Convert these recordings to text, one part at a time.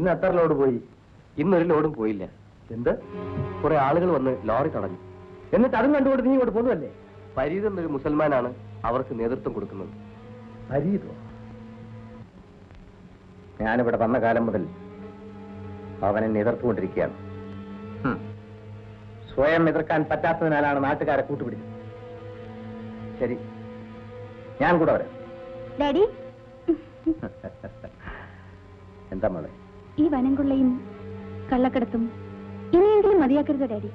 ഇന്ന് എത്ര ലോഡ് പോയി? ഇന്നൊരു ലോഡും പോയില്ല. എന്ത്? കുറെ ആളുകൾ വന്ന് ലോറി തടഞ്ഞു. എന്നിട്ട് അതും കണ്ടുകൊണ്ട് നീ ഇങ്ങോട്ട് പോകുന്നതല്ലേ? ഫരീദ് എന്നൊരു മുസൽമാനാണ് അവർക്ക് നേതൃത്വം കൊടുക്കുന്നത്. ഫരീദോ? ഞാനിവിടെ വന്ന കാലം മുതൽ അവനെ എതിർത്തുകൊണ്ടിരിക്കുകയാണ്. സ്വയം എതിർക്കാൻ പറ്റാത്തതിനാലാണ് നാട്ടുകാരെ കൂട്ടുപിടിച്ചത്. ശരി, ഞാൻ കൂടെ വരാം. ഡാഡി, എന്താ മോളെ? ഈ വനംകൊള്ളയും കള്ളക്കടത്തും ഇനിയെങ്കിലും മതിയാക്കരുത് ഡാഡി.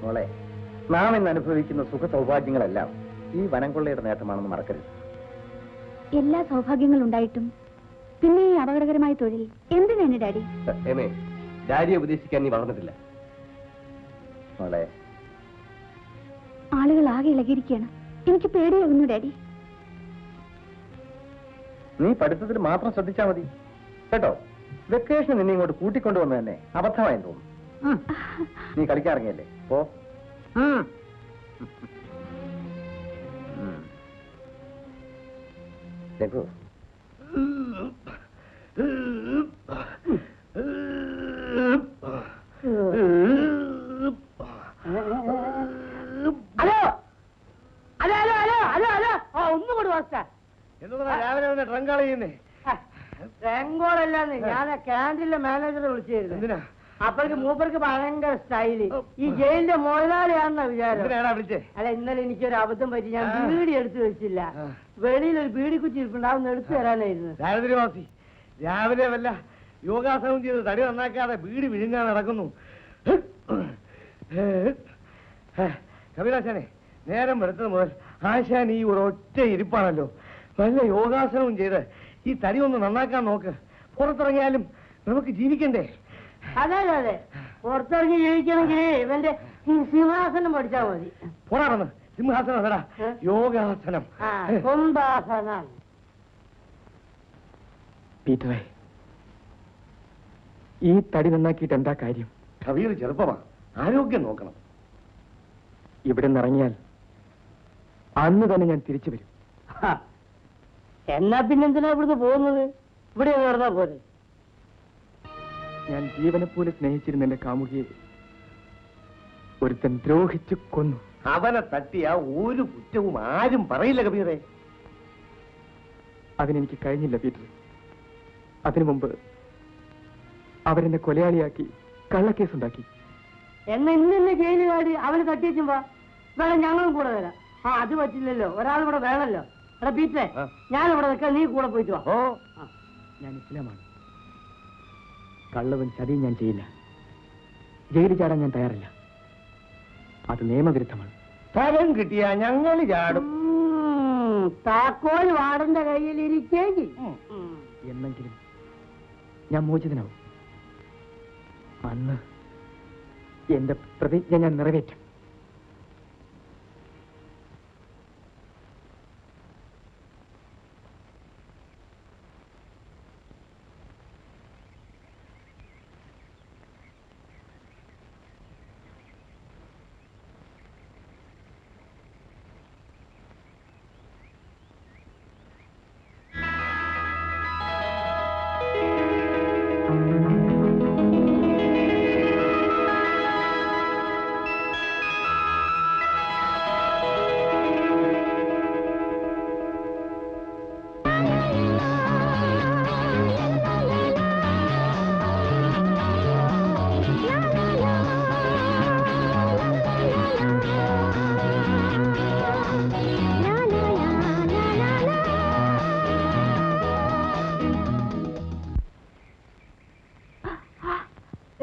മോളെ, നാം ഇന്ന് അനുഭവിക്കുന്ന സുഖ സൗഭാഗ്യങ്ങളെല്ലാം ഈ വനംകൊള്ളയുടെ നേട്ടമാണെന്ന് മറക്കരുത്. എല്ലാ സൗഭാഗ്യങ്ങളും ഉണ്ടായിട്ടും പിന്നെ ഈ അപകടകരമായ തൊഴിൽ എന്തിനാണ് ഡാഡി? ഡാഡിയെ ഉപദേശിക്കാൻ നീ വളർന്നിട്ടില്ല മോളെ. ആളുകൾ ആകെ ഇളകിയിരിക്കുകയാണ്. എനിക്ക് പേടിയാകുന്നു ഡാഡി. നീ പഠിത്തത്തിൽ മാത്രം ശ്രദ്ധിച്ചാൽ മതി കേട്ടോ. വെക്കേഷൻ നിന്നെ ഇങ്ങോട്ട് കൂട്ടിക്കൊണ്ടുവന്ന് തന്നെ അബദ്ധമായെന്ന് തോന്നുന്നു. നീ കളിക്കാറിങ്ങിയല്ലേ? പോ. Raghu, hello hello hello hello hello hello ഒന്നും കൂടി വാസ്ത രാവിലെ ട്രങ്കാള് ചെയ്യുന്നേ? ട്രങ്കോളല്ലാന്ന് ഞാൻ ക്യാൻറ്റീനിലെ മാനേജറെ വിളിച്ചിരുന്നു. എന്തിനാ? അപ്പോഴേക്ക് മൂപ്പർക്ക് ഭയങ്കര സ്റ്റൈല്. ഈ ജയിലിന്റെ മുതലാളിയാണെന്ന വിചാരം. വിളിച്ചേ? അല്ല, ഇന്നലെ എനിക്കൊരു അബദ്ധം പറ്റി. ഞാൻ ബീഡി എടുത്തു വെച്ചില്ല. വെളിയിൽ ഒരു ബീഡി കുറ്റി ഇരിപ്പുണ്ട്, അതൊന്ന് എടുത്തു തരാനായിരുന്നു. ദാരിദ്ര്യവാസി രാവിലെ വല്ല യോഗാസനം ചെയ്ത് തടി നന്നാക്കാതെ ബീഡി വിഴുങ്ങാൻ നടക്കുന്നു. കപിലാശാനെ, നേരം വെളുത്തത് മുതൽ ആശാൻ ഈ ഒരൊറ്റ ഇരിപ്പാണല്ലോ. വല്ല യോഗാസനവും ചെയ്ത് ഈ തടി ഒന്ന് നന്നാക്കാൻ നോക്ക്. പുറത്തിറങ്ങിയാലും നമുക്ക് ജീവിക്കണ്ടേ? അതെ അതെ, പുറത്തിറങ്ങി ജീവിക്കണമെങ്കിൽ ഇവന്റെ സിംഹാസനം പഠിച്ചാൽ മതി. പോരാണെന്ന് സിംഹാസനം അല്ലടാ, യോഗാസനം. കുംഭാസനം. പീറ്ററെ, ഈ തടി നന്നാക്കിയിട്ട് എന്താ കാര്യം? കബീർ ചെറുപ്പമാ, ആരോഗ്യം നോക്കണം. ഇവിടെ നിന്നിറങ്ങിയാൽ അന്ന് തന്നെ ഞാൻ തിരിച്ചു വരും. എന്നാ പിന്നെന്തിനാ ഇവിടുന്ന് പോകുന്നത്? ഇവിടെ നടന്നാ പോരെ. ഞാൻ ജീവനെ പോലെ സ്നേഹിച്ചിരുന്ന എന്റെ കാമുകിയെ ഒരുത്തൻ ദ്രോഹിച്ചു കൊന്നു. അവനെ തട്ടിയ ഒരു കുറ്റവും ആരും പറയില്ല കബീറെ. അതിനെനിക്ക് കഴിഞ്ഞില്ല പീറ്റർ. അതിനു മുമ്പ് അവരെന്നെ കൊലയാളിയാക്കി കള്ളക്കേസുണ്ടാക്കി. എന്നാ ഇന്ന് ജയില് കാടി അവന് തട്ടിയേച്ചും വാ. വേണം, ഞങ്ങളും കൂടെ വരാം. അത് പറ്റില്ലല്ലോ, ഒരാൾ ഇവിടെ വേണല്ലോ. എടാ പീറ്ററെ, ഞാൻ ഇവിടെ നിൽക്കാം, നീ കൂടെ പോയിട്ട് വാ. ഞാൻ ഇസ്ലാമാണ്. കള്ളവും ചതിയും ഞാൻ ചെയ്യില്ല. ജയിലിൽ ചാടാൻ ഞാൻ തയ്യാറല്ല. അത് നിയമവിരുദ്ധമാണ്. സ്ഥലം കിട്ടിയാ ഞങ്ങൾ ചാടും. താക്കോൽ വാടന്റെ കയ്യിലിരിക്കേക്ക്. എന്നെങ്കിലും ഞാൻ മോചിതനാവും. അന്ന് എന്റെ പ്രതിജ്ഞ ഞാൻ നിറവേറ്റും.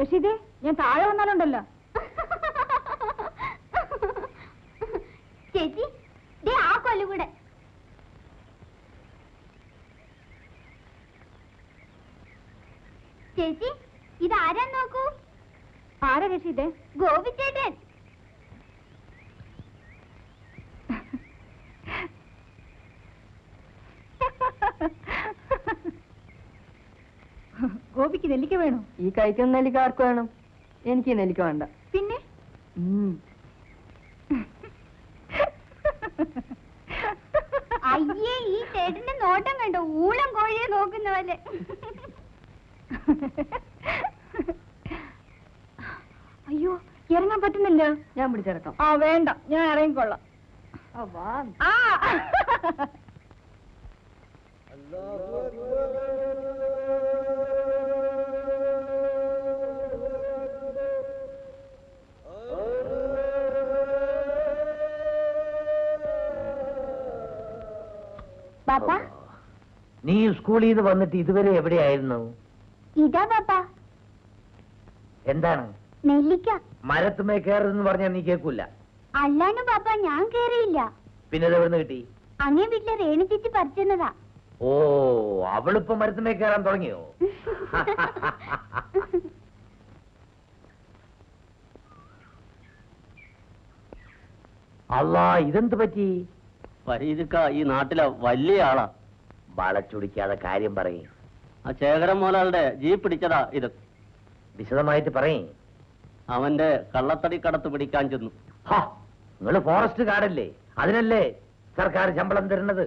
റഷീദേ, ഞാൻ താഴെ വന്നാലുണ്ടല്ലോ. ചേച്ചി, ദേ ആ കൊല്ലു കൂടെ. ചേച്ചി, ഇതാരാ നോക്കൂ. ആരാ റഷീദേ? ഗോപിച്ചേട്ടൻ. ഗോപിക്ക് നെല്ലിക്ക വേണോ? ഈ കഴിക്കുന്ന നെല്ലിക്ക ആർക്ക് വേണം? എനിക്ക് നെല്ലിക്ക വേണ്ട. പിന്നെ അയ്യേ, ഈ ചേട്ടന്റെ നോട്ടം കണ്ടോ? ഊളം കോഴിയെ നോക്കുന്ന പോലെ. അയ്യോ ഇറങ്ങാൻ പറ്റുന്നില്ല. ഞാൻ പിടിച്ചിറക്കാം. ആ വേണ്ട, ഞാൻ ഇറങ്ങിക്കൊള്ളാം. ആ പാപ്പ, നീ സ്കൂളിൽ നിന്ന് വന്നിട്ട് ഇതുവരെ എവിടെയായിരുന്നു? ഇതാ പാപ്പ എന്താണ്? നെല്ലിക്ക. മരത്തുമേ കയറുന്നു പറഞ്ഞാൽ നീ കേൾക്കൂല. അല്ലാണ്ട് പാപ്പ ഞാൻ കേറിയില്ല. പിന്നെ ഇത് എവിടുന്ന് കിട്ടി? അങ്ങേ വീട്ടിലെ രേണു ചേച്ചി പറിച്ചെന്നതാ. ഓ, അവളിപ്പോ മരത്തുമേ കയറാൻ തുടങ്ങിയോ? അല്ലാ, ഇതെന്ത് പറ്റി? പരീതിക്ക ഈ നാട്ടിലെ വലിയ ആളാ. വളച്ചൊടിക്കാതെ കാര്യം പറയും. ആ ശേഖരൻ മോലാളുടെ ജീപ്പ് പിടിച്ചതാ ഇത്. വിശദമായിട്ട് പറയും. അവന്റെ കള്ളത്തടി കടത്ത് പിടിക്കാൻ ചെന്നു. നിങ്ങള് ഫോറസ്റ്റ് ഗാർഡല്ലേ? അതിനല്ലേ സർക്കാർ ശമ്പളം തരുന്നത്?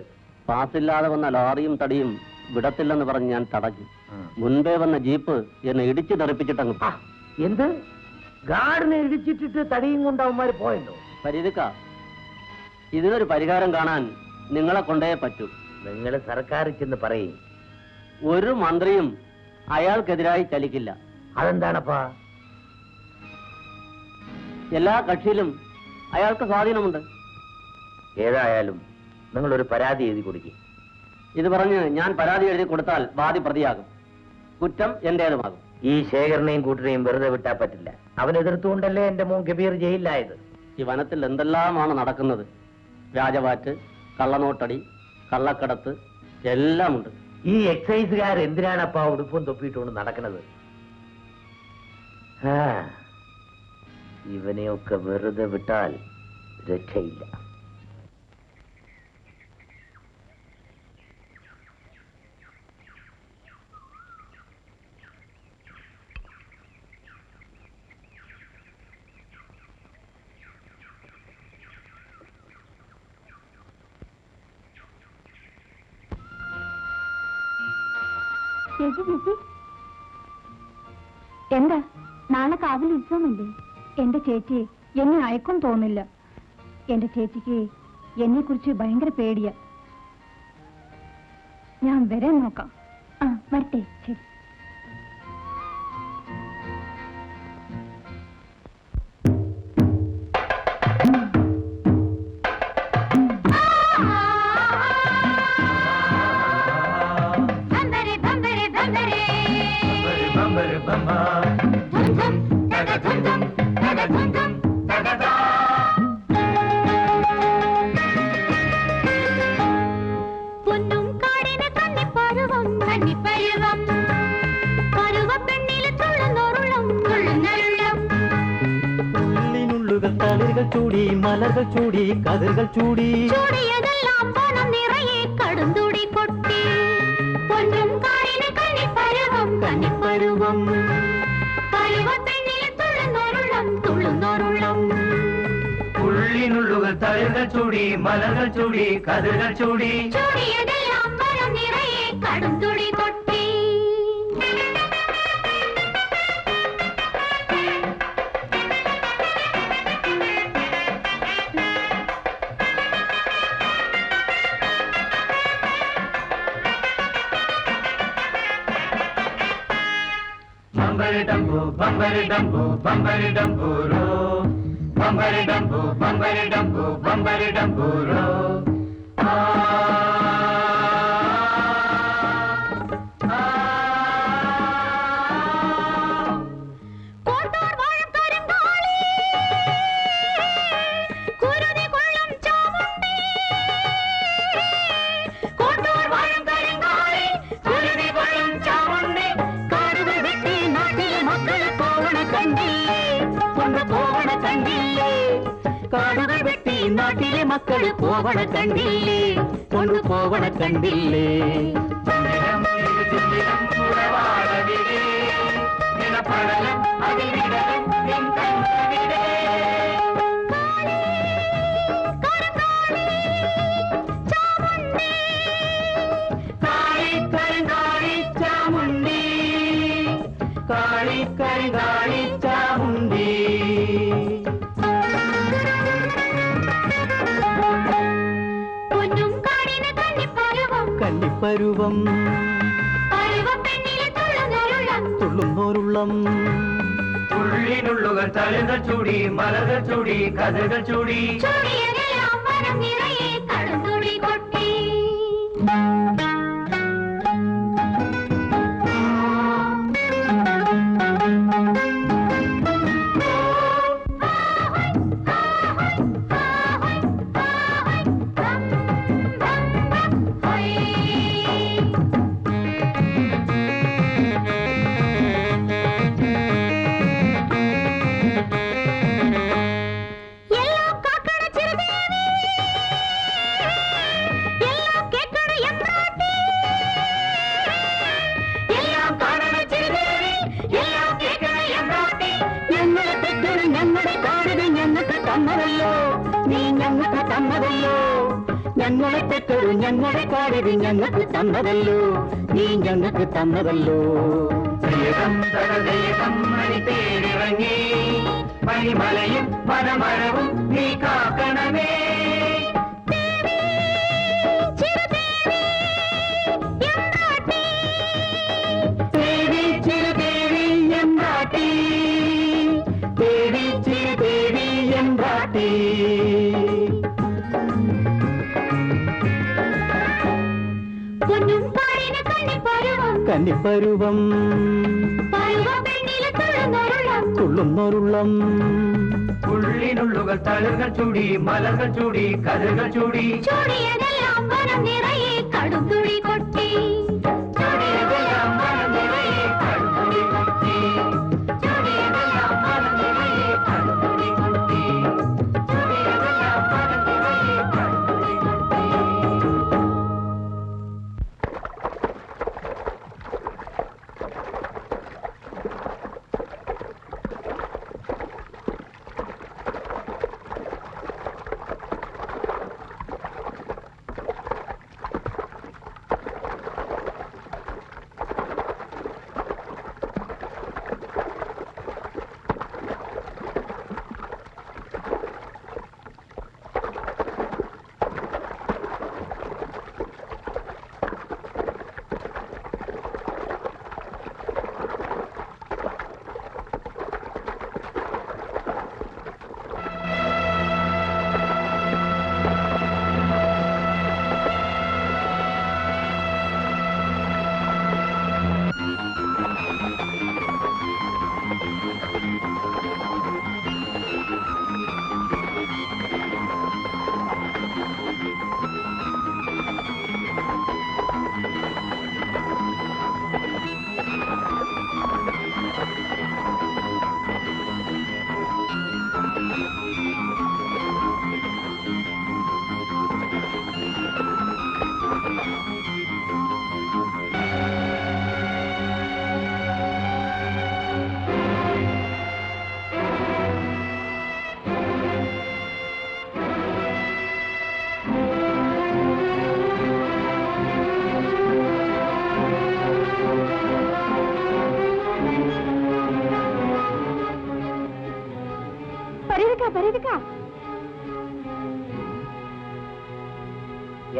പാസില്ലാതെ വന്ന ലോറിയും തടിയും വിടത്തില്ലെന്ന് പറഞ്ഞ് ഞാൻ തടഞ്ഞു. മുൻപേ വന്ന ജീപ്പ് എന്നെ ഇടിച്ചു തെറിപ്പിച്ചിട്ടങ്ങ്. എന്ത്? ഗാർഡിനെ ഇടിച്ചിട്ടിട്ട് തടിയും കൊണ്ട് അവന്മാര് പോയെന്നോ? പരീതിക്ക, ഇതിനൊരു പരിഹാരം കാണാൻ നിങ്ങളെ കൊണ്ടേ പറ്റൂ. നിങ്ങൾ സർക്കാരിൽ ചെന്ന് പറയും. ഒരു മന്ത്രിയും അയാൾക്കെതിരായി ചലിക്കില്ല. അതെന്താണപ്പാ? എല്ലാ കക്ഷിയിലും അയാൾക്ക് സ്വാധീനമുണ്ട്. ഏതായാലും നിങ്ങളൊരു പരാതി എഴുതി കൊടുക്കും. ഇത് പറഞ്ഞ് ഞാൻ പരാതി എഴുതി കൊടുത്താൽ വാദി പ്രതിയാകും. കുറ്റം എന്റേതുമാകും. ഈ ശേഖരനെയും കൂട്ടരെയും വെറുതെ വിട്ടാ പറ്റില്ല. അവൻ എതിർത്തുകൊണ്ടല്ലേ എന്റെ മോൻ കബീർ ജയിലിലായത്. ഈ വനത്തിൽ എന്തെല്ലാമാണ് നടക്കുന്നത്. വ്യാജവാറ്റ്, കള്ളനോട്ടടി, കള്ളക്കടത്ത് എല്ലാമുണ്ട്. ഈ എക്സൈസുകാർ എന്തിനാണപ്പാ ഉടുപ്പും തൊപ്പിയിട്ടുകൊണ്ട് നടക്കുന്നത്? ഇവനെയൊക്കെ വെറുതെ വിട്ടാൽ രക്ഷയില്ല. ചേച്ചി ചേച്ചി, എന്താ നാളെ കാവിൽ ഉത്സവമല്ലേ? എന്റെ ചേച്ചി എന്നെ അയക്കും തോന്നില്ല. എന്റെ ചേച്ചിക്ക് എന്നെ കുറിച്ച് ഭയങ്കര പേടിയാ. ഞാൻ വരാൻ നോക്കാം. ആ വരട്ടെ. ശരി. ചൂടി മലകൾ ചൂടി കതിർകൾ ചൂടി ചൂടിയതെല്ലാം പണം നിറയെ കടുന്തുടി കൊട്ടി പൊന്നും കാടിന് കന്നിപ്പരുവം കന്നിപ്പരുവം പരുവപ്പെണ്ണിൽ തുള്ളുന്നോരുള്ളം തുള്ളുന്നോരുള്ളം ഉള്ളിനുള്ളുകൾ തളികൾ ചൂടി മലകൾ ചൂടി കതിർകൾ ചൂടി ചൂടിയതെല്ലാം പണം നിറയെ കടുന്തുടി കൊട്ടി. Bambari dumbo, bambari dumbo, bambari dumburo. Bambari dumbo, bambari dumbo, bambari dumburo. Kottoor വാഴക്കരങ്കാളി കുരുതി കൊള്ളും ചാമുണ്ടി. കോട്ടൂർ വാഴക്കരങ്കാളി കുരുതി കൊള്ളും ചാമുണ്ടി. കാടുകൾ വെട്ടി നാട്ടിലെ മക്കൾ പോവണ കണ്ടില്ലേ, കൊണ്ടു പോവണ കണ്ടില്ലേ. കാടുകൾ വെട്ടി നാട്ടിലെ മക്കൾ പോവണ കണ്ടില്ലേ, കൊണ്ടു പോവണ കണ്ടില്ലേ. ചാമുണ്ടി കന്നിപ്പരുവം പരുവപ്പെണ്ണിലെ തുള്ളുന്നൊരുള്ളം തുള്ളുന്നോരുള്ളം ഉള്ളിനുള്ളുകൾ തലകൾ ചൂടി മലകൾ ചൂടി കഥകൾ ചൂടി ചൂടിയതെല്ലാം മനം നിറയെ കടുംതുടി കൊട്ടി ഞങ്ങളെ തെറ്റൊരു ഞങ്ങളെ കാടിത് ഞങ്ങൾക്ക് തന്നതല്ലോ നീ ഞങ്ങൾക്ക് തന്നതല്ലോ മണി തേടിറങ്ങി മണിമലയും വനമരവും നീ കാക്കണമേ ദേവി ചിരുദേവി എമ്പാട്ടി ദേവി ചിരുദേവി എമ്പാട്ടി കന്നിപ്പരുവം തുള്ളുന്നോരുള്ളം ഉള്ളിനുള്ളുകൾ തളുകൾ ചൂടി മലകൾ ചൂടി കഥകൾ ചൂടി ചൂടിയതെല്ലാം മനം നിറയെ കടുംതുടി കൊട്ടി ചൂടിയതെല്ലാം മനം നിറയെ കടുംതുടി കൊട്ടി ചൂടിയതെല്ലാം മനം നിറയെ കടുംതുടി കൊട്ടി ചൂടിയതെല്ലാം മനം നിറയെ കടുംതുടി കൊട്ടി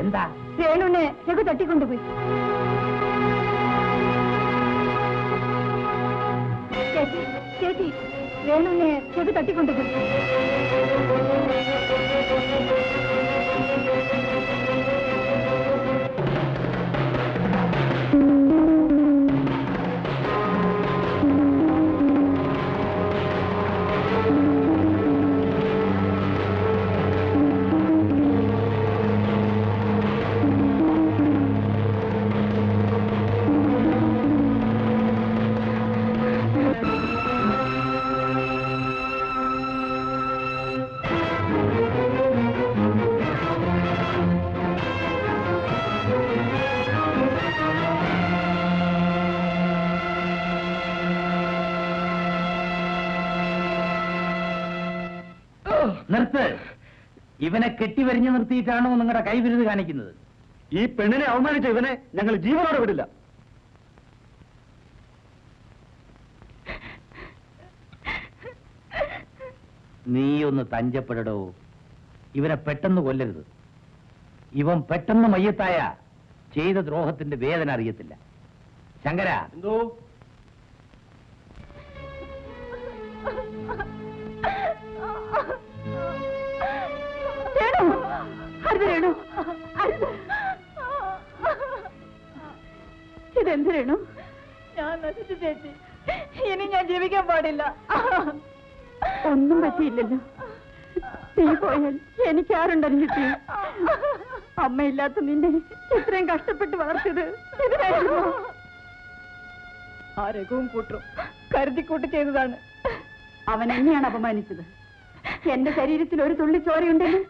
എന്താ വേണുനെ രഘു തട്ടിക്കൊണ്ടുപോയി. ചേച്ചി ചേച്ചി വേണുനെ രഘു തട്ടിക്കൊണ്ടുപോയി. നിർത്ത്. ഇവനെ കെട്ടിവരിഞ്ഞു നിർത്തിയിട്ടാണോ നിങ്ങളുടെ കൈവിരുത് കാണിക്കുന്നത്? ഈ പെണ്ണിനെ അവമാനിച്ച ഇവനെ ഞങ്ങൾ ജീവനോടെ വിടില്ല. നീയൊന്ന് തഞ്ചപ്പെടടോ. ഇവനെ പെട്ടെന്ന് കൊല്ലരുത്. ഇവൻ പെട്ടെന്ന് മയ്യത്തായ ചെയ്ത ദ്രോഹത്തിന്റെ വേദന അറിയത്തില്ല. ശങ്കര, എന്തോ ഇതെന്ത് രേണു? ഞാൻ നശിച്ചു ചേച്ചി. ഇനി ഞാൻ ജീവിക്കാൻ പാടില്ല. ഒന്നും പറ്റിയില്ലല്ലോ. നീ പോയാൽ എനിക്കാരുണ്ടറിഞ്ഞിട്ട്? അമ്മയില്ലാത്ത നിന്നെ ഇത്രയും കഷ്ടപ്പെട്ട് വളർത്തിയത് ഇതിനായിരുന്നു. ആ രഘുവും കൂട്ടും കരുതിക്കൂട്ട് ചെയ്തതാണ്. അവൻ എന്നെയാണ് അപമാനിച്ചത്. എന്റെ ശരീരത്തിൽ ഒരു തുള്ളി ചോരയുണ്ടെങ്കിൽ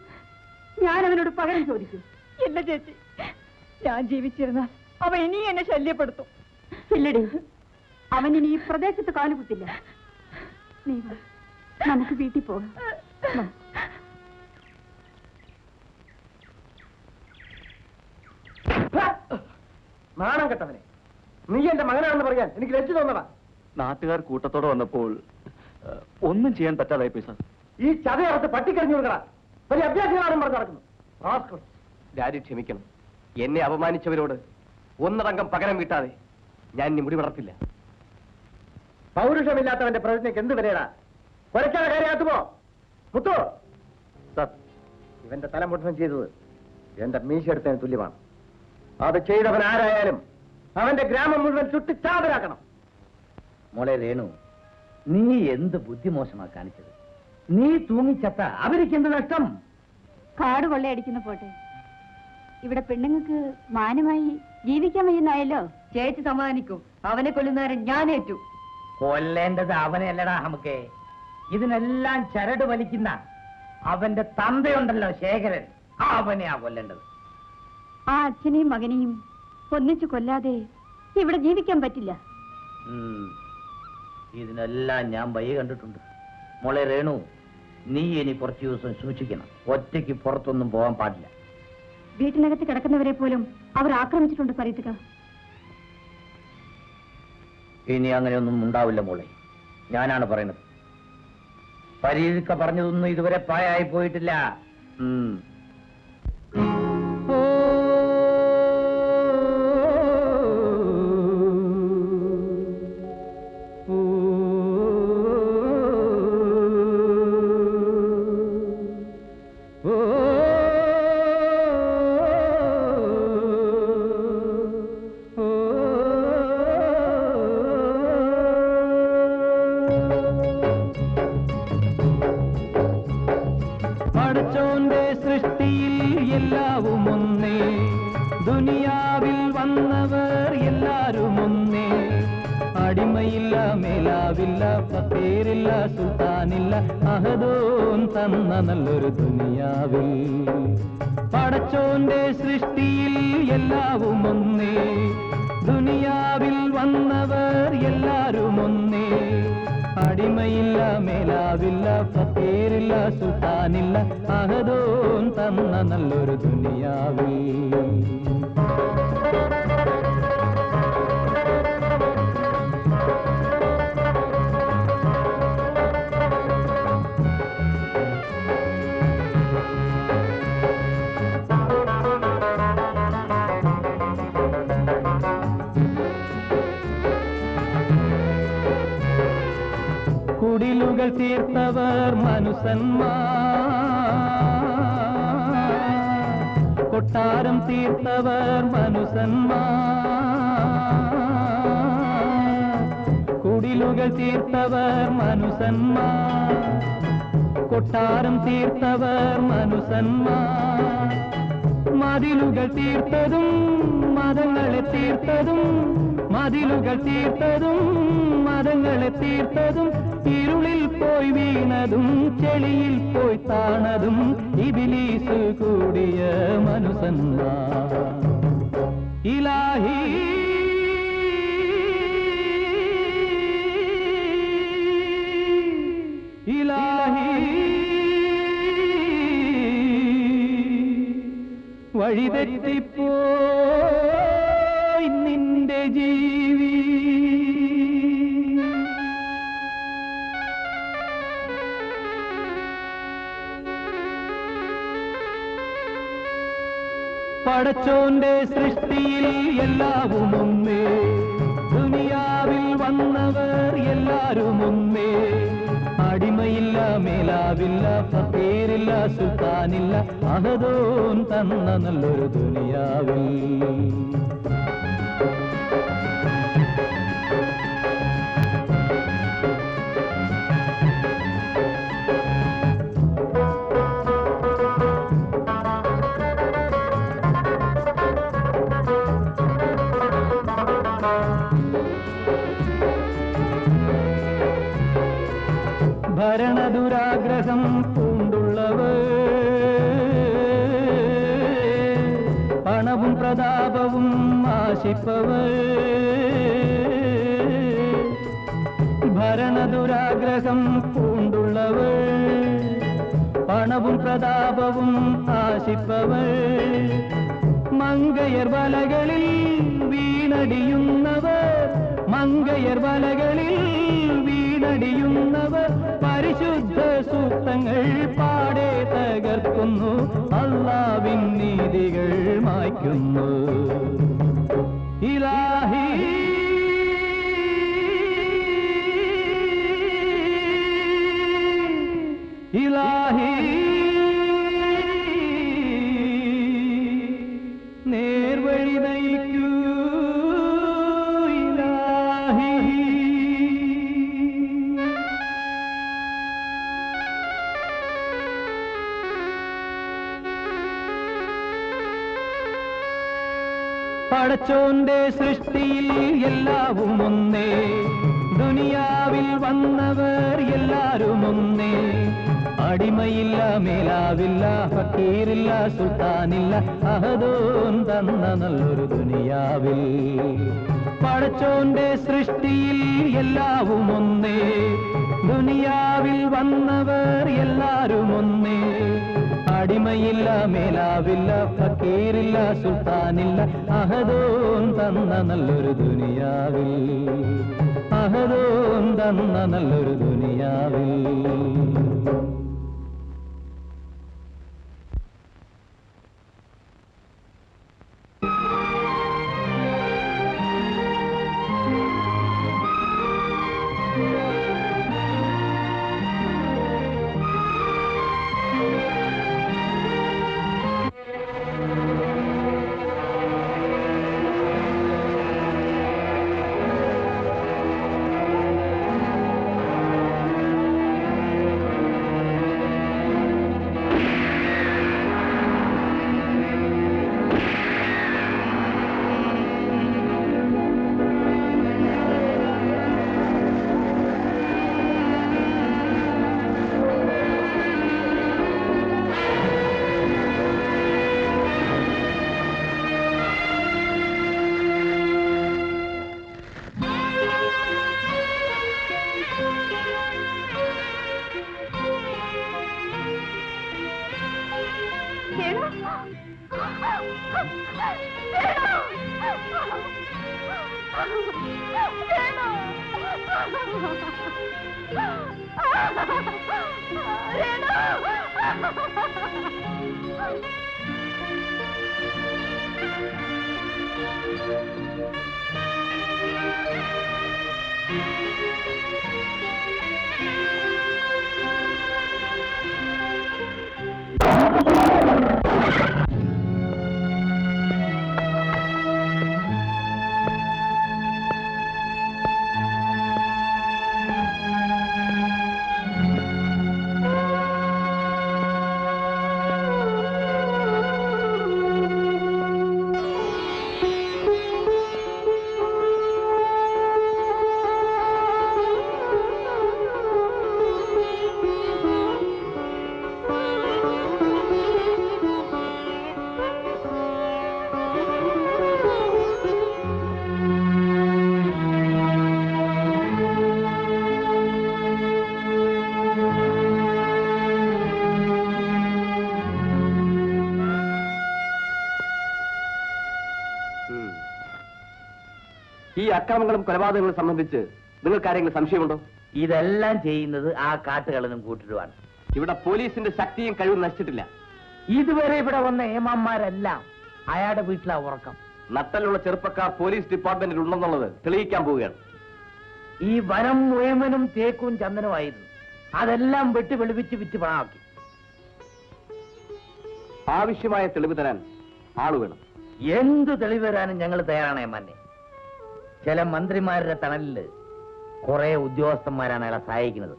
ഞാൻ അവനോട് പകരം ചോദിക്കും. ഇല്ല ചേച്ചി, ഞാൻ ജീവിച്ചിരുന്നാൽ അവൻ ഇനി എന്നെ ശല്യപ്പെടുത്തും. ഇല്ലടി, അവൻ ഇനി ഈ പ്രദേശത്ത് കാലുകുത്തില്ല. നീ വാ, നമുക്ക് വീട്ടിൽ പോകാം. വാ. നാണം കെട്ടവനെ, നീ എന്റെ മകനാണെന്ന് പറയാൻ എനിക്ക് ലജ്ജ തോന്നടാ. നാട്ടുകാർ കൂട്ടത്തോടെ വന്നപ്പോൾ ഒന്നും ചെയ്യാൻ പറ്റാതായി പോയി സാർ. ഈ ചതയറത്ത് പട്ടിക്കറിഞ്ഞു കൊടുക്കടാ. വലിയ അഭ്യാസങ്ങളാണെന്ന് പറഞ്ഞു നടക്കുന്നു. ഡാഡി ക്ഷമിക്കണം. എന്നെ അപമാനിച്ചവരോട് ഒന്നടങ്കം പകരം വീട്ടാതെ ഞാൻ ഇനി മുടി വളർത്തില്ല. പൗരുഷമില്ലാത്തവന്റെ പ്രവൃത്തിക്ക് എന്ത് വിലയടാ? കൊലക്കാതെ കാര്യമാക്കുമോ? മുത്തോ സർ, ഇവന്റെ തല മുട്ടനം ചെയ്തത് എന്റെ മീശ എടുത്തതിന് തുല്യമാണ്. അത് ചെയ്തവൻ ആരായാലും അവന്റെ ഗ്രാമം മുഴുവൻ ചുട്ടിച്ചാതരാക്കണം. മോളെ രേണു, നീ എന്ത് ബുദ്ധിമോശമാ കാണിച്ചത്? നീ തൂങ്ങിച്ചത്ത അവർക്ക് എന്ത് നഷ്ടം? കാട് കൊള്ളയടിക്കുന്ന പോട്ടെ, ഇവിടെ പെണ്ണുങ്ങൾക്ക് മാന്യമായി ജീവിക്കാൻ വയ്യുന്നായല്ലോ. ചേച്ചി സമാധാനിക്കും. അവനെ കൊല്ലുന്നവരെ ഞാൻ ഏറ്റു. കൊല്ലേണ്ടത് അവനെ അല്ലടാ നമുക്ക്. ഇതിനെല്ലാം ചരട് വലിക്കുന്ന അവന്റെ തന്തയുണ്ടല്ലോ ശേഖരൻ, അവനെയാ കൊല്ലേണ്ടത്. ആ അച്ഛനെയും മകനെയും ഒന്നിച്ചു കൊല്ലാതെ ഇവിടെ ജീവിക്കാൻ പറ്റില്ല. ഇതിനെല്ലാം ഞാൻ വഴി കണ്ടിട്ടുണ്ട്. മോളെ രേണു, നീ ഇനി കുറച്ചു ദിവസം സൂക്ഷിക്കണം. ഒറ്റയ്ക്ക് പുറത്തൊന്നും പോകാൻ പാടില്ല. വീട്ടിനകത്ത് കിടക്കുന്നവരെ പോലും അവർ ആക്രമിച്ചിട്ടുണ്ട് പറയത്തുക. ഇനി അങ്ങനെയൊന്നും ഉണ്ടാവില്ല മോളെ, ഞാനാണ് പറയുന്നത്. പരീക്ക പറഞ്ഞതൊന്നും ഇതുവരെ പ്രായമായി പോയിട്ടില്ല. നല്ലൊരു ദുനിയാവിൽ പടച്ചോന്റെ സൃഷ്ടിയിൽ എല്ലാവും ഒന്നേ. ദുനിയാവിൽ വന്നവർ എല്ലാരും ഒന്നേ. അടിമയില്ല, മേലാവില്ല, ഫക്കീറില്ല, സുൽത്താനില്ല, അഹദോൻ തന്ന നല്ലൊരു ദുനിയാവിൽ. കുടിലുകൾ തീർത്തവർ മനുഷ്യന്മാർ, കൊട്ടാരം തീർത്തവർ മനുഷ്യന്മാർ. കുടിലുകൾ തീർത്തവർ മനുഷ്യന്മാർ, കൊട്ടാരം തീർത്തവർ മനുഷ്യന്മാർ. മതിലുകൾ തീർത്തതും മതങ്ങളെ തീർത്തതും, മതിലുകൾ തീർത്തതും മതങ്ങളെ തീർത്തതും, ഇരുളിൽ പോയി വീണതും ചെളിയിൽ പോയി താണതും ഇബ്ലീസ് കൂടിയ മനുഷ്യന്മാർ. ഇലാഹി ഇലാഹി വഴിതെറ്റിപ്പോയി നിന്റെ ജീവി. പടച്ചോന്റെ സൃഷ്ടിയിൽ എല്ലാവും ഒന്നേ, ദുനിയാവിൽ വന്നവർ എല്ലാരും ഒന്നേ. അടിമയില്ല, മേലാവില്ല, ഫക്കീറില്ല, സുൽത്താനില്ല, അഹദോൻ തന്ന നല്ലൊരു ദുനിയാവിൽ. ഭരണദുരാഗ്രഹം പൂണ്ടുള്ളവർ, പണവും പ്രതാപവും ആശിപ്പവർ. ഭരണദുരാഗ്രഹം പൂണ്ടുള്ളവർ, പണവും പ്രതാപവും ആശിപ്പവർ. മങ്കയർ വലകളിൽ വീണടിയുന്നവർ, മങ്കയർ വലകളിൽ വീണടിയുന്നവർ. പരിശുദ്ധ സൂക്തങ്ങൾ പാടെ തകർക്കുന്നു, അല്ലാഹുവിൻ നീതികൾ മായ്ക്കുന്നു. ഇലാഹി ഇലാഹി നേർവഴി നയിക്കൂ ഇലാഹി. പടച്ചോന്റെ സൃഷ്ടിയിൽ എല്ലാവും ഒന്നേ, ദുനിയാവിൽ വന്നവർ എല്ലാരും ഒന്നേ. അടിമയില്ല, മേലാവില്ല, ഫക്കീറില്ല, സുൽത്താനില്ല, അഹദോൻ തന്ന നല്ലൊരു ദുനിയാവിൽ. പടച്ചോന്റെ സൃഷ്ടിയിൽ എല്ലാവും ഒന്നേ, ദുനിയാവിൽ വന്നവർ എല്ലാരും ഒന്നേ. അടിമയില്ല, മേലാവില്ല, ഫക്കീറില്ല, സുൽത്താനില്ല, അഹദോൻ തന്ന നല്ലൊരു ദുനിയാവിൽ. അഹദോൻ തന്ന നല്ലൊരു ദുനിയാവിൽ. ഈ അക്രമങ്ങളും കൊലപാതകങ്ങളും സംബന്ധിച്ച് നിങ്ങൾക്ക് ആരെങ്കിലും സംശയമുണ്ടോ? ഇതെല്ലാം ചെയ്യുന്നത് ആ കാട്ടുകളനും കൂട്ടരുമാണ്. ഇവിടെ പോലീസിന്റെ ശക്തിയും കഴിവും നശിച്ചിട്ടില്ല. ഇതുവരെ ഇവിടെ വന്ന ഏമാന്മാരെല്ലാം അയാളുടെ വീട്ടിലാ ഉറക്കം. നട്ടലുള്ള ചെറുപ്പക്കാർ പോലീസ് ഡിപ്പാർട്ട്മെന്റിൽ ഉണ്ടെന്നുള്ളത് തെളിയിക്കാൻ പോവുകയാണ്. ഈ വനം മുഴുവനും തേക്കും ചന്ദനമായിരുന്നു. അതെല്ലാം വെട്ടി വെളുപ്പിച്ച് വിറ്റ് പണമാക്കി. ആവശ്യമായ തെളിവ് തരാൻ ആള് വേണം. എന്ത് തെളിവ് തരാനും ഞങ്ങൾ തയ്യാറാണ് ഏമാനെ. ചില മന്ത്രിമാരുടെ തണലില് കുറെ ഉദ്യോഗസ്ഥന്മാരാണ് അയാളെ സഹായിക്കുന്നത്.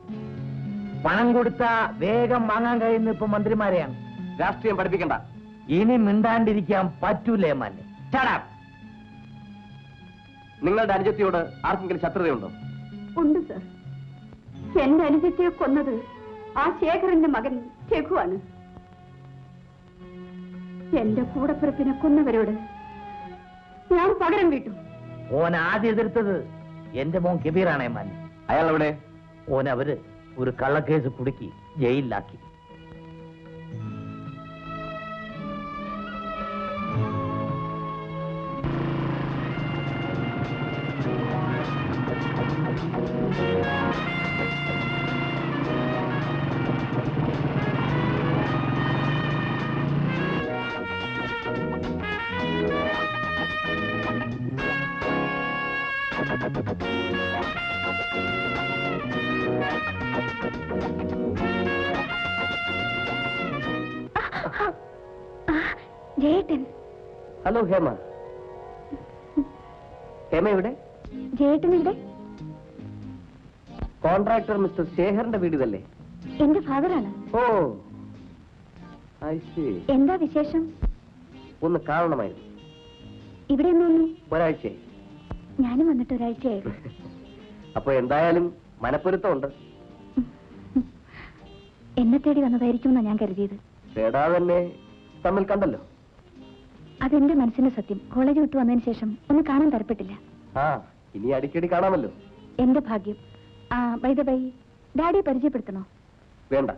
പണം കൊടുത്താ വേഗം വാങ്ങാൻ കഴിയുന്ന ഇപ്പൊ മന്ത്രിമാരെയാണ്. രാഷ്ട്രീയം പഠിപ്പിക്കണ്ട. ഇനി മിണ്ടാണ്ടിരിക്കാൻ പറ്റൂലേ ഏമാനെ. നിങ്ങളുടെ അനുജത്തിയോട് ആർക്കെങ്കിലും ശത്രുതയുണ്ടോ? ഉണ്ട് സർ. എന്റെ അനുജത്തിയെ കൊന്നത് ആ ശേഖരന്റെ മകൻ രഘുവാണ്. എന്റെ കൂടപ്പിറപ്പിനെ കൊന്നവരോട് ഞാൻ പകരം വീട്ടു. ഓൻ ആദ്യം എതിർത്തത് എന്റെ മോൻ കബീറാണ് ഏമാനെ. അയാൾ എവിടെ? ഓൻ അവര് ഒരു കള്ളക്കേസ് കുടുക്കി ജയിലിലാക്കി. ജയേട്ടൻ. ഹലോ ഹേമ. ഹേമ എവിടെ? ജയേട്ടൻ ഇവിടെ? കോൺട്രാക്ടർ മിസ്റ്റർ ശേഖറിന്റെ വീട് ഇതല്ലേ? എന്റെ ഫാദറാണ്. ഓ, ഐ സീ. എന്താ വിശേഷം? ഒന്ന് കാണണമായിരുന്നു. ഇവിടെ ഒന്നും. ഒരാഴ്ചയായി. ഞാനും വന്നിട്ട് ഒരാഴ്ചയായി. അപ്പൊ എന്തായാലും മനപ്പൊരുത്തമുണ്ട്. എന്നെ തേടി വന്നതായിരിക്കും ഞാൻ കരുതിയത്. തേടാതെ തന്നെ തമ്മിൽ കണ്ടല്ലോ. അതെന്റെ മനസ്സിന്റെ സത്യം. കോളേജ് വിട്ടു വന്നതിന് ശേഷം ഒന്ന് കാണാൻ തരപ്പെട്ടില്ല. ആ, ഇനി അടിക്കടി കാണാമല്ലോ. എന്റെ ഭാഗ്യം. ബൈ ദ ബൈ, ഡാഡിയെ പരിചയപ്പെടുത്തണോ? വേണ്ട.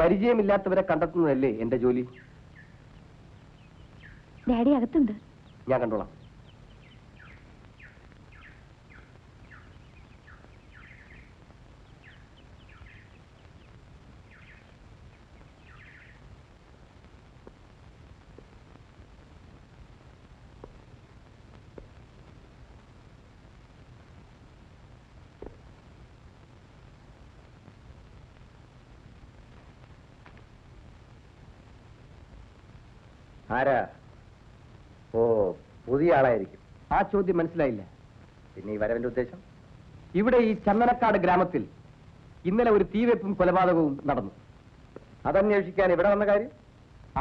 പരിചയമില്ലാത്തവരെ കണ്ടെത്തുന്നതല്ലേ എന്റെ ജോലി. ഡാഡി അകത്തുണ്ട്. ഞാൻ കണ്ടോളാം. ആരാ? ഓ, പുതിയ ആളായിരിക്കും. ആ ചോദ്യം മനസ്സിലായില്ല. പിന്നെ ഈ വരവിന്റെ ഉദ്ദേശം? ഇവിടെ ഈ ചന്ദനക്കാട് ഗ്രാമത്തിൽ ഇന്നലെ ഒരു തീവെപ്പും കൊലപാതകവും നടന്നു. അതന്വേഷിക്കാൻ ഇവിടെ വന്ന കാര്യം?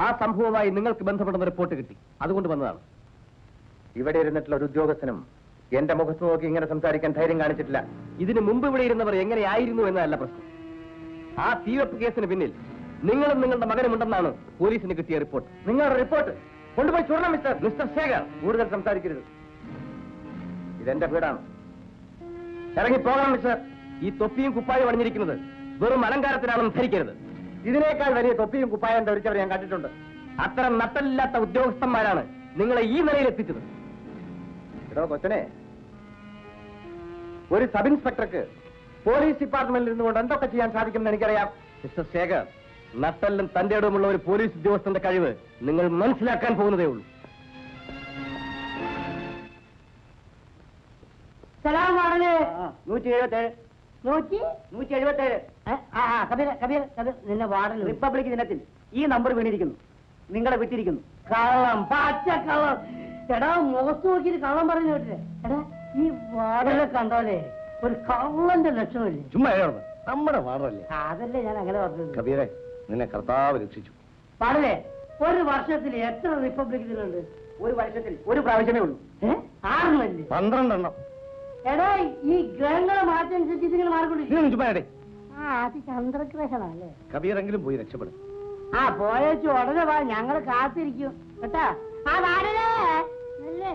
ആ സംഭവവുമായി നിങ്ങൾക്ക് ബന്ധപ്പെടുന്ന റിപ്പോർട്ട് കിട്ടി. അതുകൊണ്ട് വന്നതാണ്. ഇവിടെ ഇരുന്നിട്ടുള്ള ഒരു ഉദ്യോഗസ്ഥനും എന്റെ മുഖത്ത് നോക്കി ഇങ്ങനെ സംസാരിക്കാൻ ധൈര്യം കാണിച്ചിട്ടില്ല. ഇതിനു മുമ്പ് ഇവിടെ ഇരുന്നവർ എങ്ങനെയായിരുന്നു എന്നതല്ല പ്രശ്നം. ആ തീവെപ്പ് കേസിന് പിന്നിൽ നിങ്ങളും നിങ്ങളുടെ മകനും ഉണ്ടെന്നാണ് പോലീസിന് കിട്ടിയ റിപ്പോർട്ട്. നിങ്ങളുടെ റിപ്പോർട്ട് കൊണ്ടുപോയി ചൂടണം മിസ്റ്റർ. മിസ്റ്റർ ശേഖർ, കൂടുതൽ സംസാരിക്കരുത്. ഇതെന്റെ വീടാണ്. ഇറങ്ങി പോകണം മിസ്റ്റർ. ഈ തൊപ്പിയും കുപ്പായും അണിഞ്ഞിരിക്കുന്നത് വെറും അലങ്കാരത്തിനാണെന്ന് ധരിക്കരുത്. ഇതിനേക്കാൾ വലിയ തൊപ്പിയും കുപ്പായം ധരിച്ചവരെ ഞാൻ കണ്ടിട്ടുണ്ട്. അത്തരം നട്ടലില്ലാത്ത ഉദ്യോഗസ്ഥന്മാരാണ് നിങ്ങളെ ഈ നിലയിൽ എത്തിച്ചത്. എടോ കൊച്ചനെ, ഒരു സബ് ഇൻസ്പെക്ടർക്ക് പോലീസ് ഡിപ്പാർട്ട്മെന്റിൽ നിന്നുകൊണ്ട് എന്തൊക്കെ ചെയ്യാൻ സാധിക്കുമെന്ന് എനിക്കറിയാം. മിസ്റ്റർ ശേഖർ, നട്ടലിലും തന്റെ ഇടവുമുള്ള ഒരു പോലീസ് ഉദ്യോഗസ്ഥന്റെ കഴിവ് നിങ്ങൾ മനസ്സിലാക്കാൻ പോകുന്നതേ ഉള്ളൂ. സലാം വാടല്. 177. 177. കബീർ കബീർ കബീർ, നിന്നെ വാടല്. റിപ്പബ്ലിക് ദിനത്തിൽ ഈ നമ്പർ വീണിരിക്കുന്നു. നിങ്ങളെ വിട്ടിരിക്കുന്നു. കള്ളം, പച്ച കള്ളം. എടാ, മുഖത്ത് നോക്കിയിട്ട് കള്ളം പറഞ്ഞു കേട്ടില്ലേ? എടാ, ഈ വാടലെ കണ്ടോലേ ഒരു കള്ളന്റെ ലക്ഷണമില്ലേ? ചുമ്മാ നമ്മുടെ വാടല്ലേ. അതല്ലേ ഞാൻ അങ്ങനെ പറഞ്ഞത്. കബീറെ, നിന്നെ കർത്താവ് രക്ഷിച്ചു. വാടലേ, ഒരു വർഷത്തിൽ എത്ര റിപ്പബ്ലിക് ദിനമുണ്ട്? ഒരു വർഷത്തിൽ ഒരു പ്രാവശ്യമേ ഉള്ളൂ. 6 12 എടാ, ഈ ഗ്രഹങ്ങളെ മാറ്റനുസരിച്ച് ഇതിങ്ങനെ മാറിക്കൊണ്ടിരിക്കും. ചുമ്മാ അത് ചന്ദ്രഗ്രഹണല്ലേ? കബീറെങ്കിലും പോയി രക്ഷപ്പെടും. പോയേച്ചു ഉടനെ വാ, ഞങ്ങള് കാത്തിരിക്കും കേട്ടാ. വാടലേ അല്ലേ?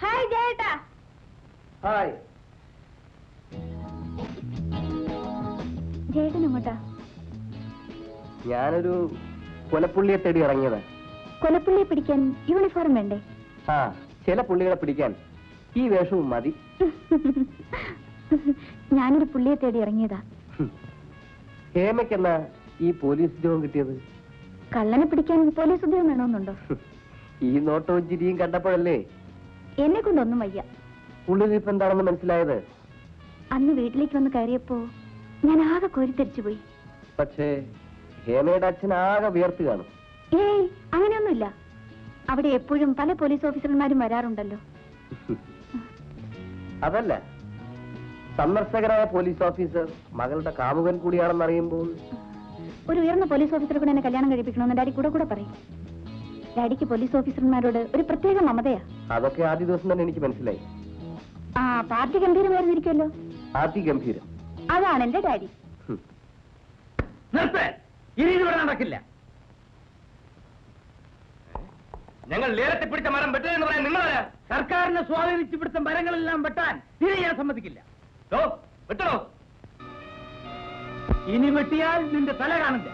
ഹായ് ജയേട്ടാ. ഹായ്. ജയേട്ടൻ എങ്ങോട്ടാ? ഞാനൊരു കൊലപ്പുള്ളിയെ തേടി ഇറങ്ങിയതാ. കൊലപ്പുള്ളിയെ പിടിക്കാൻ യൂണിഫോം വേണ്ടേ? ആ, ചില പുള്ളികളെ പിടിക്കാൻ ഈ വേഷവും മതി. ഞാനൊരു പുള്ളിയെ തേടി ഇറങ്ങിയതാ. ഹേമയ്ക്കെന്നാ ഈ പോലീസ് ഉദ്യോഗം കിട്ടിയത്? കള്ളനെ പിടിക്കാൻ പോലീസ് ഉദ്യോഗം വേണമെന്നുണ്ടോ? ഈ നോട്ടവും ചിരിയും കണ്ടപ്പോഴല്ലേ എന്നെ കൊണ്ടൊന്നും വയ്യ. ഉള്ളിലിപ്പ് എന്താണെന്ന് മനസ്സിലായത്? അന്ന് വീട്ടിലേക്ക് വന്ന് കയറിയപ്പോ ഞാൻ ആകെ കോരിത്തരിച്ചു പോയി. പക്ഷേ ഹേമയുടെ അച്ഛൻ ആകെ വിയർത്ത് കാണും. ഏയ്, അങ്ങനെയൊന്നുമില്ല. അവിടെ എപ്പോഴും പല പോലീസ് ഓഫീസർമാരും വരാറുണ്ടല്ലോ. അതല്ല, സന്ദർശകരായ പോലീസ് ഓഫീസർ മകളുടെ കാമുകൻ കൂടിയാണെന്ന് അറിയുമ്പോൾ ഒരു ഉയർന്ന പോലീസ് ഓഫീസറെ കൂടെ എന്നെ കല്യാണം കഴിപ്പിക്കണമെന്ന് ഡാഡി കൂടെ പറയും. ഡാഡിക്ക് പോലീസ് ഓഫീസർമാരോട് ഒരു പ്രത്യേക മമതയാ. അതൊക്കെ ആദ്യ ദിവസം തന്നെ എനിക്ക് മനസ്സിലായി. ആ, പാർട്ടി ഗംഭീരമായിരുന്നിരിക്കുമല്ലോ. അതിഗംഭീരം. അതാണ് എന്റെ ഡാഡി. നിർത്ത്. ഇനി ഇതിവിടെ നടക്കില്ല. ഞങ്ങൾ നേരത്തെ പിടിച്ച മരം വെട്ടുകയെന്ന് പറയാൻ നിങ്ങളാ? സർക്കാരിനെ സ്വാധീനിച്ചു പിടുത്ത മരങ്ങളെല്ലാം വെട്ടാൻ ഇനി ഞാൻ സമ്മതിക്കില്ല. വെട്ടണോ? ഇനി വെട്ടിയാൽ നിന്റെ തല കാണില്ല.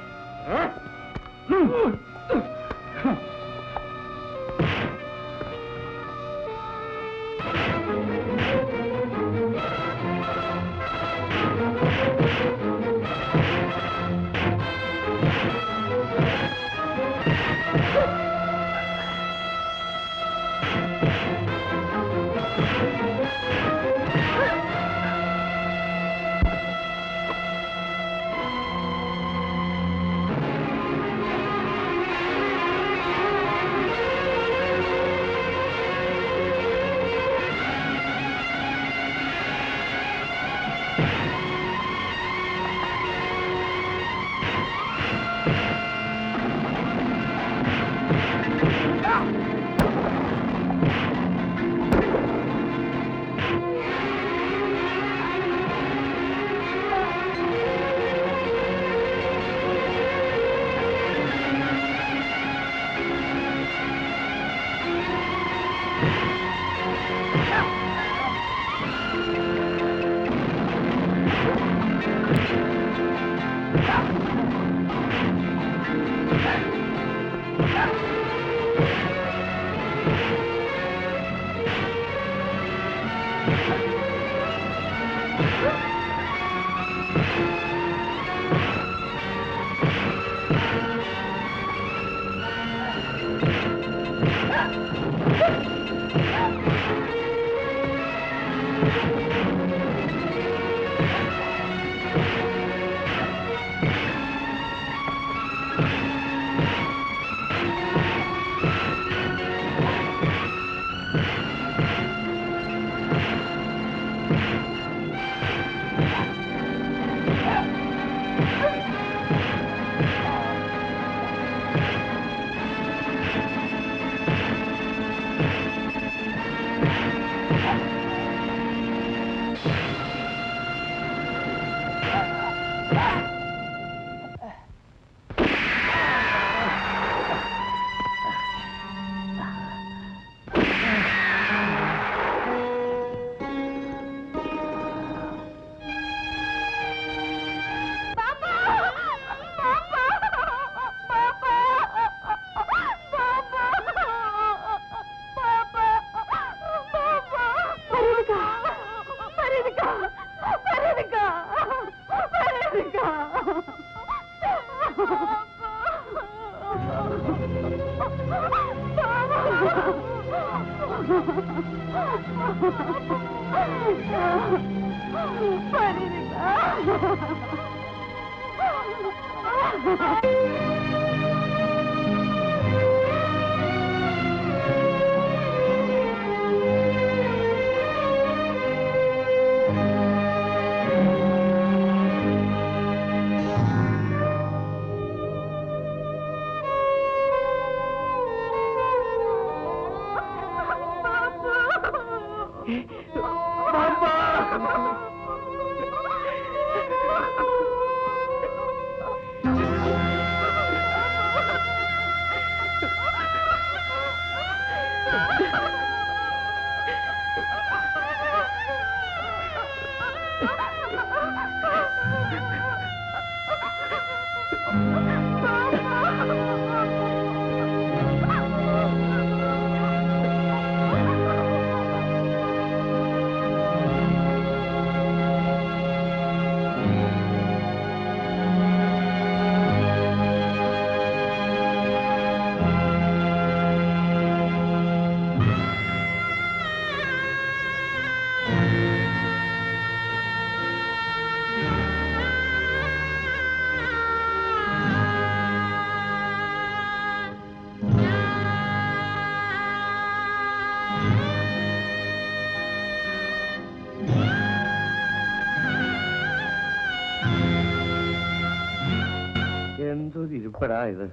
ഇരിപ്പടാ ഇത്.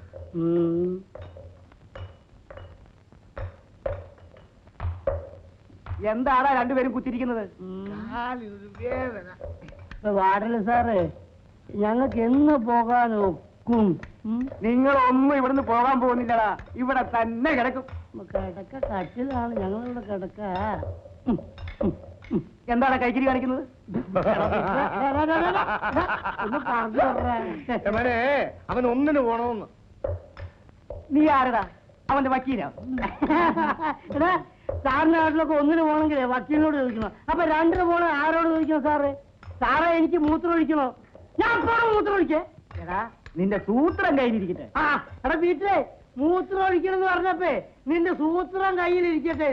എന്താടാ രണ്ടുപേരും കുത്തിരിക്കുന്നത്? വാടല സാറേ, ഞങ്ങൾക്ക് എന്ന് പോകാൻ ഒക്കും? നിങ്ങളൊന്നും ഇവിടുന്ന് പോകാൻ പോകുന്നില്ലടാ, ഇവിടെ തന്നെ കിടക്കും. കിടക്ക കട്ടിലാണ്, ഞങ്ങളിവിടെ കിടക്ക. എന്താണ് കൈക്കിരി കാണിക്കുന്നത്? ഒന്ന് പറഞ്ഞു അവൻ ഒന്നിന് പോണമെന്ന്. നീ ആരടാ? അവന്റെ വക്കീലാ? എടാ, സാറിന്റെ നാട്ടിലൊക്കെ ഒന്നിന് പോകണമെങ്കിലേ വക്കീലിനോട് ചോദിക്കണം. അപ്പൊ രണ്ടിന് പോകണേ ആരോട് ചോദിക്കണം? സാറേ, സാറേ എനിക്ക് മൂത്രം ഒഴിക്കണോ? ഞാൻ പോണം മൂത്രം ഒഴിക്കേ? എടാ, നിന്റെ സൂത്രം കയ്യിലിരിക്കട്ടെ. ആ എടാ വീട്ടിലെ മൂത്രം ഒഴിക്കണം എന്ന് പറഞ്ഞപ്പേ നിന്റെ സൂത്രം കയ്യിലിരിക്കട്ടെ.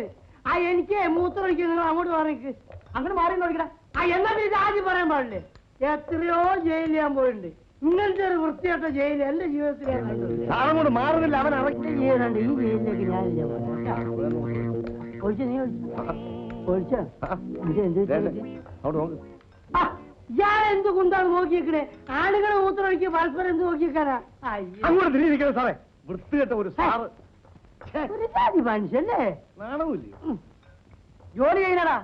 ആ എനിക്ക് മൂത്രം ഒഴിക്കണം, നിങ്ങൾ അങ്ങോട്ട് പറഞ്ഞേക്ക്. അങ്ങനെ മാറി നോക്കിടാ. ആ എന്നാ ഇത് ആദ്യം പറയാൻ പാടില്ലേ? എത്രയോ ജയിലിൽ ഞാൻ പോയിട്ടുണ്ട്. ഇങ്ങനത്തെ ഒരു വൃത്തിയായിട്ട ജയിൽ എന്റെ ജീവിതത്തിൽ സാറങ്ങോട്ട് മാറുന്നില്ല. അവൻ ചെയ്യുന്നുണ്ട്. ഈ ജയിലിലേക്ക് ഞാനില്ല ഒഴിച്ച. നീ ഒഴിച്ച ഞാൻ എന്ത് കുന്താണ് നോക്കിയേക്കണേ? ആളുകളെ മൂത്രമൊഴിക്കുക, പരസ്പരം എന്ത് നോക്കിയേക്കാനാ? അങ്ങോട്ട് തിരിയിരിക്കണം സാറേ. വൃത്തികെട്ട ഒരു സാറ്. ഒരു ജാതി മനുഷ്യല്ലേ? നാണമില്ലേ? ജോലി ചെയ്യണടാ.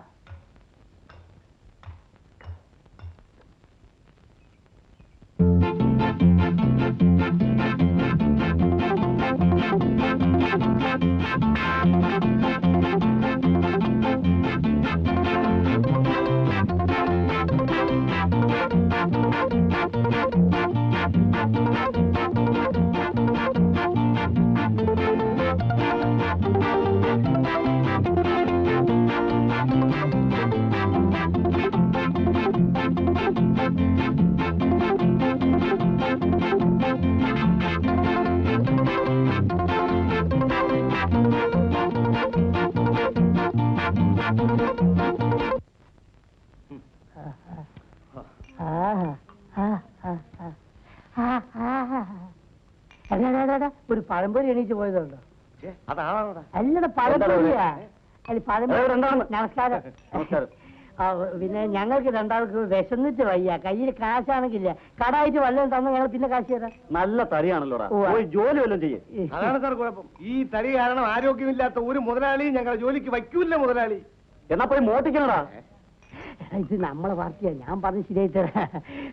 ഒരു പഴംപൊരി എണീച്ച് പോയതുണ്ടോ? അല്ലടാ, പഴംപൊരിയാ. അല്ല പഴംപൊരി. നമസ്കാരം. പിന്നെ ഞങ്ങൾക്ക് രണ്ടാൾക്ക് വിശന്നിട്ട് വയ്യ. കയ്യിൽ കാശാണെങ്കില്ല, കടായിട്ട് വല്ലതും തന്ന ഞങ്ങൾ പിന്നെ കാശ് തരാം. നല്ല തടിയാണല്ലോടാ, ജോലി വല്ലതും ചെയ്യും. അതാണ് സാർ കുഴപ്പം. ഈ തടി കാരണം ആരോഗ്യമില്ലാത്ത ഒരു മുതലാളിയും ഞങ്ങളെ ജോലിക്ക് വയ്ക്കൂല്ല മുതലാളി. എന്നാ പോയി മോട്ടിക്കണടാ. ഇത് നമ്മളെ പാർട്ടിയാ, ഞാൻ പറഞ്ഞ് ശരിയായി തരാം.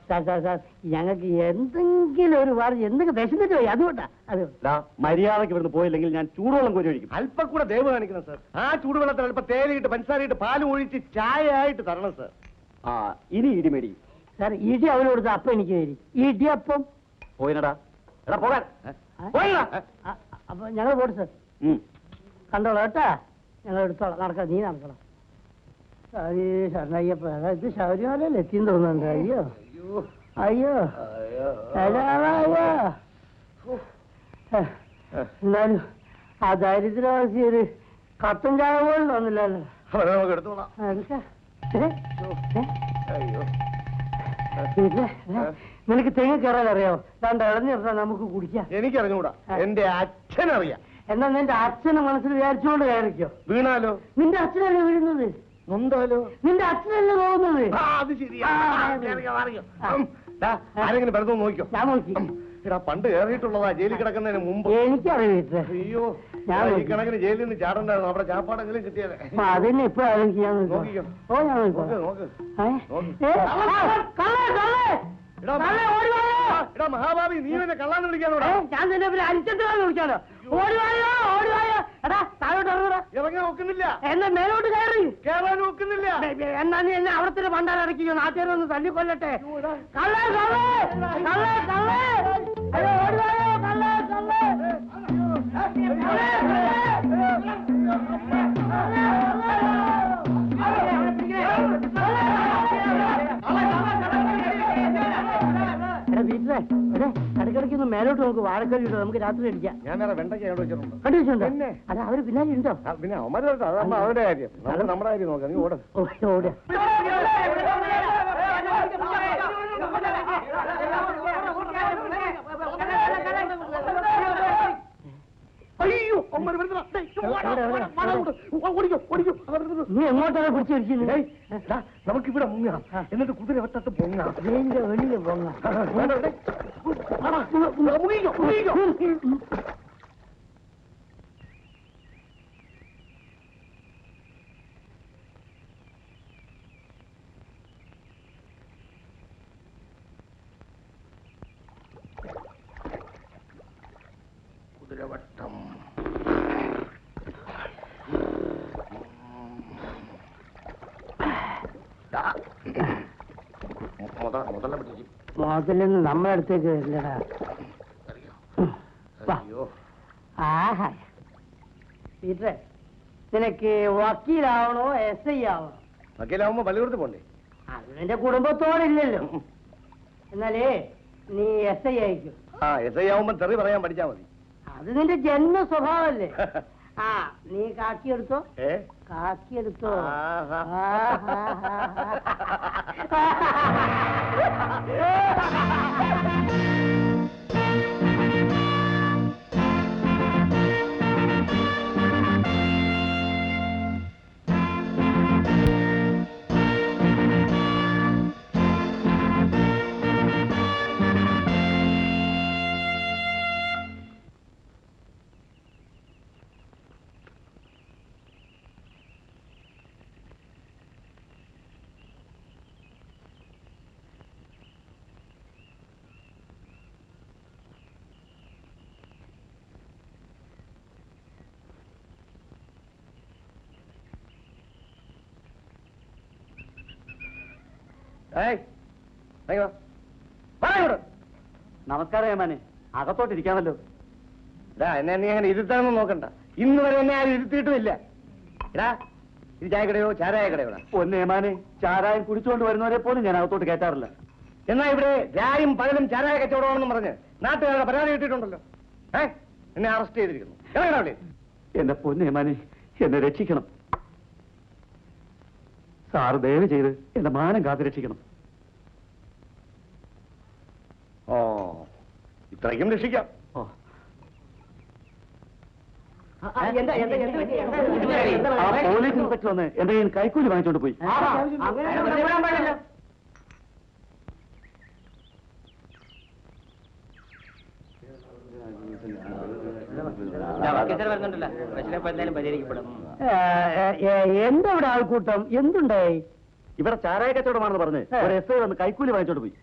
സാർ സാർ സാർ, ഞങ്ങൾക്ക് എന്തെങ്കിലും ഒരു വാർത്ത, എന്തെങ്കിലും വിശന്നിട്ട് പോയി, അതുകൊണ്ടാ. മര്യാദക്ക് ഇവിടുന്ന് പോയില്ലെങ്കിൽ ഞാൻ ചൂടുവെള്ളം കോരി ഒഴിക്കും. അല്പം കൂടെ ദയവ് കാണിക്കണം സാർ. ആ ചൂടുവെള്ളത്തിൽ അല്പം തേയിലയിട്ട് പഞ്ചസാരയിട്ട് പാലും ഒഴിച്ച് ചായ ആയിട്ട് തരണം സാർ. ആ ഇനി ഇടിമേടി സാർ. ഇടി അവന് കൊടുത്ത അപ്പം എനിക്ക് തരും. ഇടിയപ്പം പോയിനടാ. എടാ പോകാൻ. അപ്പൊ ഞങ്ങൾ പോട്ടെ സാർ. കണ്ടോളാം കേട്ടാ, ഞങ്ങൾ എടുത്തോളാം. നടക്കാം, നീ നടക്കണം. ശരണയ്യപ്പ, ഇത് ശബരിമലയിൽ എത്തിയെന്ന് തോന്നുന്നുണ്ട്. അയ്യോ അയ്യോ അയ്യോ. എന്നാലും ആ ദാരിദ്ര്യവാസി ഒരു കട്ടൻ ചായ പോലും തന്നില്ലല്ലോ. നിനക്ക് തെങ്ങ് കയറാൻ അറിയാമോ? രണ്ട് ഇളഞ്ഞിറങ്ങാൻ നമുക്ക് കുടിക്കാം. എനിക്കറിഞ്ഞൂടാ, എന്റെ അച്ഛനറിയാം. എന്നാ നിന്റെ അച്ഛനെ മനസ്സിൽ വിചാരിച്ചുകൊണ്ട് കയറിക്കോ. വീണാലോ? നിന്റെ അച്ഛനല്ലേ വീഴുന്നത്? നൊന്താലോ? നിന്റെ അച്ഛനല്ലേ പോകുന്നത്? അത് ശരിയാ. ആരെങ്കിലും വെറുതെ നോക്കിയോ? ഞാൻ നോക്കി. എടാ പണ്ട് കയറിയിട്ടുള്ളതാ ജയിലിൽ കിടക്കുന്നതിന് മുമ്പ്. എനിക്കറിയില്ല. അയ്യോ, ഈ കണക്കിന് ജയിലിൽ നിന്ന് ചാടണ്ടായിരുന്നു. അവിടെ ചാപ്പാടെങ്കിലും കിട്ടിയാലേ. അതിന് ഇപ്പൊ ഞാൻ നോക്കിക്കോ. ഓ ഞാൻ നോക്ക്. എടാ മഹാഭാവി, നീ എന്നെ കള്ളാന്ന് വിളിക്കാനോടാ? ഞാൻ തന്നെ അരിച്ചെടുത്ത് വിളിക്കാനോ? ഓടിവായോ ഓടിവായോ. എടാ താഴോട്ട് ഇറങ്ങടാ. ഇറങ്ങാൻ നോക്കുന്നില്ല. എന്നാ മേലോട്ട് കയറി. കയറാൻ നോക്കുന്നില്ല. എന്നാ നീ എന്നെ അവിടെ തന്നെ പണ്ടാൻ ഇറക്കിയോ? നാട്ടുകാരൊന്ന് തല്ലിക്കൊല്ലട്ടെ. കള്ളേ കള്ളേ കള്ളേ കള്ളേ. അയ്യോ ഓടിവായോ കള്ളേ കള്ളേ. വീട്ടിലെ ഇടയ്ക്കിടയ്ക്കൊന്ന് മേലോട്ട് നമുക്ക് വാഴക്കറി ഇട്ടോ, നമുക്ക് രാത്രി അടിക്കാം. ഞാൻ വേറെ വെണ്ടയ്ക്ക് വെച്ചിട്ടുണ്ടോ? കണ്ടു വെച്ചിട്ടുണ്ടോ? അത് അവര് പിന്നാലെ ഉണ്ടോ? പിന്നെ അവന്മാര് അവരുടെ കാര്യം, നമ്മുടെ കാര്യം നോക്കാം. നീ ഓടാ. ഓടാ. അയ്യോ നീ എങ്ങോട്ടാണ് പിടിച്ചിരിക്കുന്നത്? നമുക്കിവിടെ മുങ്ങാം, എന്നിട്ട് കുതിര വട്ടത്ത് പൊങ്ങാം. വെളിയില് പൊങ്ങാം. കുതിരവട്ടം. മുതലൊന്നും നമ്മളെ അടുത്തേക്ക് വരില്ലടാ. ആഹാ പീറ്ററെ, നിനക്ക് വക്കീലാവണോ SI ആവണോ? വക്കീലാവുമ്പോ പള്ളികൂടത്ത് പോണ്ടേ? അത് നിന്റെ കുടുംബത്തോടില്ലല്ലോ. എന്നാലേ നീ SI ആയിക്കും. SI ആവുമ്പോ തെറി പറയാൻ പഠിച്ചാ മതി. അത് നിന്റെ ജന്മ സ്വഭാവല്ലേ. നീ കാക്കിയെടുത്തോ, കാക്കിയെടുത്തോ. നമസ്കാരം ഏമാനെ, അകത്തോട്ടിരിക്കാമല്ലോ. എന്നെ നീ അങ്ങനെ ഇരുത്താനൊന്നും നോക്കണ്ട. ഇന്ന് വരെ എന്നെ ആരും ഇരുത്തിയിട്ടുമില്ല. എടാ, ഇത് ചായക്കടയോ ചാരായ കടയോടാ? പൊന്നേമാനെ, ചാരായം കുടിച്ചുകൊണ്ട് വരുന്നവരെ പോലും ഞാൻ അകത്തോട്ട് കയറ്റാറില്ല. എന്നാ ഇവിടെ രായും പകലും ചാരായ കച്ചവടമാണെന്ന് പറഞ്ഞ് നാട്ടുകാരുടെ പരാതി കിട്ടിയിട്ടുണ്ടല്ലോ. എന്നെ അറസ്റ്റ് ചെയ്തിരിക്കുന്നു. അവിടെ എന്റെ പൊന്നേമാനെ, എന്നെ രക്ഷിക്കണം. സാറ് ദയവ് ചെയ്ത് എന്റെ മാനം കാത്തു രക്ഷിക്കണം. ഇത്രയ്ക്കും രക്ഷിക്കാം. പോലീസ് ഇൻസ്പെക്ടർ വന്ന് എന്റെ കയ്യിൽ കൈക്കൂലി വാങ്ങിച്ചോണ്ട് പോയി. എന്താ ഇവിടെ ആൾക്കൂട്ടം? എന്തുണ്ടായി? ഇവിടെ ചാരായ കച്ചവടമാണെന്ന് പറഞ്ഞ് ഒരു SI വന്ന് കൈക്കൂലി വാങ്ങിച്ചോണ്ട് പോയി.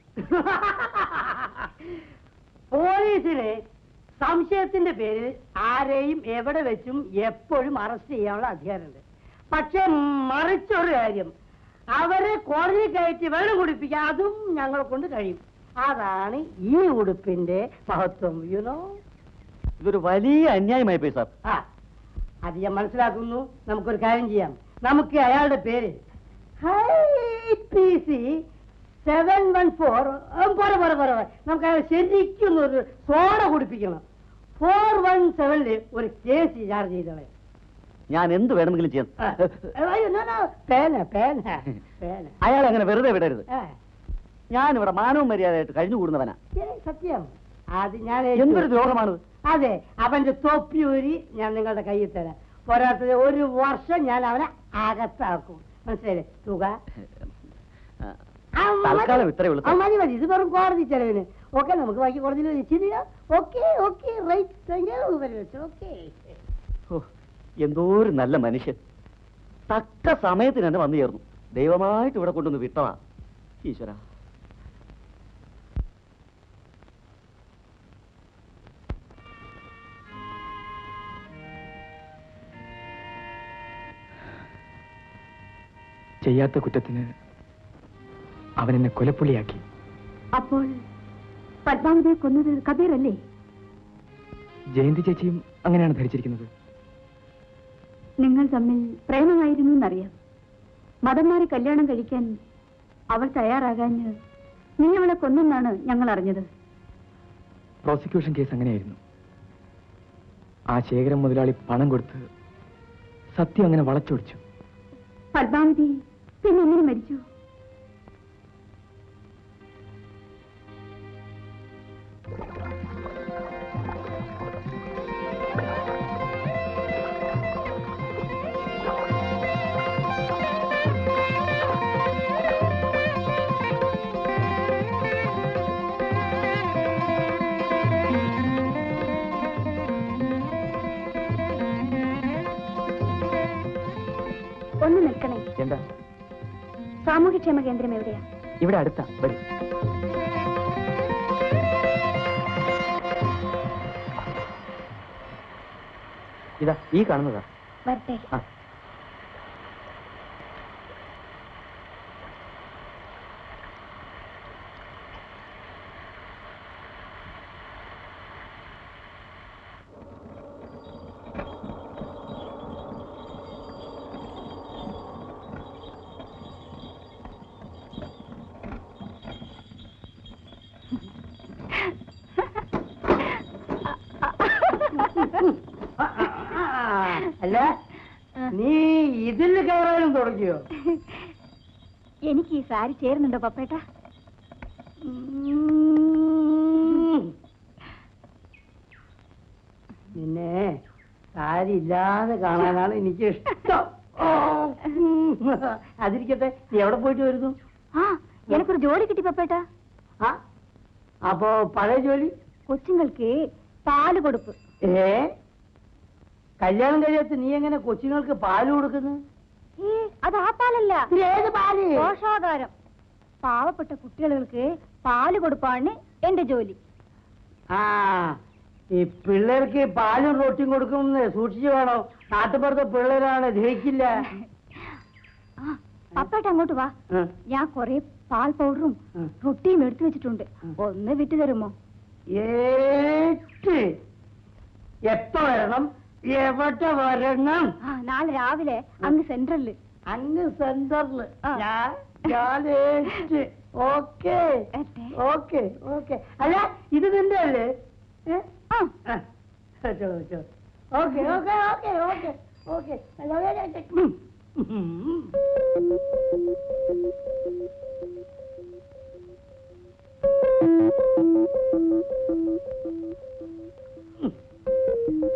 പോലീസിന് സംശയത്തിന്റെ പേരിൽ ആരെയും എവിടെ വെച്ചും എപ്പോഴും അറസ്റ്റ് ചെയ്യാനുള്ള അധികാരമുണ്ട്. പക്ഷെ മറിച്ചൊരു കാര്യം, അവരെ കോടതി കയറ്റി വെള്ളം കുടിപ്പിക്കാൻ അതും ഞങ്ങളെ കൊണ്ട് കഴിയും. അതാണ് ഈ ഉടുപ്പിന്റെ മഹത്വം. യുനോ, ഇതൊരു വലിയ അന്യായമായി പോയി സാർ. അത് ഞാൻ മനസ്സിലാക്കുന്നു. നമുക്കൊരു കാര്യം ചെയ്യാം. നമുക്ക് അയാളുടെ പേര് PC 714 നമുക്ക് അയാൾ ശരിക്കും ഒരു സോഡ കുടിപ്പിക്കണം. 417 ഒരു കേസ് ചാർജ് ചെയ്തവൻ. ഞാൻ എന്ത് വേണമെങ്കിലും ചെയ്യാം. അയാൾ അങ്ങനെ വെറുതെ വിടരുത്. ഞാനിവിടെ മാനവും മര്യാദയായിട്ട് കഴിഞ്ഞുകൂടുന്നവനാ. സത്യം. അത് ഞാൻ എന്തൊരു ദ്രോഹമാണത്. അതെ, അവന്റെ തൊപ്പിയൂരി ഞാൻ നിങ്ങളുടെ കയ്യിൽ തരാം. പോരാത്തത് 1 വർഷം ഞാൻ അവനെ അകത്താക്കും. മനസ്സിലായില്ലേ? തുക തൽക്കാലം ഇത്രയേ ഉള്ളൂ. മതി മതി, ഇത് വെറും കോടതി ചെലവിന്. ഓക്കെ, നമുക്ക് ബാക്കി കോടതിയിൽ വെച്ചില്ല. Okay okay, right. ഓക്കെ. എന്തോ ഒരു നല്ല മനുഷ്യൻ, തക്ക സമയത്തിന് തന്നെ വന്നു ചേർന്നു. ദൈവമായിട്ട് ഇവിടെ കൊണ്ടുവന്ന് വിട്ടതാ. ഈശ്വര, ചെയ്യാത്ത കുറ്റത്തിന് അവൻ എന്നെ കൊലപ്പുള്ളിയാക്കി. അപ്പോൾ പത്മാവതിയെ കൊന്നത് കബീർ അല്ലേ? ജയന്തി ചേച്ചിയും അങ്ങനെയാണ് ധരിച്ചിരിക്കുന്നത്. നിങ്ങൾ തമ്മിൽ പ്രേമമായിരുന്നു എന്നറിയാം. മതം മാറി കല്യാണം കഴിക്കാൻ അവൾ തയ്യാറാകാൻ നീ അവളെ കൊന്നെന്നാണ് ഞങ്ങൾ അറിഞ്ഞത്. പ്രോസിക്യൂഷൻ കേസ് അങ്ങനെയായിരുന്നു. ആ ശേഖരം മുതലാളി പണം കൊടുത്ത് സത്യം അങ്ങനെ വളച്ചൊടിച്ചു. പത്മാവതി പിന്നെ എങ്ങനെ മരിച്ചു? ഒന്ന് നിൽക്കണേ. എന്താ? സാമൂഹ്യക്ഷേമ കേന്ദ്രം എവിടെയാ? ഇവിടെ അടുത്താ. വരും. ഇതാ ഈ കാണുന്നതാ. വരട്ടെ. ആ. അല്ല, നീ ഇതിൽ കയറാനും തുടങ്ങിയോ? എനിക്ക് ഈ സാരി ചേരുന്നുണ്ടോ പപ്പേട്ട? നിന്നെ സാരി ഇല്ലാതെ കാണാനാണ് എനിക്ക് ഇഷ്ടം. അതിരിക്കട്ടെ, നീ എവിടെ പോയിട്ട് വരുന്നു? ആ, എനിക്കൊരു ജോലി കിട്ടി പപ്പേട്ട. ആ, അപ്പോ പഴയ ജോലി? കൊച്ചുങ്ങൾക്ക് പാല് കൊടുപ്പ്. കല്യാണം കഴിയാത്ത നീ എങ്ങനെ കൊച്ചുങ്ങൾക്ക് പാല് കൊടുക്കുന്നു? അത് ആ പാലല്ല. ഏത് പാല്? പോഷാഹാരം. പാവപ്പെട്ട കുട്ടികൾക്ക് പാല് കൊടുപ്പാണ് എന്റെ ജോലി. ആ, ഈ പിള്ളേർക്ക് പാലും റൊട്ടിയും കൊടുക്കുമെന്ന് സൂക്ഷിച്ചു വേണോ. നാട്ടുപുറത്തെ പിള്ളേരാണ്, ദഹിക്കില്ല. പപ്പേട്ട അങ്ങോട്ട് വാ. ഞാൻ കൊറേ പാൽ പൗഡറും റൊട്ടിയും എടുത്തു വെച്ചിട്ടുണ്ട്. ഒന്ന് വിട്ടു തരുമോ? എപ്പ വരണം? എവിടെ വരണം? നാളെ രാവിലെ അങ്ങ് സെൻട്രലില്. അങ്ങ് സെന്ററില്? Okay okay okay. അല്ല, ഇത് നിന്റെ അല്ലേ? Okay okay okay okay okay.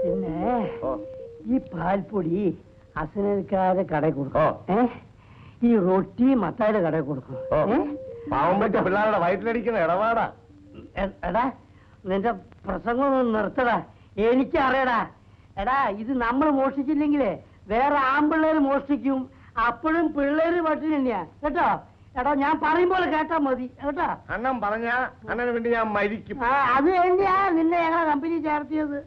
പിന്നെ ഈ പാൽപ്പൊടി അസനക്കാരെ കടയിൽ കൊടുക്കും. ഈ റൊട്ടി മത്തായുടെ കടയിൽ കൊടുക്കും. പാവം പറ്റ പിള്ളേരുടെ വയറ്റിലടിക്കുന്ന ഇടപാടാ. എടാ, നിന്റെ പ്രസംഗം ഒന്ന് നിർത്തടാ. എനിക്കറിയടാ. എടാ, ഇത് നമ്മൾ മോഷ്ടിച്ചില്ലെങ്കിലേ വേറെ ആൺപിള്ളേര് മോഷ്ടിക്കും. അപ്പോഴും പിള്ളേര് പട്ടിണി തന്നെയാ കേട്ടോ. എടാ, ഞാൻ പറയുമ്പോൾ കേട്ടാ മതി കേട്ടോ. അണ്ണൻ പറഞ്ഞ അണ്ണന് വേണ്ടി ഞാൻ മരിക്കും. അത് വേണ്ടിയാ നിന്നെ ഞങ്ങളെ കമ്പനി ചേർത്തിയത്.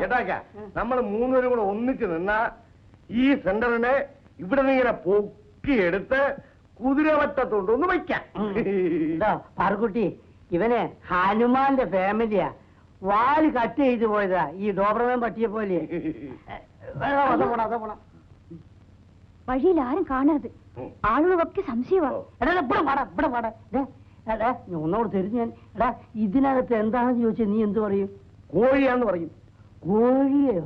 കേട്ടാക്ക, നമ്മൾ മൂന്നുപേരും കൂടെ ഒന്നിച്ച് നിന്നാ ഈ സെന്ററിനെ ഇവിടെ നിന്ന് ഇങ്ങനെ പൊക്കിയെടുത്ത് കുതിരവട്ടത്തോണ്ടൊന്ന് വയ്ക്കാം. പാർക്കുട്ടി, ഇവനെ ഹനുമാന്റെ ഫാമിലിയാ. വാല് കട്ട് ചെയ്ത് പോയതാ ഈ ഡോബർമാൻ പട്ടിയെ പോലെ. വഴിയിൽ ആരും കാണരുത്. ആളുകളൊക്കെ സംശയമാണ്. ഒന്നോട് തരുന്നു ഞാൻ. എടാ, ഇതിനകത്ത് എന്താണെന്ന് ചോദിച്ചാൽ നീ എന്ത് പറയും? കോഴിയാന്ന് പറയും. കോഴിയോ?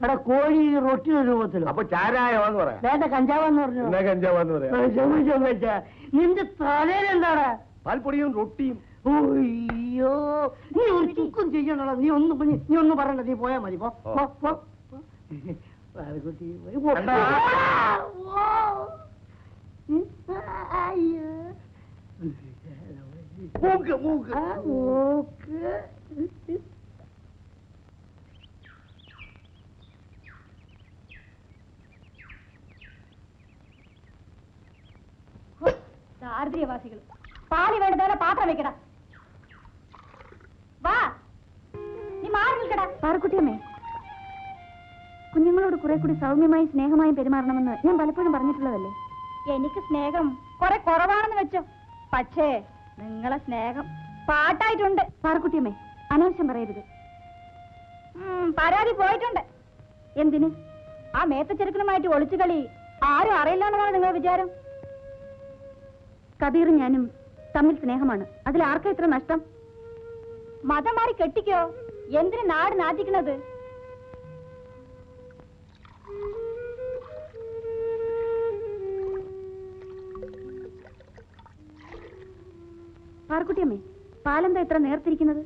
എടാ, കോഴി റൊട്ടിയുടെ രൂപത്തിലോ? അപ്പൊ ചാരായമാന്ന് പറയാം. വേണ്ട, കഞ്ചാവെന്ന് പറഞ്ഞു. കഞ്ചാവാന്ന് പറയാം. നിന്റെ തലയിലെന്താടാ? പാൽപ്പൊടിയും റൊട്ടിയും. അയ്യോ, നീ ഒരു ചുക്കും ചെയ്യണല്ലോ. നീ ഒന്നും പറയണ്ട. നീ പോയാ മതി. മൂക്ക് മൂക്ക് ദാരിദ്ര്യവാസികൾ. പാല് വേണ്ടതോടെ പാത്രം വെക്കടാ. വാ, നീ മാറി നിൽക്കടാ. പാറക്കുട്ടിയമ്മേ, കുഞ്ഞുങ്ങളോട് കുറെ കൂടി സൗമ്യമായി സ്നേഹമായും പെരുമാറണമെന്ന് ഞാൻ പലപ്പോഴും പറഞ്ഞിട്ടുള്ളതല്ലേ. എനിക്ക് സ്നേഹം കുറെ കുറവാണെന്ന് വെച്ചോ. പക്ഷേ നിങ്ങളെ സ്നേഹം പാട്ടായിട്ടുണ്ട്. പാറക്കുട്ടിയമ്മേ, അനാവശ്യം പറയരുത്. പരാതി പോയിട്ടുണ്ട്. എന്തിന്? ആ മേത്തച്ചെറുക്കനുമായിട്ട് ഒളിച്ചു കളി ആരും അറിയില്ലെന്നാണ് നിങ്ങളുടെ വിചാരം? കബീറും ഞാനും തമ്മിൽ സ്നേഹമാണ്. അതിൽ ആർക്കാ ഇത്ര നഷ്ടം? മതം മാറി കെട്ടിക്കോ. എന്തിന് നാട് നാറ്റിക്കണത്? പാർക്കുട്ടിയമ്മേ, പാലെന്താ ഇത്ര നേർത്തിരിക്കുന്നത്?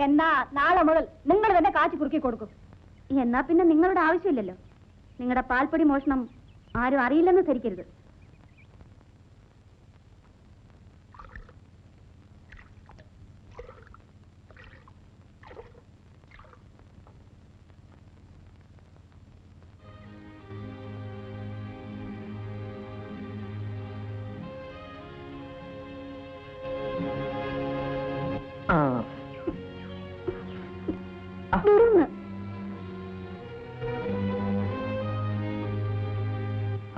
എന്നാ നാളെ മുതൽ നിങ്ങൾ തന്നെ കാച്ചി കുറുക്കി കൊടുക്കും. എന്നാ പിന്നെ നിങ്ങളുടെ ആവശ്യമില്ലല്ലോ. നിങ്ങളുടെ പാൽപ്പൊടി മോഷണം ആരും അറിയില്ലെന്ന് ധരിക്കരുത്.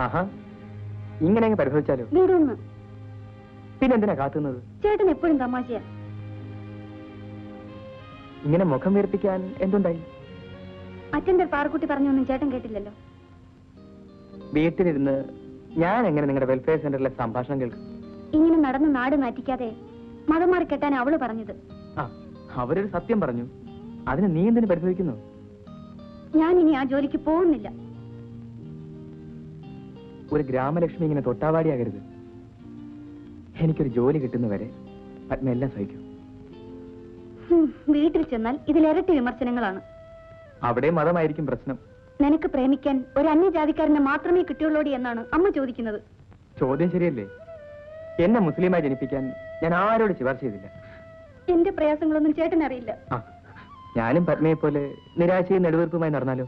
ആഹാ, ഇങ്ങനെ അങ്ങ് പരിശോധിച്ചാലോ? വിടുന്നു. പിന്നെന്തിനാ കാത്തുന്നത്? ചേട്ടൻ എപ്പോഴും തമാശയാ. ഇങ്ങനെ മുഖം വീർപ്പിക്കാൻ എന്തുണ്ടായി? അറ്റൻഡർ പാറക്കുട്ടി പറഞ്ഞൊന്നും ചേട്ടൻ കേട്ടില്ലല്ലോ. വീട്ടിലിരുന്ന് ഞാൻ എങ്ങനെ നിങ്ങളുടെ വെൽഫെയർ സെന്ററിലെ സംഭാഷണം കേൾക്കും? ഇങ്ങനെ നടന്ന് നാട് നാറ്റിക്കാതെ മതം മാറി കെട്ടാൻ അവള് പറഞ്ഞത്. ആ, അവരൊരു സത്യം പറഞ്ഞു, അതിന് നീ എന്തിനു പരിശോധിക്കുന്നു? ഞാൻ ഇനി ആ ജോലിക്ക് പോകുന്നില്ല. ഒരു ഗ്രാമലക്ഷ്മി ഇങ്ങനെ തൊട്ടാവാടിയാകരുത്. എനിക്കൊരു ജോലി കിട്ടുന്നവരെ പത്മ എല്ലാം സഹിക്കും. വീട്ടിൽ ചെന്നാൽ ഇതിലിരട്ടി വിമർശനങ്ങളാണ്. അവിടെ മതമായിരിക്കും പ്രശ്നം. നിനക്ക് പ്രേമിക്കാൻ ഒരു അന്യജാതിക്കാരനെ മാത്രമേ കിട്ടുള്ളൂടി എന്നാണ് അമ്മ ചോദിക്കുന്നത്. ചോദ്യം ശരിയല്ലേ? എന്നെ മുസ്ലിമായി ജനിപ്പിക്കാൻ ഞാൻ ആരോട് ശുപാർശ ചെയ്തില്ല. എന്റെ പ്രയാസങ്ങളൊന്നും ചേട്ടനറിയില്ല. ഞാനും പത്മയെ പോലെ നിരാശയും നെടുവീർപ്പുമായി നടന്നാലോ?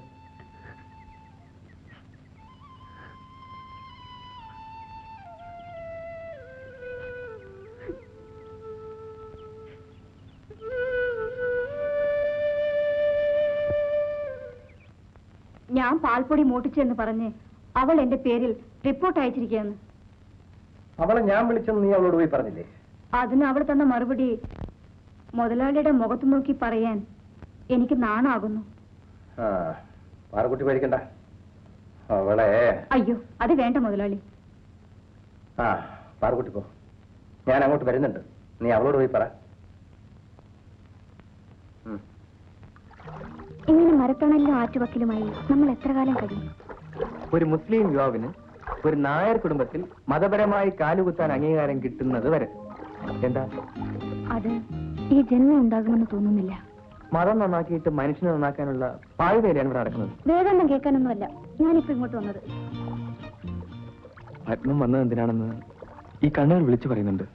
ഞാൻ പാൽപ്പൊടി മൂട്ടിച്ചെന്ന് പറഞ്ഞ് അവൾ എന്റെ പേരിൽ റിപ്പോർട്ട് അയച്ചിരിക്കുകയാണ്. അവളെ ഞാൻ വിളിച്ചെന്ന് നീ അവളോട് പോയി പറഞ്ഞില്ലേ? അതിന് അവൾ തന്ന മറുപടി മുതലാളിയുടെ മുഖത്ത് നോക്കി പറയാൻ എനിക്ക് നാണാകുന്നു. പാറക്കുട്ടി പേടിക്കണ്ട, അവളെ. അയ്യോ, അത് വേണ്ട മുതലാളി. പാറക്കുട്ടി പോ, ഞാൻ അങ്ങോട്ട് വരുന്നുണ്ട്. നീ അവളോട് പോയി പറ. ഇങ്ങനെ മരത്തണലിലും ആറ്റുവക്കിലുമായി നമ്മൾ എത്ര കാലം കഴിയും? ഒരു മുസ്ലിം യുവാവിന് ഒരു നായർ കുടുംബത്തിൽ മതപരമായി കാലുകുത്താൻ അംഗീകാരം കിട്ടുന്നത് വരെ. എന്താ അത് ഈ ജന്മം ഉണ്ടാകുമെന്ന് തോന്നുന്നില്ല. മതം നന്നാക്കിയിട്ട് മനുഷ്യനെ നന്നാക്കാനുള്ള പാഴ്വേലയാണ് ഇവിടെ നടക്കുന്നത്. വേദാന്തം കേൾക്കാനൊന്നുമല്ല ഞാനിപ്പോ ഇങ്ങോട്ട് വന്നത്. പത്മം വന്നത് എന്തിനാണെന്ന് ഈ കണ്ണുകൾ വിളിച്ചു പറയുന്നുണ്ട്.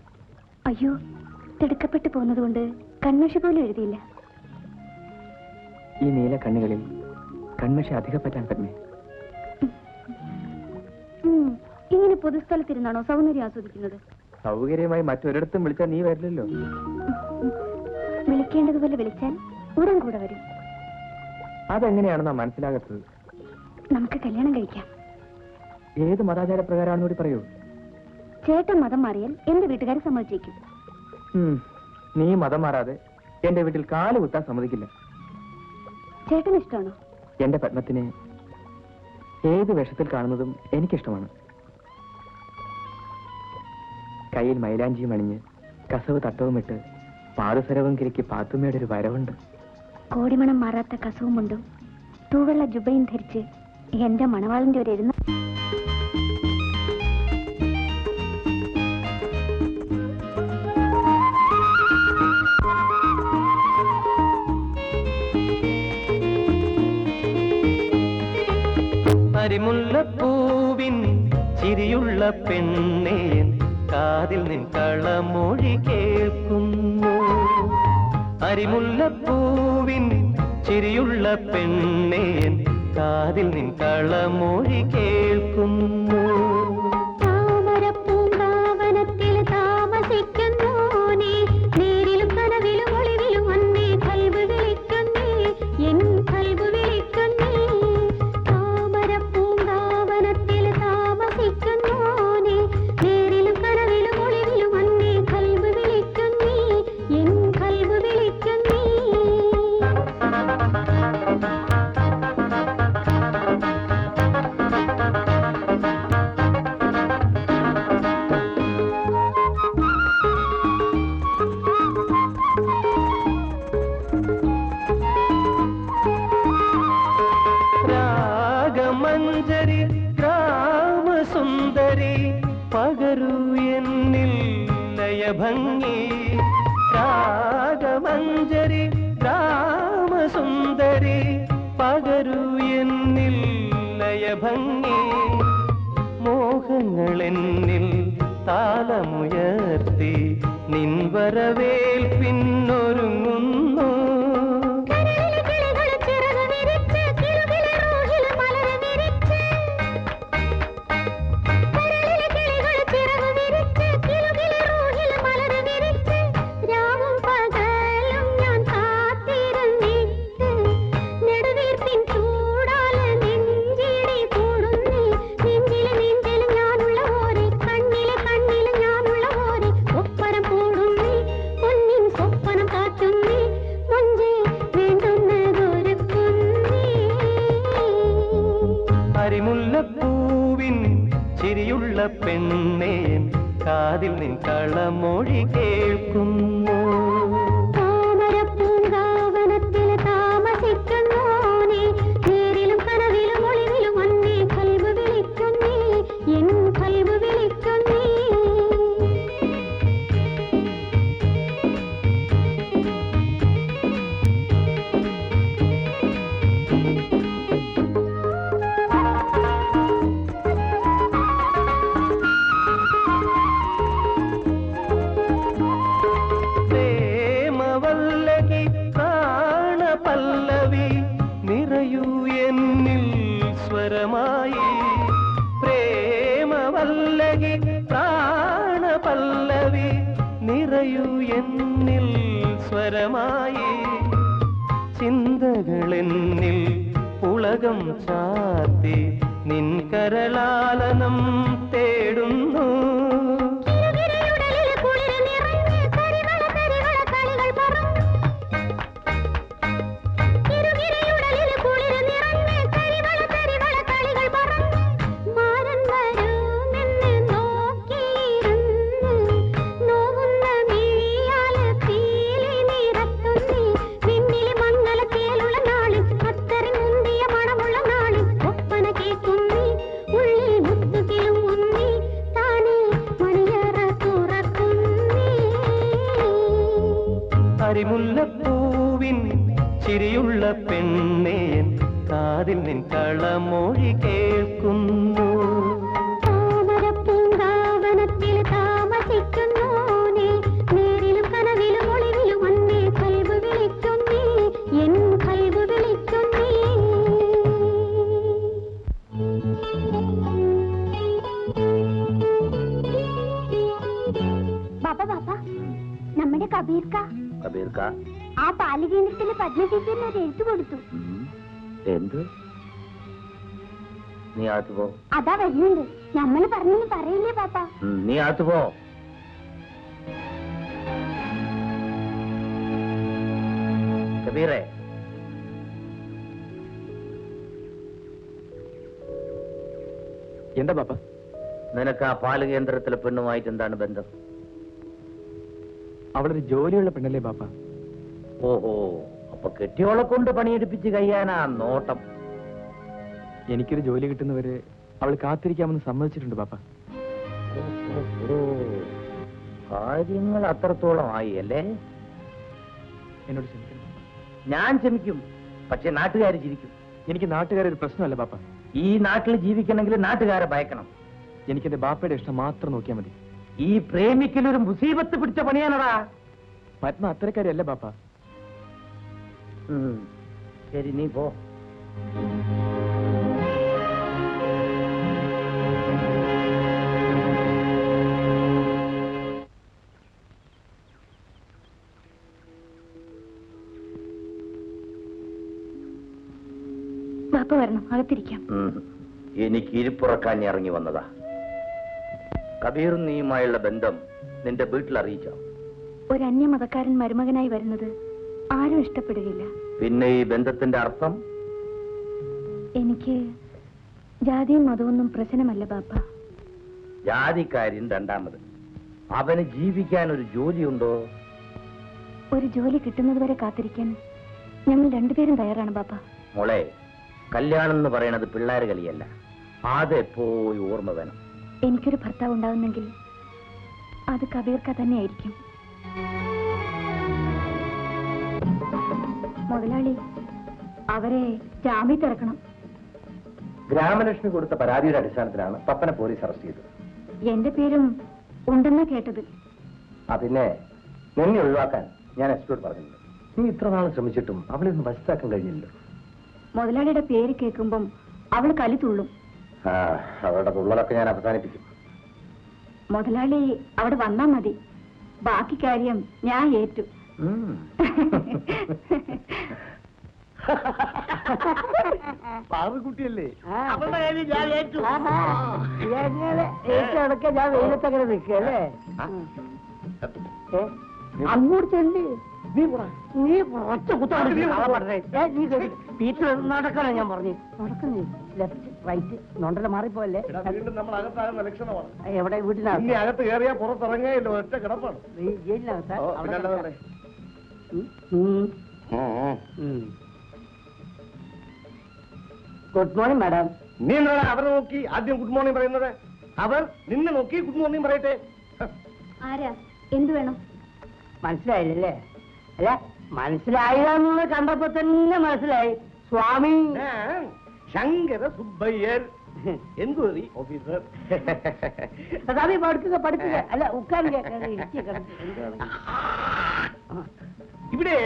അയ്യോ, തിടുക്കപ്പെട്ടു പോകുന്നത് കൊണ്ട് കൺമഷി പോലും എഴുതിയില്ല. ഈ നീല കണ്ണുകളിൽ കൺമഷി അധികപ്പറ്റാൻ പത്മേ. ഇങ്ങനെ പൊതുസ്ഥലത്തിരുന്നാണോ സൗന്ദര്യം ആസ്വദിക്കുന്നത്? സൗകര്യമായി മറ്റൊരിടത്തും വിളിച്ചാൽ നീ വരില്ലല്ലോ. വിളിക്കേണ്ടതുപോലെ വിളിച്ചാൽ ഉടൻ കൂടെ വരും. അതെങ്ങനെയാണെന്നാ മനസ്സിലാകത്തത്? നമുക്ക് കല്യാണം കഴിക്കാം. ഏത് മതാചാര പ്രകാരമാണെന്ന് കൂടി പറയൂ. ചേട്ടൻ മതം മാറിയാൽ എന്റെ വീട്ടുകാരെ സമ്മതിച്ചേക്കും. നീ മതം മാറാതെ എന്റെ വീട്ടിൽ കാല് കുത്താൻ സമ്മതിക്കില്ല. ചേട്ടന് ഇഷ്ടമാണോ? എന്റെ പത്മത്തിനെ ഏത് വേഷത്തിൽ കാണുന്നതും എനിക്കിഷ്ടമാണ്. കയ്യിൽ മൈലാഞ്ചിയും അണിഞ്ഞ് കസവ് തട്ടവുമിട്ട് പാദസരവും കിരിക്ക് പാത്തുമ്മയുടെ ഒരു വരവുണ്ട്. കോടിമണം മാറാത്ത കസവും മുണ്ടും തൂവെള്ള ജുബയും ധരിച്ച് എന്റെ മണവാളിന്റെ ഒരു എഴുന്ന അരിമുല്ലപ്പൂവിൻ ചിരിയുള്ള പെണ്ണേ, കാതിൽ നിൻ കളമൊഴി കേൾക്കുന്നു. അരിമുല്ലപ്പൂവിൻ ചിരിയുള്ള പെണ്ണേ, കാതിൽ നിൻ കളമൊഴി കേൾക്കുന്നു. താമരപ്പൂങ്കാവനത്തിൽ താമസിക്കുന്നോനേ, നേരിലും കനവിലും ഒളിവിലും അന്നേ കൽബ് വിളിക്കുന്നേ, എൻ കൽബ് വിളിക്കുന്നേ. താമരപ്പൂങ്കാവനത്തിൽ താമസിക്കുന്നോനേ, നേരിലും കനവിലും ഒളിവിലും അന്നേ കൽബ് വിളിക്കുന്നേ, എൻ കൽബ് വിളിക്കുന്നേ. രാഗമഞ്ജരി ഗ്രാമസുന്ദരി പകരൂ എന്നിൽ ലയഭംഗി. രാഗമഞ്ജരി ഗ്രാമസുന്ദരി പകരൂ എന്നിൽ ലയഭംഗി. മോഹങ്ങളെന്നിൽ താളമുയർത്തി നിൻ വരവേൽപ്പിന്നൊരുങ്ങുന്നു. നെഞ്ചിലെ അരിമുല്ലപ്പൂവിൻ ചിരിയുള്ള പെണ്ണേ കാതിൽ നിൻ കളമൊഴി കേൾക്കുന്നു. താമരപ്പൂങ്കാവനത്തിൽ താമസിക്കുന്നോനേ, നേരിലും കനവിലും ഒളിവിലും അന്നേ കൽബ് വിളിക്കുന്നേ, എൻ കൽബ് വിളിക്കുന്നേ. പ്രേമവല്ലകി പ്രാണപല്ലവി നിറയൂ എന്നിൽ സ്വരമായി. പ്രേമവല്ലകി പ്രാണപല്ലവി നിറയൂ എന്നിൽ സ്വരമായി. ചിന്തകളെന്നിൽ പുളകം ചാർത്തി നിൻ കരളാലനം തേടുന്നു. അരിമുല്ലപ്പൂവിൻ ചിരിയുള്ള പെണ്ണേ കാതിൽ നിൻ കളമൊഴി കേൾക്കുന്നു. താമരപ്പൂങ്കാവനത്തിൽ താമസിക്കുന്നോനേ, നേരിലും കനവിലും ഒളിവിലും അന്നേ കൽബ് വിളിക്കുന്നേ, എൻ കൽബ് വിളിക്കുന്നേ. ബാബ ബാബ, നമ്മുടെ കബീർക്ക ആ ബാലകേന്ദ്രത്തിലെ പത്മചേച്ചിന് ഒരു എഴുത്തു കൊടുത്തു. എന്ത്? നീ അകത്ത് പോ. അതാ വരുന്നുണ്ട്. നമ്മള് പറഞ്ഞൊന്നും പറയില്ലേ പാപ്പ? നീ അകത്ത് പോ. കബീറേ, എന്താ പാപ്പ? നിനക്ക് ആ പാല് കേന്ദ്രത്തിലെ പെണ്ണുമായിട്ട് എന്താണ് ബന്ധം? അവളൊരു ജോലിയുള്ള പെണ്ണല്ലേ പാപ്പ? ഓഹോ, അപ്പൊ കെട്ടിയോളെ കൊണ്ട് പണിയെടുപ്പിച്ച് കഴിയാനാ നോട്ടം. എനിക്കൊരു ജോലി കിട്ടുന്നവരെ അവൾ കാത്തിരിക്കാമെന്ന് സമ്മതിച്ചിട്ടുണ്ട് പാപ്പ. കാര്യങ്ങൾ അത്രത്തോളം ആയി അല്ലേ? എന്നോട് ക്ഷമിക്കണം പാപ്പ. ഞാൻ ക്ഷമിക്കും, പക്ഷെ നാട്ടുകാർ ചിരിക്കും. എനിക്ക് നാട്ടുകാരൊരു പ്രശ്നമല്ല പാപ്പ. ഈ നാട്ടിൽ ജീവിക്കണമെങ്കിൽ നാട്ടുകാരെ ഭയക്കണം. എനിക്കെന്റെ ബാപ്പയുടെ ഇഷ്ടം മാത്രം നോക്കിയാൽ മതി. ഈ പ്രേമിക്കലൊരു മുസീബത്ത് പിടിച്ച പണിയാണടാ. പത്മ അത്തരക്കാരല്ല പാപ്പ. ശരി, നീ പോ. ബാപ്പ വരണം, അകത്തിരിക്കാം. എനിക്ക് ഇരിപ്പുറക്കാൻ ഇറങ്ങി വന്നതാ. കബീറും നീയുമായുള്ള ബന്ധം നിന്റെ വീട്ടിൽ അറിയിച്ചോ? ഒരു അന്യമതക്കാരൻ മരുമകനായി വരുന്നത് ആരും ഇഷ്ടപ്പെടുകയില്ല. പിന്നെ ഈ ബന്ധത്തിന്റെ അർത്ഥം? എനിക്ക് ജാതിയും മതമൊന്നും പ്രശ്നമല്ല ബാപ്പ. ജാതിക്കാര്യൻ രണ്ടാമത്. അവന് ജീവിക്കാൻ ഒരു ജോലിയുണ്ടോ? ഒരു ജോലി കിട്ടുന്നത് വരെ കാത്തിരിക്കാൻ ഞങ്ങൾ രണ്ടുപേരും തയ്യാറാണ് ബാപ്പ. മോളെ, കല്യാണം എന്ന് പറയണത് പിള്ളേര് കളിയല്ല. അതെപ്പോയി ഓർമ്മ വേണം. എനിക്കൊരു ഭർത്താവ് ഉണ്ടാകുന്നെങ്കിൽ അത് കബീർക്ക തന്നെയായിരിക്കും. മുതലാളി, അവരെ ജാമ്യത്തിറക്കണം. ഗ്രാമലക്ഷ്മി കൊടുത്ത പരാതിയുടെ അടിസ്ഥാനത്തിലാണ് പപ്പനെ പോലീസ് അറസ്റ്റ് ചെയ്തത്. എന്റെ പേരും ഉണ്ടെന്നാ കേട്ടത്. പിന്നെ നിന്നെ ഒഴിവാക്കാൻ ഞാൻ എക്സ്പേർട്ട് പറഞ്ഞിട്ടുണ്ട്. നീ ഇത്ര നാൾ ശ്രമിച്ചിട്ടും അവളെ ഒന്ന് വശത്താക്കാൻ കഴിഞ്ഞില്ലല്ലോ. മുതലാളിയുടെ പേര് കേൾക്കുമ്പം അവൾ കലി തുള്ളും. അവളുടെ തുള്ളലൊക്കെ ഞാൻ അവസാനിപ്പിക്കും. മുതലാളി അവിടെ വന്നാ മതി, ബാക്കി കാര്യം ഞാൻ ഏറ്റു. പാറുകുട്ടിയല്ലേ? ഏറ്റടക്ക ഞാൻ വെയിലത്തങ്ങനെ നിൽക്കല്ലേ? അങ്ങോട്ട് ചെല്ലി നീ ഒറ്റ കുത്താണ്. നീ വീട്ടിൽ നടക്കാനാ ഞാൻ പറഞ്ഞു. നടക്കുന്നേ ലെഫ്റ്റ് റൈറ്റ് നൊണ്ടല മാറിപ്പോയല്ലേ വീണ്ടും നമ്മൾ അകത്താകുന്ന ലക്ഷണമാണ്. എവിടെ വീട്ടിനകത്ത് ഇനി അകത്ത് കയറിയാ പുറത്തിറങ്ങേയില്ല, ഒറ്റ കിടപ്പാണ്. ജയിലിനകത്താ ഓ, അവിടെ പിന്നെ കിടക്കാം. Good morning madam. നീ എന്താണ് അവരെ നോക്കി ആദ്യം ഗുഡ് മോർണിംഗ് പറയുന്നത്? അവർ നിന്നെ നോക്കി ഗുഡ് മോർണിംഗ് പറയട്ടെ. ആരാ? എന്ത് വേണം? മനസ്സിലായില്ലേ? അല്ല മനസ്സിലായില്ലെന്ന് കണ്ടപ്പോ തന്നെ മനസ്സിലായി. സ്വാമി ഞാൻ ശങ്കര സുബ്ബയ്യർ, എൻക്വയറി ഓഫീസർ. സ്വാമി പഠിക്കുക പഠിക്കുക. അല്ല ഉക്കാരിക ഇവിടെ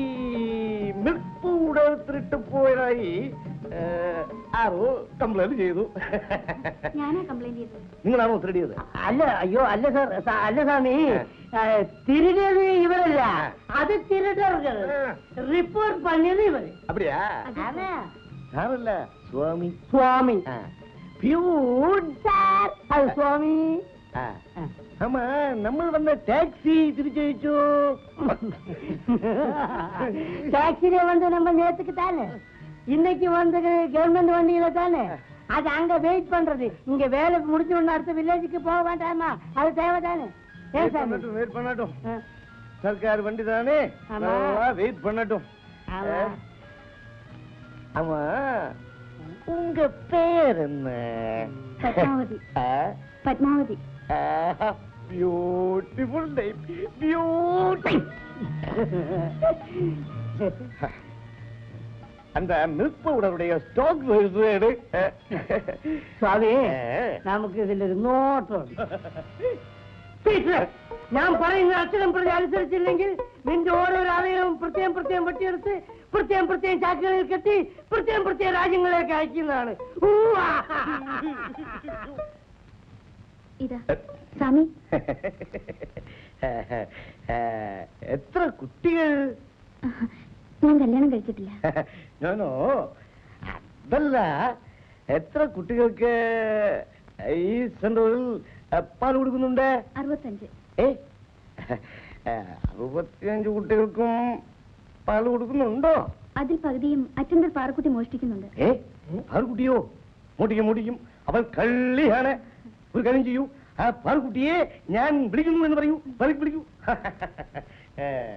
ഈ മിൽക്ക് പൗഡർ തിരിട്ട് പോയതായി ആരോ കംപ്ലൈന്റ് ചെയ്തു. ഞാനാ കംപ്ലൈന്റ് ചെയ്തത്. നിങ്ങളാണോ തിരിടിയത്? അല്ല അയ്യോ അല്ല സാർ അല്ല സ്വാമി തിരികെ ഇവരല്ല, അത് തിരുടർകൾ റിപ്പോർട്ട് പണിയത് ഇവര്. அப்படியா? അതെ സാറല്ല സ്വാമി. സ്വാമി ആ. പ്യൂൺ സാർ അത് സ്വാമി. ആ. ஆமா நம்ம வந்த டாக்ஸி திருச்செழிச்சோ டாக்ஸில வந்து நம்ம நேத்துக்கு தானே, இன்னைக்கு வந்து கவர்மெண்ட் வண்டியில தானே. அது அங்க வெயிட் பண்றது, இங்க வேலை முடிஞ்ச உடனே அடுத்த வில்லேஜுக்கு போக வேண்டாமா? அது தேவைதானே? ஏன் சார் வெயிட் பண்ணட்டும், சர்க்கார் வண்டி தானே, வெயிட் பண்ணட்டும். ஆமா உங்க பேர் என்ன? Padmavati. Padmavati. Beautiful name, beautiful. அந்த மில்க் பவுடருடைய ஸ்டாக் வேறு. സ്വാമി നമുക്ക് ഇതിലൊരു നോട്ടുണ്ട്. ഞാൻ പറയുന്ന അക്ഷരം പ്രതി അനുസരിച്ചില്ലെങ്കിൽ നിന്റെ ഓരോരോ അവയവും പ്രത്യേകം പ്രത്യേകം വെട്ടിയെടുത്ത് പ്രത്യേകം പ്രത്യേകം ചാക്കുകളിൽ കെട്ടി പ്രത്യേകം പ്രത്യേകം രാജ്യങ്ങളിലേക്ക് അയക്കുന്നതാണ്. ഇതാ സ്വാമി. എത്ര കുട്ടികൾ? ഞാൻ കല്യാണം കഴിച്ചിട്ടില്ല. ഞാനോ അതല്ല, എത്ര കുട്ടികൾക്ക് ഈ സെന്ററിൽ പാൽ കൊടുക്കുന്നുണ്ട്? 65. 65 കുട്ടികൾക്കും പാൽ കൊടുക്കുന്നുണ്ടോ? അതിൽ പകുതിയും അറ്റൻഡർ പാറക്കുട്ടി മോഷ്ടിക്കുന്നുണ്ട്. പാറുകുട്ടിയോ? മോട്ടിക്കും. അവൻ കള്ളിയാണ്. ഒരു കാര്യം ചെയ്യൂ, ആ പാറുകുട്ടിയെ ഞാൻ വിളിക്കുന്നു എന്ന് പറയൂ. വിളിക്കൂ.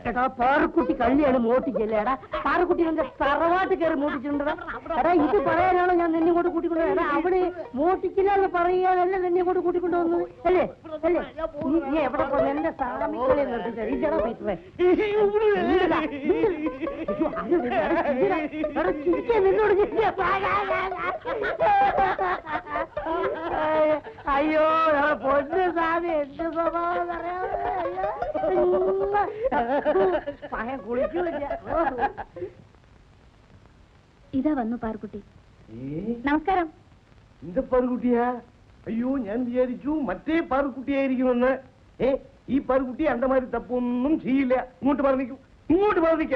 എടാ പാറുക്കുട്ടി കള്ളിയാണ്, മോട്ടിക്കല്ലേ? എടാ പാറുക്കുട്ടി എന്റെ തറവാട്ട് കയറി മോട്ടിച്ചിട്ടുണ്ടടാ. എടാ ഇത് പറയാനാണോ ഞാൻ നിന്നെ കൊണ്ട് കൂട്ടിക്കൊണ്ടു? എടാ അവിടെ മോട്ടിക്കില്ല എന്ന് പറയാനല്ല നിന്നെ കൊണ്ട് കൂട്ടിക്കൊണ്ടു വന്നത് അല്ലേ? അല്ലേ നീ എവിടെ പോയി എന്റെ സാമിക്കളെ നിർത്തിച്ചാ പീറ്ററെ? അയ്യോ പൊന്ന് സാമി എന്ത് സ്വഭാവം പറയാൻ കുളിക്കൂല. ഇതാ വന്നു പാറക്കുട്ടി. നമസ്കാരം. இந்த പാറുകുട്ടിയാ? അയ്യോ ഞാൻ വിചാരിച്ചു മറ്റേ പാറുകുട്ടിയായിരിക്കുമെന്ന്. ഈ പാറുകുട്ടി அந்த மாதிரி തപ്പൊന്നും ചെയ്യില്ല. ഇങ്ങോട്ട് പറഞ്ഞിക്ക.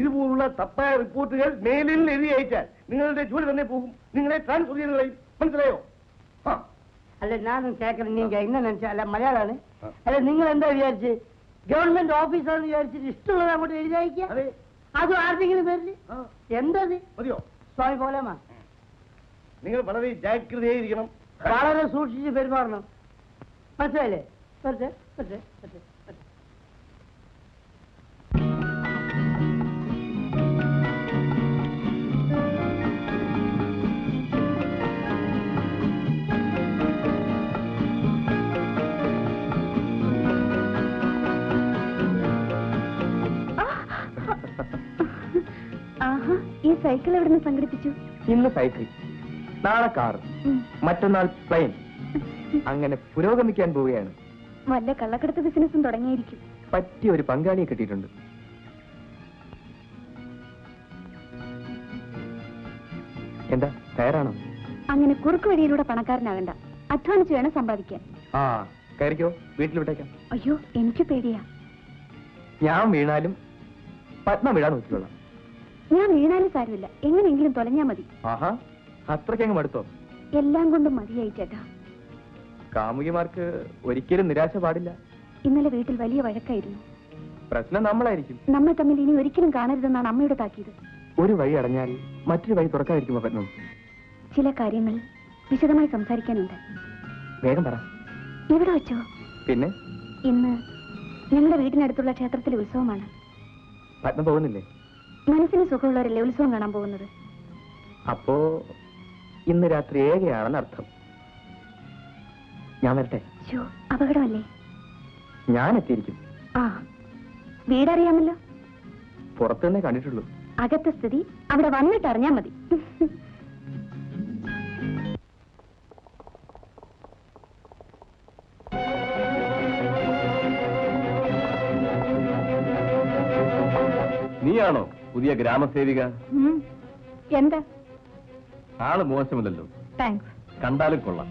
ഇതുപോലുള്ള തപ്പായ റിപ്പോർട്ടുകൾ മേലിൽ എഴുതി അയച്ചാൽ നിങ്ങളുടെ ജോലി തന്നെ പോകും. നിങ്ങളെ ട്രാൻസ്ഫർ ചെയ്ത് കളയും. മനസ്സിലായോ? അല്ല ഞാനും കേൾക്കണം. നീങ്ക എന്നെ നിனைச்சா അല്ല മലയാളാണ്. അല്ല നിങ്ങൾ എന്താ വിചാരിച്ച് ഗവൺമെന്റ് ഓഫീസാണെന്ന് വിചാരിച്ചിട്ട് ഇഷ്ടമുള്ളത് അങ്ങോട്ട് എഴുതി അയക്കുക? അതും ആരുടെങ്കിലും പേരില്? എന്തത് മതിയോ? സ്വാമി പോലെമാ നിങ്ങൾ വളരെ ജാഗ്രതയായിരിക്കണം. വളരെ സൂക്ഷിച്ച് പെരുമാറണം. മനസ്സിലായില്ലേ? ആഹാ, ഈ സൈക്കിൾ എവിടുന്ന് സംഘടിപ്പിച്ചു? ഇന്ന് സൈക്കിൾ, നാളെ കാർ, മറ്റന്നാൾ പ്ലെയിൻ, അങ്ങനെ പുരോഗമിക്കാൻ പോവുകയാണ്. വല്ല കള്ളക്കടത്ത് ബിസിനസ്സും തുടങ്ങിയിരിക്കും. പറ്റിയ ഒരു പങ്കാളിയെ കിട്ടിയിട്ടുണ്ട്. എന്താ തയ്യാറാണോ? അങ്ങനെ കുറുക്ക് വഴിയിലൂടെ പണക്കാരനാകണ്ട, അധ്വാനിച്ച് വേണം സമ്പാദിക്കാൻ. ആ കയറിക്കോ, വീട്ടിൽ വിട്ടേക്കാം. അയ്യോ എനിക്ക് പേടിയാ. ഞാൻ വീണാലും പത്മ വീഴാൻ നോക്കിക്കൊള്ളാം. ഞാൻ വീണാലും സാരമില്ല, എങ്ങനെയെങ്കിലും തൊലഞ്ഞാ മതി. ആഹാ, അത്രയ്ക്കങ്ങ് മടുത്തോ? എല്ലാം കൊണ്ടും മതിയായി ചേട്ടാ. കാമുകിമാർക്ക് ഒരിക്കലും നിരാശ പാടില്ല. ഇന്നലെ വീട്ടിൽ വലിയ വഴക്കായിരുന്നു. പ്രശ്നം നമ്മളായിരിക്കും. നമ്മൾ തമ്മിൽ ഇനി ഒരിക്കലും കാണരുതെന്നാണ് അമ്മയുടെ താക്കീത്. ഒരു വഴി അടഞ്ഞാൽ മറ്റൊരു വഴി തുറക്കാതിരിക്കുമോ പത്മം? ചില കാര്യങ്ങൾ വിശദമായി സംസാരിക്കാനുണ്ട്. വേഗം പറ. എവിടെ വെച്ചോ? പിന്നെ ഇന്ന് ഞങ്ങളുടെ വീടിനടുത്തുള്ള ക്ഷേത്രത്തിലെ ഉത്സവമാണ്. പത്മ പോകുന്നില്ലേ? മനസ്സിന് സുഖമുള്ളവരല്ലേ ഉത്സവം കാണാൻ പോകുന്നത്? അപ്പോ ഇന്ന് രാത്രി ഏകയാണെന്ന് അർത്ഥം. ഞാൻ വരട്ടെ? അപകടമല്ലേ? ഞാൻ എത്തിയിരിക്കും. ആ, വീടറിയാമല്ലോ. പുറത്തു തന്നെ കണ്ടിട്ടുള്ളൂ. അകത്തെ സ്ഥിതി അവിടെ വന്നിട്ട് അറിഞ്ഞാൽ മതി. നീയാണോ പുതിയ ഗ്രാമസേവിക? എന്താ? ആള് മോശമില്ലല്ലോ. താങ്ക്സ്. കണ്ടാലും കൊള്ളാം.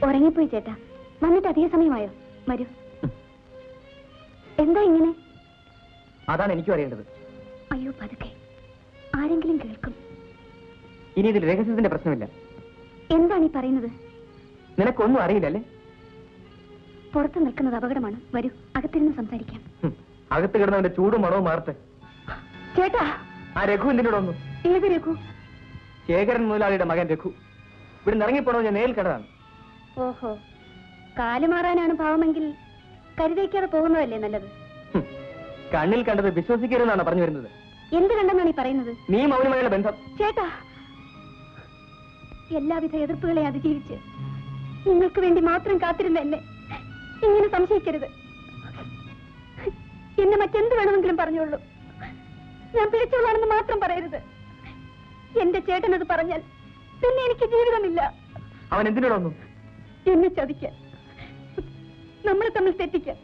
ഉറങ്ങിപ്പോയി ചേട്ടാ. വന്നിട്ട് അധിക സമയമായോ? വരൂ. എന്താ ഇങ്ങനെ? അതാണ് എനിക്കും അറിയേണ്ടത്. അയ്യോ പതുക്കെ, ആരെങ്കിലും കേൾക്കും. ഇനി ഇതിൽ രഹസ്യത്തിന്റെ പ്രശ്നമില്ല. എന്താണ് ഈ പറയുന്നത്? നിനക്കൊന്നും അറിയില്ലല്ലേ? പുറത്ത് നിൽക്കുന്നത് അപകടമാണ്. വരൂ, അകത്തിരുന്ന് സംസാരിക്കാം. അകത്ത് കിടന്നവന്റെ ചൂടും മണവും മാറട്ടെ. ചേട്ടാ, ആ രഘു എന്തിനോട് വന്നു? ഏത് രഘു? ശേഖരൻ മുതലാളിയുടെ മകൻ രഘു. ഇവിടെ ഇറങ്ങിപ്പോണോ ഞാൻ നേരിൽ കണ്ടതാണ്. ഓഹോ, കാലുമാറാനാണ് ഭാവമെങ്കിൽ കരുതയ്ക്കാതെ പോകുന്നതല്ലേ നല്ലത്. കണ്ണിൽ കണ്ടത് വിശ്വസിക്കരുതെന്നാണ് പറഞ്ഞു വരുന്നത്. എന്ത് കണ്ടെന്നാണ് ഈ പറയുന്നത്? നീ മൗനമായുള്ള ബന്ധം. ചേട്ടാ, എല്ലാവിധ എതിർപ്പുകളെ അതിജീവിച്ച് നിങ്ങൾക്ക് വേണ്ടി മാത്രം കാത്തിരുന്ന എന്നെ ഇങ്ങനെ സംശയിക്കരുത്. എന്നെ മറ്റെന്ത് വേണമെങ്കിലും പറഞ്ഞോളൂ. ഞാൻ പിഴച്ചവളാണെന്ന് മാത്രം പറയരുത്. എന്റെ ചേട്ടനത് പറഞ്ഞാൽ പിന്നെ എനിക്ക് ജീവിതമില്ല. അവൻ എന്തിനോട് വന്നു? എന്നെ ചതിക്കാൻ, നമ്മളെ തമ്മിൽ തെറ്റിക്കാൻ,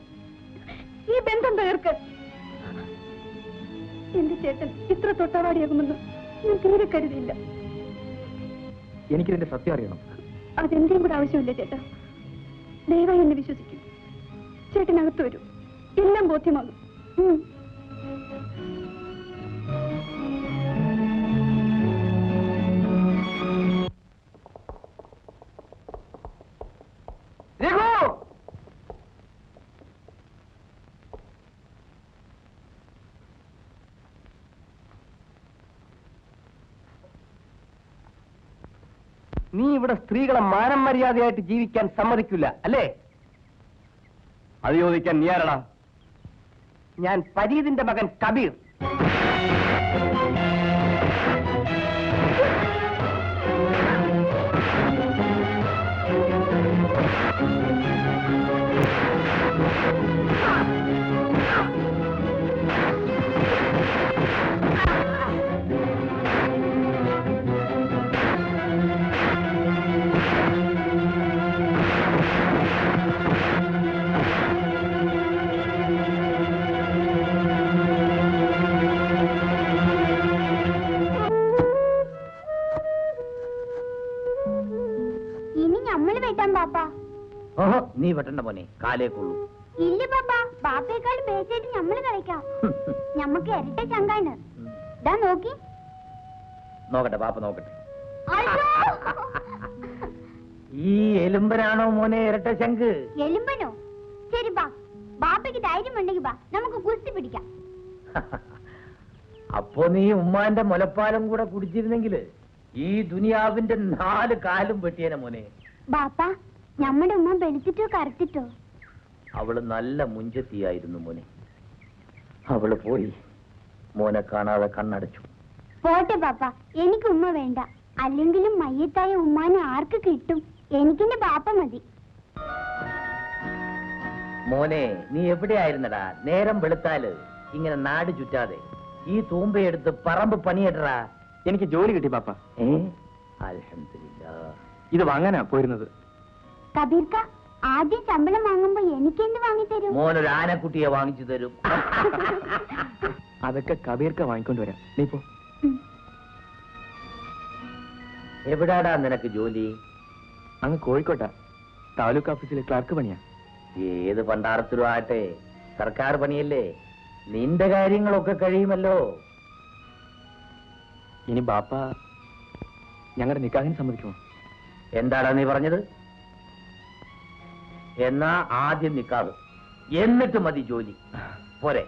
ഈ ബന്ധം തകർക്കാൻ. എന്റെ ചേട്ടൻ ഇത്ര തൊട്ടവാടിയാകുമെന്ന് ഞാൻ തീരെ കരുതിയില്ല. എനിക്കിതിന്റെ സത്യം അറിയണം. അതെന്റെയും കൂടെ ആവശ്യമില്ല ചേട്ടാ. ദയവായി എന്നെ വിശ്വസിക്കും. ചേട്ടനകത്ത് വരൂ, എല്ലാം ബോധ്യമാകും. നീ ഇവിടെ സ്ത്രീകളെ മാനം മര്യാദയായിട്ട് ജീവിക്കാൻ സമ്മതിക്കില്ല അല്ലേ? അത് ചോദിക്കാൻ നീ ആരടാ? ഞാൻ ഫരീദിന്റെ മകൻ കബീർ. നീ വെട്ടണ്ട മോനെ, കാലേക്കുള്ളൂ. ഇല്ല പാപ്പ, ബാപ്പയേക്കാൾ പേച്ചായിട്ട് ഞമ്മള് കളിക്കാം. ഞമ്മക്ക് ഇരട്ട ചങ്കാണ്. ഇതാ നോക്കി. നോക്കട്ടെ പാപ്പ നോക്കട്ടെ. ഈ എലുമ്പനാണോ മോനെ ഇരട്ട ശങ്ക്? എലുമ്പനോ? ശരി ബാ, ബാപ്പയ്ക്ക് ധൈര്യം ഉണ്ടെങ്കിൽ ബാ, നമുക്ക് കുസ്തി പിടിക്കാം. അപ്പോ നീ ഉമ്മാന്റെ മുലപ്പാലം കൂടെ കുടിച്ചിരുന്നെങ്കില് ഈ ദുനിയാവിന്റെ 4 കാലും വെട്ടിയേനെ മോനെ. ബാപ്പ, നമ്മുടെ ഉമ്മ വെളുത്തിട്ടോ കറുത്തിട്ടോ? അവള് നല്ല മുഞ്ചത്തിയായിരുന്നു മോനെ. അവള് പോയി, മോനെ കാണാതെ കണ്ണടച്ചു. പോട്ടെ പാപ്പ, എനിക്ക് ഉമ്മ വേണ്ട. അല്ലെങ്കിലും മയ്യത്തായ ഉമ്മാനെ ആർക്ക് കിട്ടും? എനിക്കെന്റെ ബാപ്പ മതി. മോനെ, നീ എവിടെയായിരുന്നടാ? നേരം വെളുത്താല് ഇങ്ങനെ നാട് ചുറ്റാതെ ഈ തൂമ്പയെടുത്ത് പറമ്പ് പണിയിട്ടടാ. എനിക്ക് ജോലി കിട്ടി പാപ്പ. അൽഹംദുലില്ലാ. ഇത് വാങ്ങാനാ പോയിരുന്നത്. കബീർക്ക, ആദ്യം ശമ്പളം വാങ്ങുമ്പോ എനിക്ക് എന്ത് വാങ്ങിത്തരും? മോനൊരു ആനക്കുട്ടിയെ വാങ്ങിച്ചു തരും. അതൊക്കെ കബീർക്ക് വാങ്ങിക്കൊണ്ടുവരാം. നീ പോ. എവിടാടാ നിനക്ക് ജോലി? അങ്ങ് കോഴിക്കോട്ടാ. താലൂക്ക് ഓഫീസിലെ ക്ലർക്ക് പണിയാ. ഏത് പണ്ടാരത്തിലും ആട്ടെ, സർക്കാർ പണിയല്ലേ. നിന്റെ കാര്യങ്ങളൊക്കെ കഴിയുമല്ലോ. ഇനി ബാപ്പ ഞങ്ങളുടെ നിക്കാഹിന് സമ്മതിക്കുമോ? എന്താടാ നീ പറഞ്ഞത്? എന്നാ ആദ്യം നിക്കാഹ്, എന്നിട്ട് മതി ജോലി. പോരെ?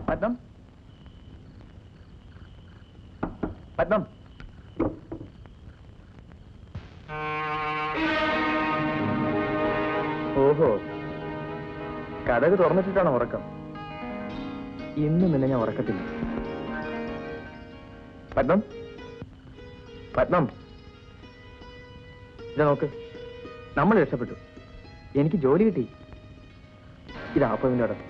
പത്മം, പത്മം. ഓഹോ, കഥക് തുറന്നിട്ടിട്ടാണ് ഉറക്കം. ഇന്ന് നിന്നെ ഞാൻ ഉറക്കത്തില്ല. പത്മം, പത്മം, ഇത് നോക്ക്, നമ്മൾ രക്ഷപ്പെട്ടു. എനിക്ക് ജോലി കിട്ടി. ഇതാ അപ്പവിന്റെ അവിടെ.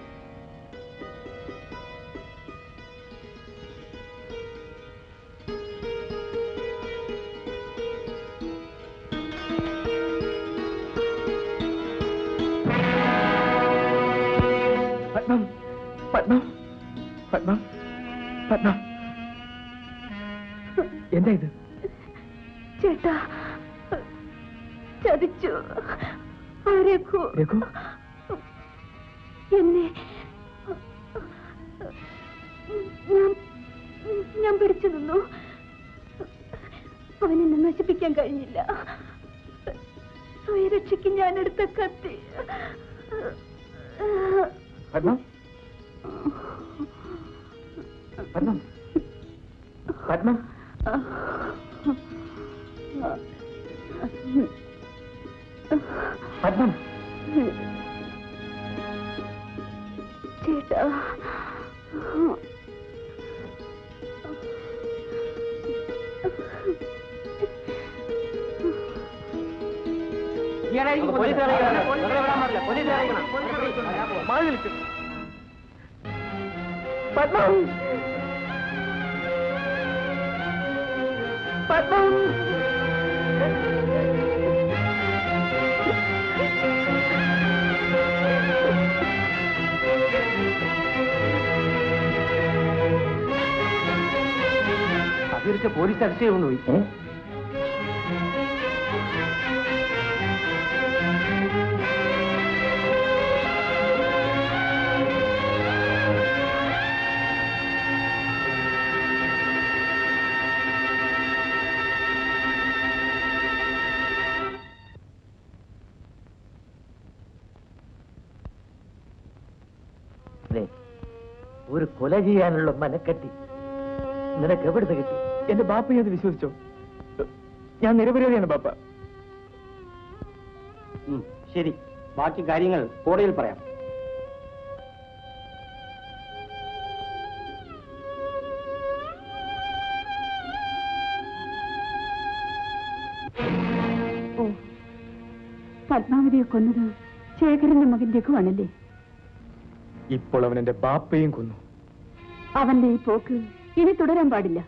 പത്മം, ചേട്ടാ, ചതിച്ചു. രഘു എന്നെ ഞാൻ പിടിച്ചു നിന്നു. അവനെന്നെ നശിപ്പിക്കാൻ കഴിഞ്ഞില്ല. സ്വയരക്ഷയ്ക്ക് ഞാൻ എടുത്ത കത്തി. പത്മം പത്മം പത്മം പത്മം ചേട്ടാ, പത്മം പത്മം അതിരിച്ച് പോലീസ് അടിച്ചേ കൊണ്ടുപോയി. ഒരു കൊല ചെയ്യാനുള്ള മനക്കെട്ടി നിനക്ക് എവിടുന്ന് കിട്ടി? എന്റെ ബാപ്പയെ അത് വിശ്വസിച്ചോ? ഞാൻ നിരപരാധിയാണ് ബാപ്പ. ശരി, ബാക്കി കാര്യങ്ങൾ കോടതിയിൽ പറയാം. ഓ, പത്മാവതിയെ കൊന്നത് ശേഖരന്റെ മകൻ രഘുവാണല്ലേ? ഇപ്പോൾ അവൻ എന്റെ ബാപ്പയും കൊന്നു. അവന്റെ ഈ പോക്ക് ഇനി തുടരാൻ പാടില്ല.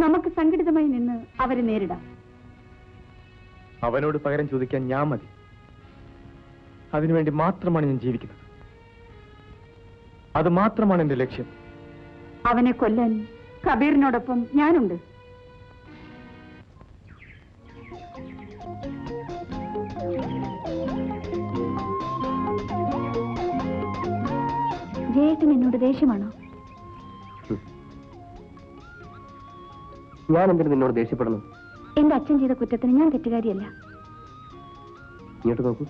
നമുക്ക് സംഘടിതമായി നിന്ന് അവരെ നേരിടാം. അവനോട് പകരം ചോദിക്കാൻ ഞാൻ മതി. അതിനുവേണ്ടി മാത്രമാണ് ഞാൻ ജീവിക്കുന്നത്. അത് മാത്രമാണ് എന്റെ ലക്ഷ്യം. അവനെ കൊല്ലാൻ കബീറിനോടൊപ്പം ഞാനുണ്ട്. ജയേട്ടൻ എന്നോട് ദേഷ്യമാണോ? ഞാൻ എന്തിനു നിന്നോട് ദേഷ്യപ്പെടണം? എന്റെ അച്ഛൻ ചെയ്ത കുറ്റത്തിന് ഞാൻ തെറ്റുകാരിയല്ല. ഇങ്ങോട്ട് നോക്കൂ,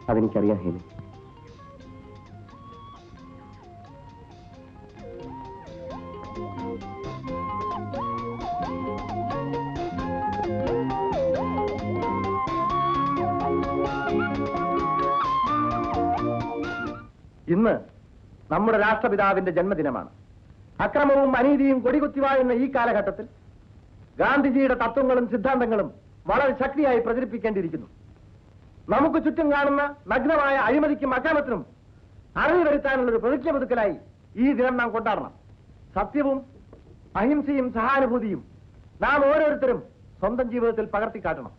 അതെനിക്കറിയാം ഹേമി. ഇന്ന് നമ്മുടെ രാഷ്ട്രപിതാവിന്റെ ജന്മദിനമാണ്. അക്രമവും അനീതിയും കൊടികുത്തിവാഴുന്ന ഈ കാലഘട്ടത്തിൽ ഗാന്ധിജിയുടെ തത്വങ്ങളും സിദ്ധാന്തങ്ങളും വളരെ ശക്തിയായി പ്രചരിപ്പിക്കേണ്ടിയിരിക്കുന്നു. നമുക്ക് ചുറ്റും കാണുന്ന നഗ്നമായ അഴിമതിക്കും അക്രമത്തിനും അറിവ് വരുത്താനുള്ളൊരു പ്രതിജ്ഞ പുതുക്കലായി ഈ ദിനം നാം കൊണ്ടാടണം. സത്യവും അഹിംസയും സഹാനുഭൂതിയും നാം ഓരോരുത്തരും സ്വന്തം ജീവിതത്തിൽ പകർത്തിക്കാട്ടണം.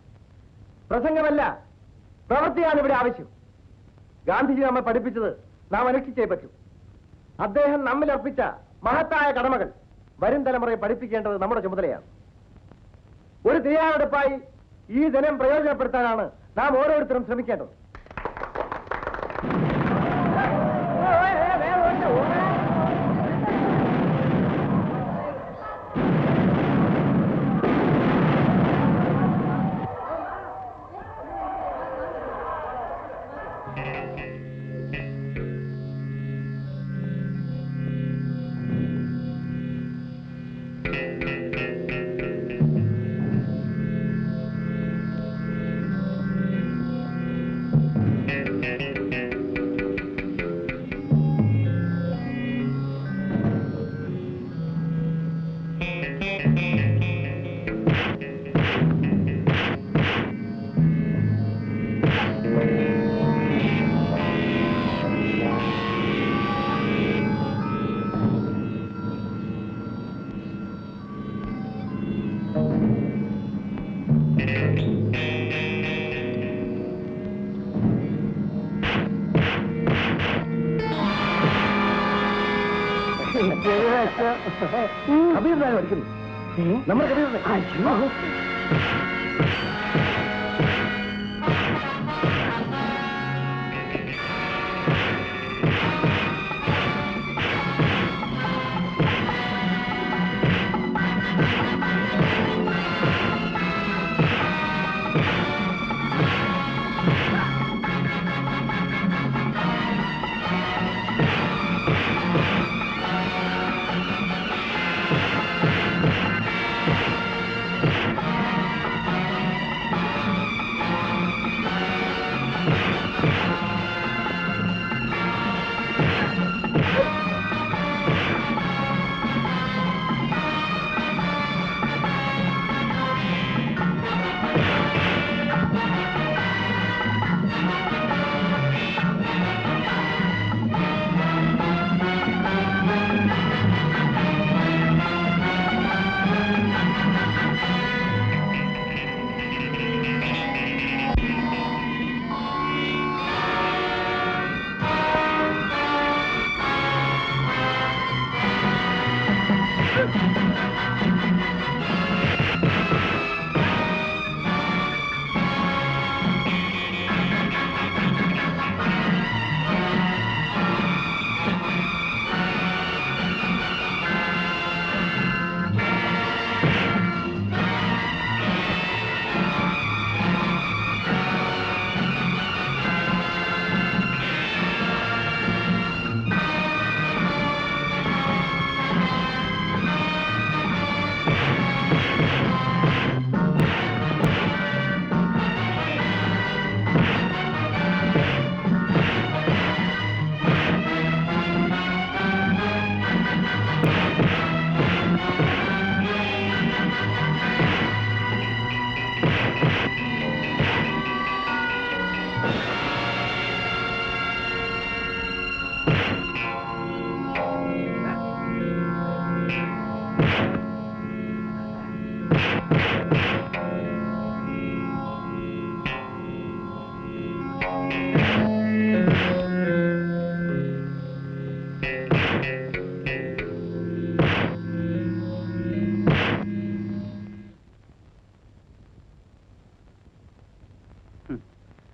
പ്രസംഗമല്ല, പ്രവൃത്തിയാണ് ഇവിടെ ആവശ്യം. ഗാന്ധിജി നമ്മെ പഠിപ്പിച്ചത് നാം അനുഷ്ഠിച്ചേ പറ്റൂ. അദ്ദേഹം നമ്മിൽ അർപ്പിച്ച മഹത്തായ കടമകൾ വരും തലമുറയെ പഠിപ്പിക്കേണ്ടത് നമ്മുടെ ചുമതലയാണ്. ഒരു തയ്യാറെടുപ്പായി ഈ ദിനം പ്രയോജനപ്പെടുത്താനാണ് നാം ഓരോരുത്തരും ശ്രമിക്കേണ്ടത്. അഭിപ്രായം പഠിക്കുന്നു. നമ്മുടെ കഥ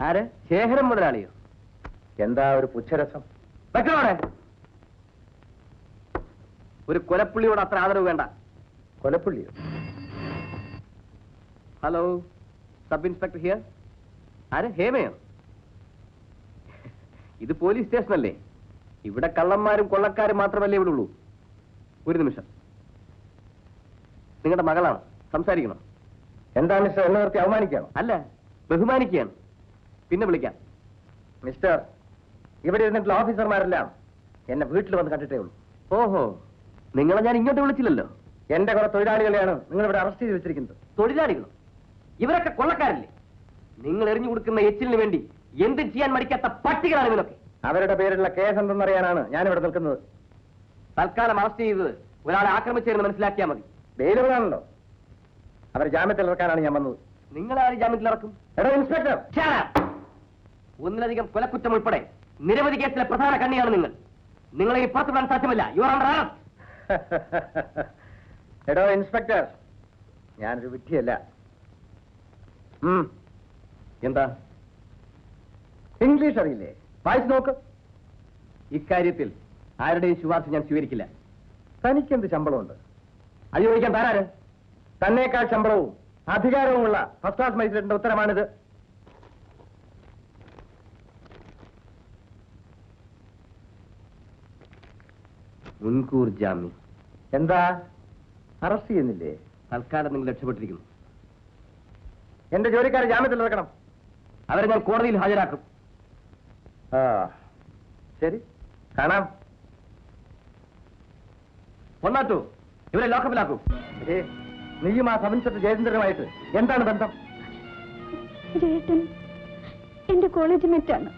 ആര്? ശേഖരം മുതലാളിയോ? എന്താ ഒരു പുച്ഛരസം? വെക്കണോടെ ഒരു കൊലപ്പുള്ളിയോട് അത്ര ആദരവ് വേണ്ട. കൊലപ്പുള്ളിയോ? Hello, sub inspector here. ആര്? ഹേമയോ? ഇത് പോലീസ് സ്റ്റേഷനല്ലേ? ഇവിടെ കള്ളന്മാരും കൊള്ളക്കാരും മാത്രമല്ലേ ഇവിടെ ഉള്ളൂ. ഒരു നിമിഷം, നിങ്ങളുടെ മകളാണ്, സംസാരിക്കണം. എന്താ മിസ്റ്റർ എന്നെ നിർത്തി അവമാനിക്കുകയാണോ? അല്ല, ബഹുമാനിക്കുകയാണ്. പിന്നെ വിളിക്കാം. മിസ്റ്റർ, ഇവിടെ ഇരുന്നിട്ടുള്ള ഓഫീസർമാരെല്ലാം എന്നെ വീട്ടിൽ വന്ന് കണ്ടിട്ടേ ഉള്ളൂ. ഓഹോ, നിങ്ങളെ ഞാൻ ഇങ്ങോട്ട് വിളിച്ചില്ലല്ലോ. എന്റെ കുറെ തൊഴിലാളികളെയാണ് നിങ്ങൾ ഇവിടെ അറസ്റ്റ് ചെയ്ത് വെച്ചിരിക്കുന്നത്. തൊഴിലാളികളും ഇവരൊക്കെ കൊള്ളക്കാരല്ലേ? നിങ്ങൾ എറിഞ്ഞു കൊടുക്കുന്ന എച്ചിലിന് വേണ്ടി എന്ത് ചെയ്യാൻ മടിക്കാത്ത പട്ടികളാണ് ഇവരൊക്കെ. അവരുടെ പേരിലുള്ള കേസ് എന്തെന്നറിയാനാണ് ഞാനിവിടെ നിൽക്കുന്നത്. തൽക്കാലം അറസ്റ്റ് ചെയ്തത് ഒരാളെ ആക്രമിച്ചതെന്ന് മനസ്സിലാക്കിയാൽ മതി. ബെയിലുകളാണല്ലോ. അവർ ജാമ്യത്തിൽ ഇറക്കാനാണ് ഞാൻ വന്നത്. നിങ്ങളാരും ജാമ്യത്തിൽ ഇറക്കും? എടോ ഇൻസ്പെക്ടർ, ഒന്നിലധികം കൊലക്കുറ്റം ഉൾപ്പെടെ നിരവധി കേസിലെ പ്രധാന കണ്ണിയാണ് നിങ്ങൾ. നിങ്ങളെ ഈ പുറത്തുവിടാൻ സാധ്യമല്ല. You are under arrest. എടോ ഇൻസ്പെക്ടർ, ഞാനൊരു വിഡ്ഢിയല്ല. എന്താ? ഇംഗ്ലീഷ് അറിയില്ലേ? വായിച്ചു നോക്ക്. ഇക്കാര്യത്തിൽ ആരുടെയും ശുപാർശ ഞാൻ സ്വീകരിക്കില്ല. തനിക്കെന്ത് ശമ്പളമുണ്ട്? അത് ചോദിക്കാൻ താരാര്? തന്നേക്കാൾ ശമ്പളവും അധികാരവുമുള്ള ഫസ്റ്റ് ക്ലാസ് മജിസ്ട്രേറ്റിന്റെ ഉത്തരമാണിത്. മുൻകൂർ ജാമ്യം. എന്താ, അറസ്റ്റ് ചെയ്യുന്നില്ലേ? തൽക്കാലം നിങ്ങൾ രക്ഷപ്പെട്ടിരിക്കുന്നു. എന്റെ ജോലിക്കാരെ ജാമ്യത്തിൽ ഇറക്കണം. അവരെ ഞാൻ കോടതിയിൽ ഹാജരാക്കും. ശരി, കാണാം. ഒന്നാറ്റോ ഇവരെ ലോക്കപ്പിലാക്കൂ. നീയും ആ സബ് ഇൻസ്പെക്ടർ ജയചന്ദ്രനുമായിട്ട് എന്താണ് ബന്ധം? ജയേട്ടൻ എന്റെ കോളേജ് മേറ്റാണ്.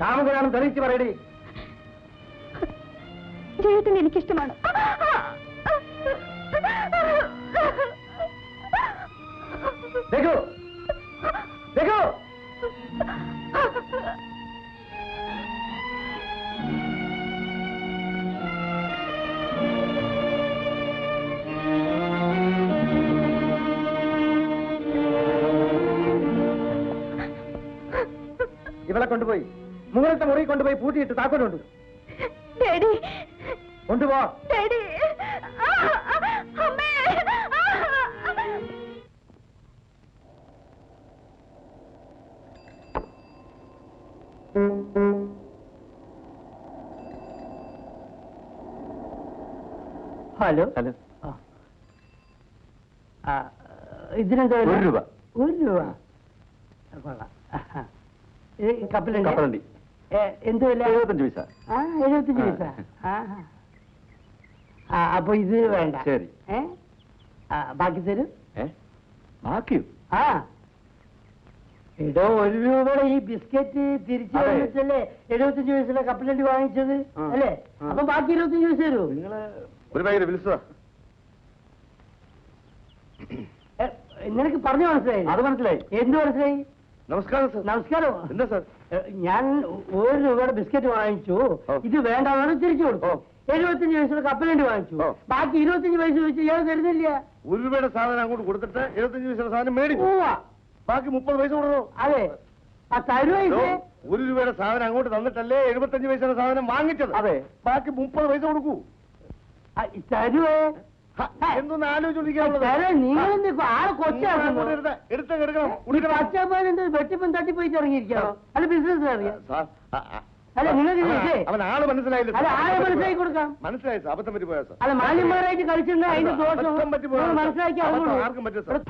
താമസമാണെന്ന് തെളിയിച്ച് പറയടി. ജയേട്ടൻ എനിക്കിഷ്ടമാണ്. രഘു, രഘു, കൊണ്ടുപോയി മുകളിലത്തെ മുറി കൊണ്ടുപോയി പൂട്ടിയിട്ട് താക്കോലുണ്ട്. ഡാഡി കൊണ്ടുപോ. ഡാഡി അമ്മേ ഹലോ ഹലോ. ഇതിനെന്താ വില? 1 രൂപ. 1 രൂപ കൊള്ളാം. കപ്പലുണ്ട്. കപ്പലണ്ടി എന്ത് വില? 75 പൈസ. 75 പൈസ. അപ്പൊ ഇത് വേണ്ട. ശരി. ബാക്കി തരും. ബാക്കിയോ? ആ എടോ 1 രൂപയുടെ ഈ ബിസ്ക്കറ്റ് തിരിച്ചു വന്നിട്ടല്ലേ 75 പൈസയുടെ കപ്പലണ്ടി വാങ്ങിച്ചത് അല്ലേ? അപ്പൊ ബാക്കി 25 പൈസ തരൂ. നിങ്ങള് ഒരു ഭയങ്കര വിളിച്ചതാ. നിനക്ക് പറഞ്ഞു മനസ്സിലായി? അത് മനസ്സിലായി. എന്ത് മനസ്സിലായി? നമസ്കാരം സർ. നമസ്കാരം. എന്താ സർ? ഞാൻ 1 രൂപയുടെ ബിസ്ക്കറ്റ് വാങ്ങിച്ചു. ഇത് വേണ്ടാന്ന് തിരിച്ചു കൊടുത്തു. 75 പൈസയുടെ കപ്പലണ്ടി വാങ്ങിച്ചു. ബാക്കി 25 പൈസ വെച്ച് ഇയാൾ തരുന്നില്ല. 1 രൂപയുടെ സാധനം അങ്ങോട്ട് കൊടുത്തിട്ട് 75 പൈസയുടെ സാധനം മേടിച്ചു. ബാക്കി 30 പൈസ കൊടുക്കണോ? അതെ. തരുവ 1 രൂപയുടെ സാധനം അങ്ങോട്ട് തന്നിട്ടല്ലേ 75 പൈസയുടെ സാധനം വാങ്ങിച്ചത്. അതെ. ബാക്കി 30 പൈസ കൊടുക്കൂ. തരുവേ. എന്തൊന്ന് ആലോചിച്ചോണ്ടിരിക്കാനുള്ളത്? നിങ്ങളെന്ത് ആളെ കൊച്ചാക്കുന്നു? എടുക്കണം. പച്ചപ്പൻ വെട്ടിപ്പൻ തട്ടിപ്പോയി ഇറങ്ങിയിരിക്കണോ? അല്ല ബിസിനസ് അറിയാം. അല്ല നിങ്ങൾക്ക് അവൻ ആള് മനസ്സിലായില്ല. അല്ല ആളെ മനസ്സിലാക്കി കൊടുക്കാം. മനസ്സിലായി സാർ. അബദ്ധം പറ്റി പോയാ സാർ. അല്ല മാന്യന്മാരായിട്ട് കളിച്ചിട്ടുണ്ട്. അതിന്റെ ദോഷം പറ്റി പോയാ മനസ്സിലാക്കി ആർക്കും പറ്റും സാർ.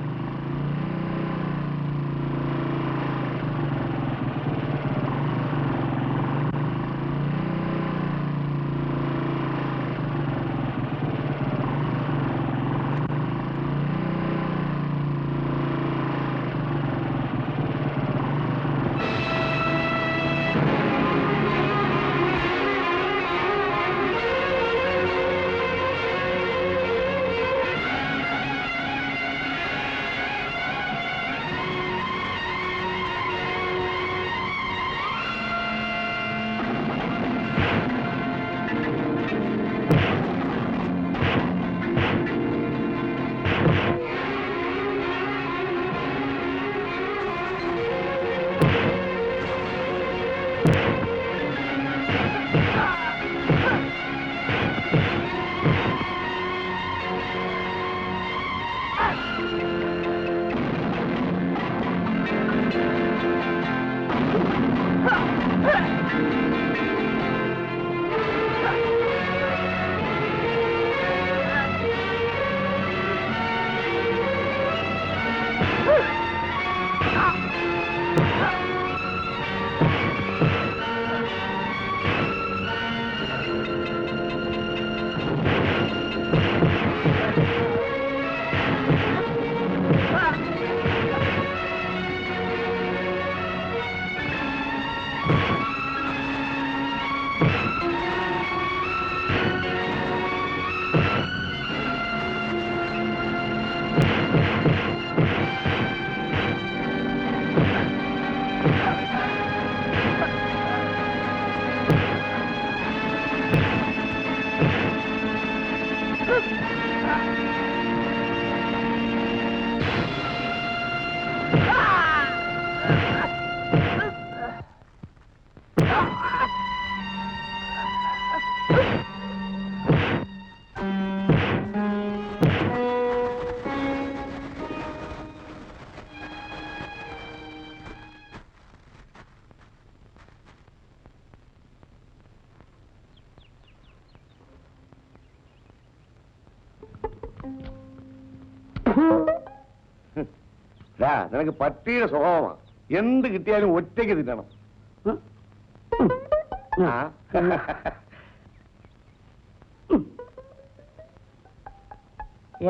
നിനക്ക് പട്ടിയുടെ സ്വഭാവമാണ്. എന്ത് കിട്ടിയാലും ഒറ്റയ്ക്ക് തിന്നണം.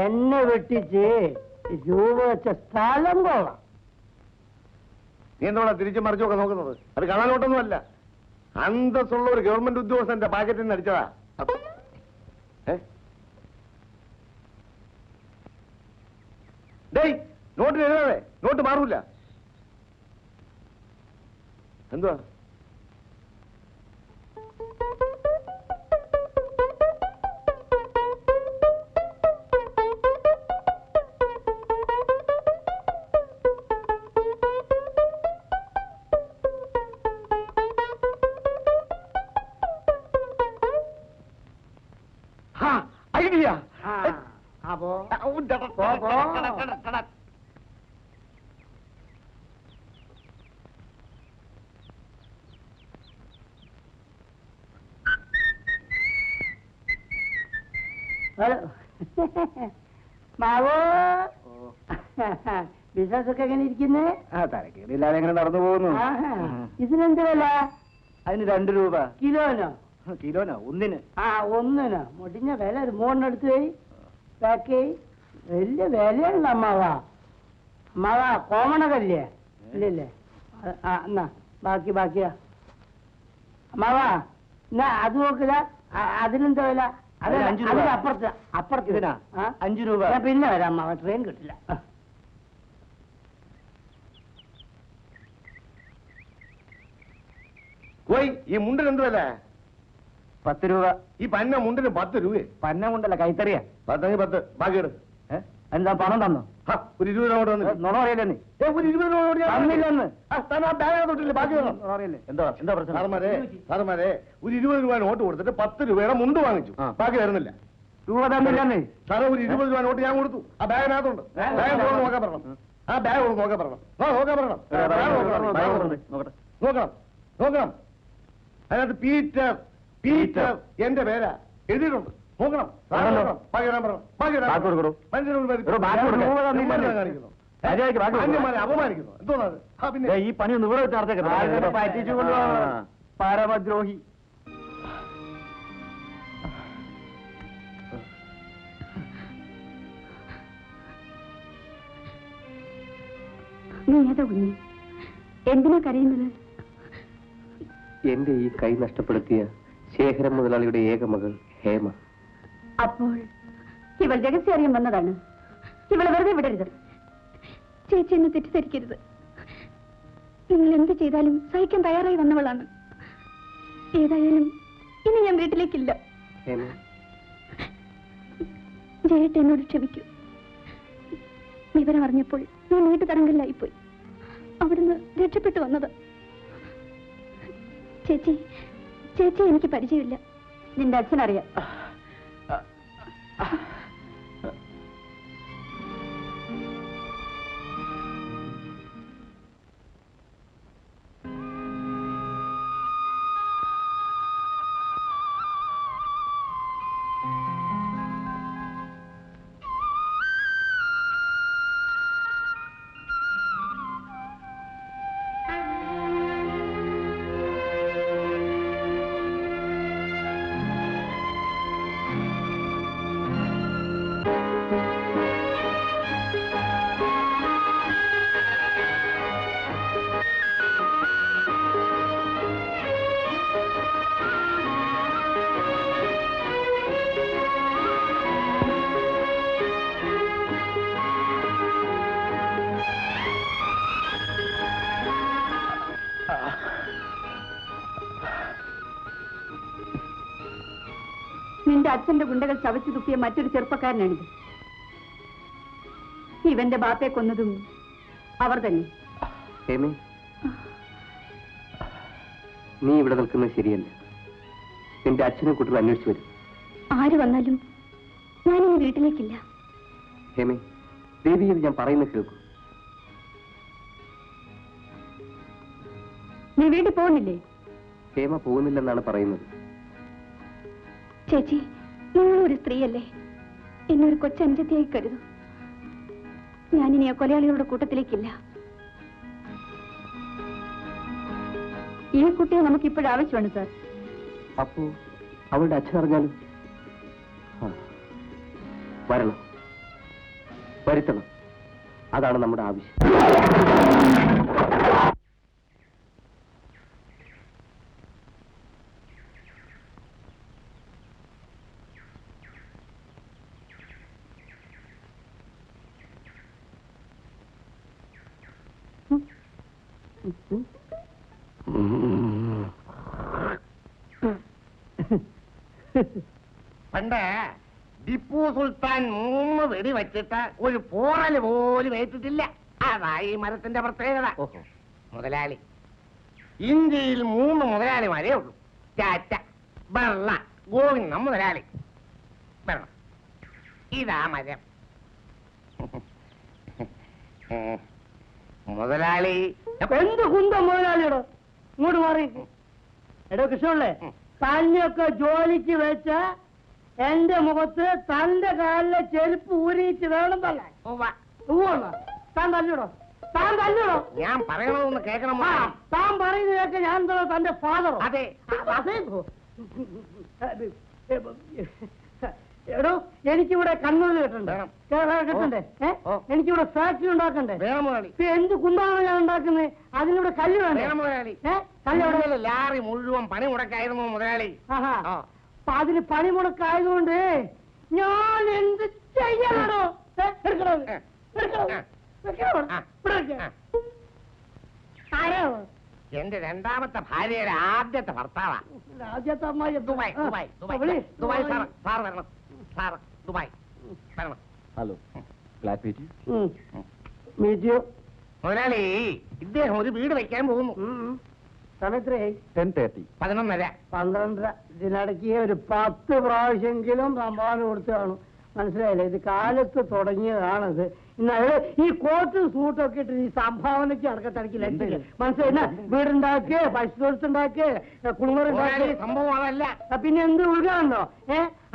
എന്നെ വെട്ടിച്ച് രൂപ വെച്ച സ്ഥലം കൊള്ളാം. നീ എന്താ തിരിച്ചും മറിച്ചൊക്കെ നോക്കുന്നത്? അത് കാണാനോട്ടൊന്നുമല്ല. അന്തസ്സുള്ള ഒരു ഗവൺമെന്റ് ഉദ്യോഗസ്ഥന്റെ പാക്കറ്റിൽ നിന്ന് അടിച്ചതാ. ഡേയ്, നോട്ടിൽ എഴുതാതെ. നോട്ട് മാറൂല. എന്തുവാ? മാവോ ബിസിനസ് ഒക്കെ എങ്ങനെ ഇരിക്കുന്നേ? തരക്കേടില്ലാതെ എങ്ങനെ നടന്നു പോകുന്നു. ഇതിനെന്ത് വില? അതിന് 2 രൂപ. കിലോനോ? കിലോനോ? ഒന്നിന്. ഒന്നിനോ? മുടിഞ്ഞ വില ഒരു 3 എടുത്ത് പോയി ബാക്കി വലിയ വിലയുള്ള അമ്മാവാ. അമ്മാവാ കോമണകല്ലേ? ഇല്ലല്ലേ? എന്നാ ബാക്കിയാ അമ്മാവാ. എന്നാ അത് നോക്കുക. അതിനെന്താ വില? അപ്പുറത്ത് ഇതിനാ 5 രൂപ. ഞാൻ പിന്നെ വരാം അമ്മാവ, ട്രെയിൻ കിട്ടില്ല. ഈ മുണ്ടിന് എന്ത് വില? 10 രൂപ. ഈ പന്ന മുണ്ടിന് 10 രൂപ. പന്ന കൊണ്ടല്ല, കൈത്തറിയാ. 10 ബാക്കി എടു. എന്താ പണം തന്നോ? ഒരു 20 രൂപ വന്നു. നുണ പറയല്ലേ നീ? ഒരു 20 രൂപ തന്നില്ലെന്ന്. തൊട്ടില്ല. ബാക്കി അറിയില്ലേ? എന്താ പ്രശ്നം? സാറന്മാരെ ഒരു 20 രൂപ നോട്ട് കൊടുത്തിട്ട് 10 രൂപയുടെ മുണ്ട് വാങ്ങിച്ചു. ബാക്കി വരുന്നില്ല. രൂപ തന്നില്ലെന്ന്. സാറേ ഒരു 20 രൂപ നോട്ട് ഞാൻ കൊടുത്തു. ആ ബാഗിനകത്തുണ്ട്. ബാഗ് നോക്കാൻ പറയണം. ആ ബാഗ് നോക്കാൻ പറയണം. നോക്കണം. അതിനകത്ത് പീറ്റർ എന്റെ പേരാ എഴുതിയിട്ടുണ്ട്. നോക്കണം. അപമാനിക്കുന്നു. എന്തോന്നത്? പിന്നെ ഈ പണി ഒന്ന് ഇവിടെ വെച്ച് പറ്റിച്ചുകൊണ്ട് പരമദ്രോഹി. നീ ഏതാ കുഞ്ഞ്? എന്തിനാ കരയുന്നത്? എന്റെ ഈ കൈ നഷ്ടപ്പെടുത്തിയ ശേഖരൻ മുതലാളിയുടെ ഏക മകൾ ഹേമ. അപ്പോൾ ഇവൾ രഹസ്യം അറിയാൻ വന്നതാണ്. ഇവളെ വെറുതെ വിടരുത്. ചേച്ചി എന്നെ തെറ്റിദ്ധരിക്കരുത്. നിങ്ങൾ എന്ത് ചെയ്താലും സഹിക്കാൻ തയ്യാറായി വന്നവളാണ്. ഏതായാലും ഇനി ഞാൻ വീട്ടിലേക്കില്ല. ജയേട്ട എന്നോട് ക്ഷമിക്കൂ. വിവരം അറിഞ്ഞപ്പോൾ ഞാൻ വീട്ടു തടങ്കലിലായിപ്പോയി. അവിടുന്ന് രക്ഷപ്പെട്ടു വന്നത്. ചേച്ചി എനിക്ക് പരിചയമില്ല. നിന്റെ അച്ഛനറിയാം. നിന്റെ അച്ഛന്റെ ഗുണ്ടകൾ ചവച്ചു തുപ്പിയ മറ്റൊരു ചെറുപ്പക്കാരനാണിത്. ഇവന്റെ ബാപ്പയെ കൊന്നതും അവർ തന്നെ. നീ ഇവിടെ നിൽക്കുന്നത് ശരിയല്ല. എന്റെ അച്ഛനെ കുട്ടികൾ അന്വേഷിച്ചു വരും. ആര് വന്നാലും ഞാനിനി വീട്ടിലേക്കില്ല. ഹേമേ, ദേവി ഞാൻ പറയുന്നത് കേൾക്കൂ. നീ വീട്ടിൽ പോകുന്നില്ലേ? ഹേമ പോകുന്നില്ലെന്നാണ് പറയുന്നത്. ചേച്ചി, നിങ്ങളൊരു സ്ത്രീയല്ലേ. എന്നൊരു കൊച്ചനുജത്തിയായി കരുതൂ. ഞാനിനി ആ കൊലയാളികളുടെ കൂട്ടത്തിലേക്കില്ല. ഈ കുട്ടിയെ നമുക്ക് ഇപ്പോഴും ആവശ്യമാണ് സാർ. അപ്പോ അവളുടെ അച്ഛൻ അറിഞ്ഞാലും വരണം, വരുത്തണം. അതാണ് നമ്മുടെ ആവശ്യം. പണ്ട് ടിപ്പു സുൽത്താൻ 3 വെടി വെച്ചിട്ട് ഒരു പോറല് പോലും ഏറ്റിട്ടില്ല. അതായി മരത്തിന്റെ പ്രത്യേകത. മുതലാളി, ഇന്ത്യയിൽ 3 മുതലാളിമാരേ ഉള്ളൂ. ടാറ്റ, ബിർള, ഗോവിന്ദ മുതലാളി. ഇതാ മരം. മുതലാളി എന്ത് കുന്തം മുതലാളിയോടോ? ഇങ്ങോട്ട് മാറി. എടോ കൃഷ്ണല്ലേ, തന്നെയൊക്കെ ജോലിക്ക് വെച്ച എന്റെ മുഖത്ത് തന്റെ കാലിലെ ചെരുപ്പ് ഊരിയിട്ട് വേണം തല്ലാൻ. താൻ തല്ലൂടോ? താൻ തല്ലൂടോ? ഞാൻ പറയണമെന്ന് കേൾക്കണം. താൻ പറയുന്നതൊക്കെ ഞാൻ എന്തോ തന്റെ ഫാദറോ? അതെ. അതേ. എടോ, എനിക്കിവിടെ കണ്ണൂർ കിട്ടണ്ടേ? എനിക്കിവിടെ ഫാക്ടറി ഉണ്ടാക്കണ്ടേ? എന്ത് കുന്താണ് ഞാൻ ഉണ്ടാക്കുന്നത്? അതിനിവിടെ കല്ല് വേണ്ടേ? കല്ല് ലാറി മുഴുവൻ പണി മുടക്കായിരുന്നു മുതലാളി. ആഹാ, അപ്പൊ അതിന് പണി മുടക്കായതുകൊണ്ട് ഞാൻ എന്ത് ചെയ്യാനാണോ? എന്റെ രണ്ടാമത്തെ ഭാര്യയുടെ ആദ്യത്തെ ഭർത്താവാ. ആദ്യത്തെ അമ്മായി Dubai Dubai Dubai Dubai sir വരണം. സാർ ദുബായ് വരണം. ഹലോ, മുതലാളി, ഇദ്ദേഹം ഒരു വീട് വെക്കാൻ പോകുന്നു. സമയത്രയായി? 10:30. 11:30. 12:30. ഇതിനിടയ്ക്ക് ഒരു 10 പ്രാവശ്യമെങ്കിലും സംഭാവന കൊടുത്തു കാണും. മനസ്സിലായില്ലേ? ഇത് കാലത്ത് തുടങ്ങിയതാണിത്. ഇന്നവിടെ ഈ കോട്ടും സൂട്ടൊക്കെ ഇട്ട് ഈ സംഭാവനയ്ക്ക് അടക്കത്തടക്കില്ല. മനസ്സിലായില്ല? വീടുണ്ടാക്കിയ പശുത്തൊഴുത്തുണ്ടാക്കിയ കുളിമുറി സംഭവം അതല്ല. പിന്നെ എന്ത് ഉൾക്കാണോ?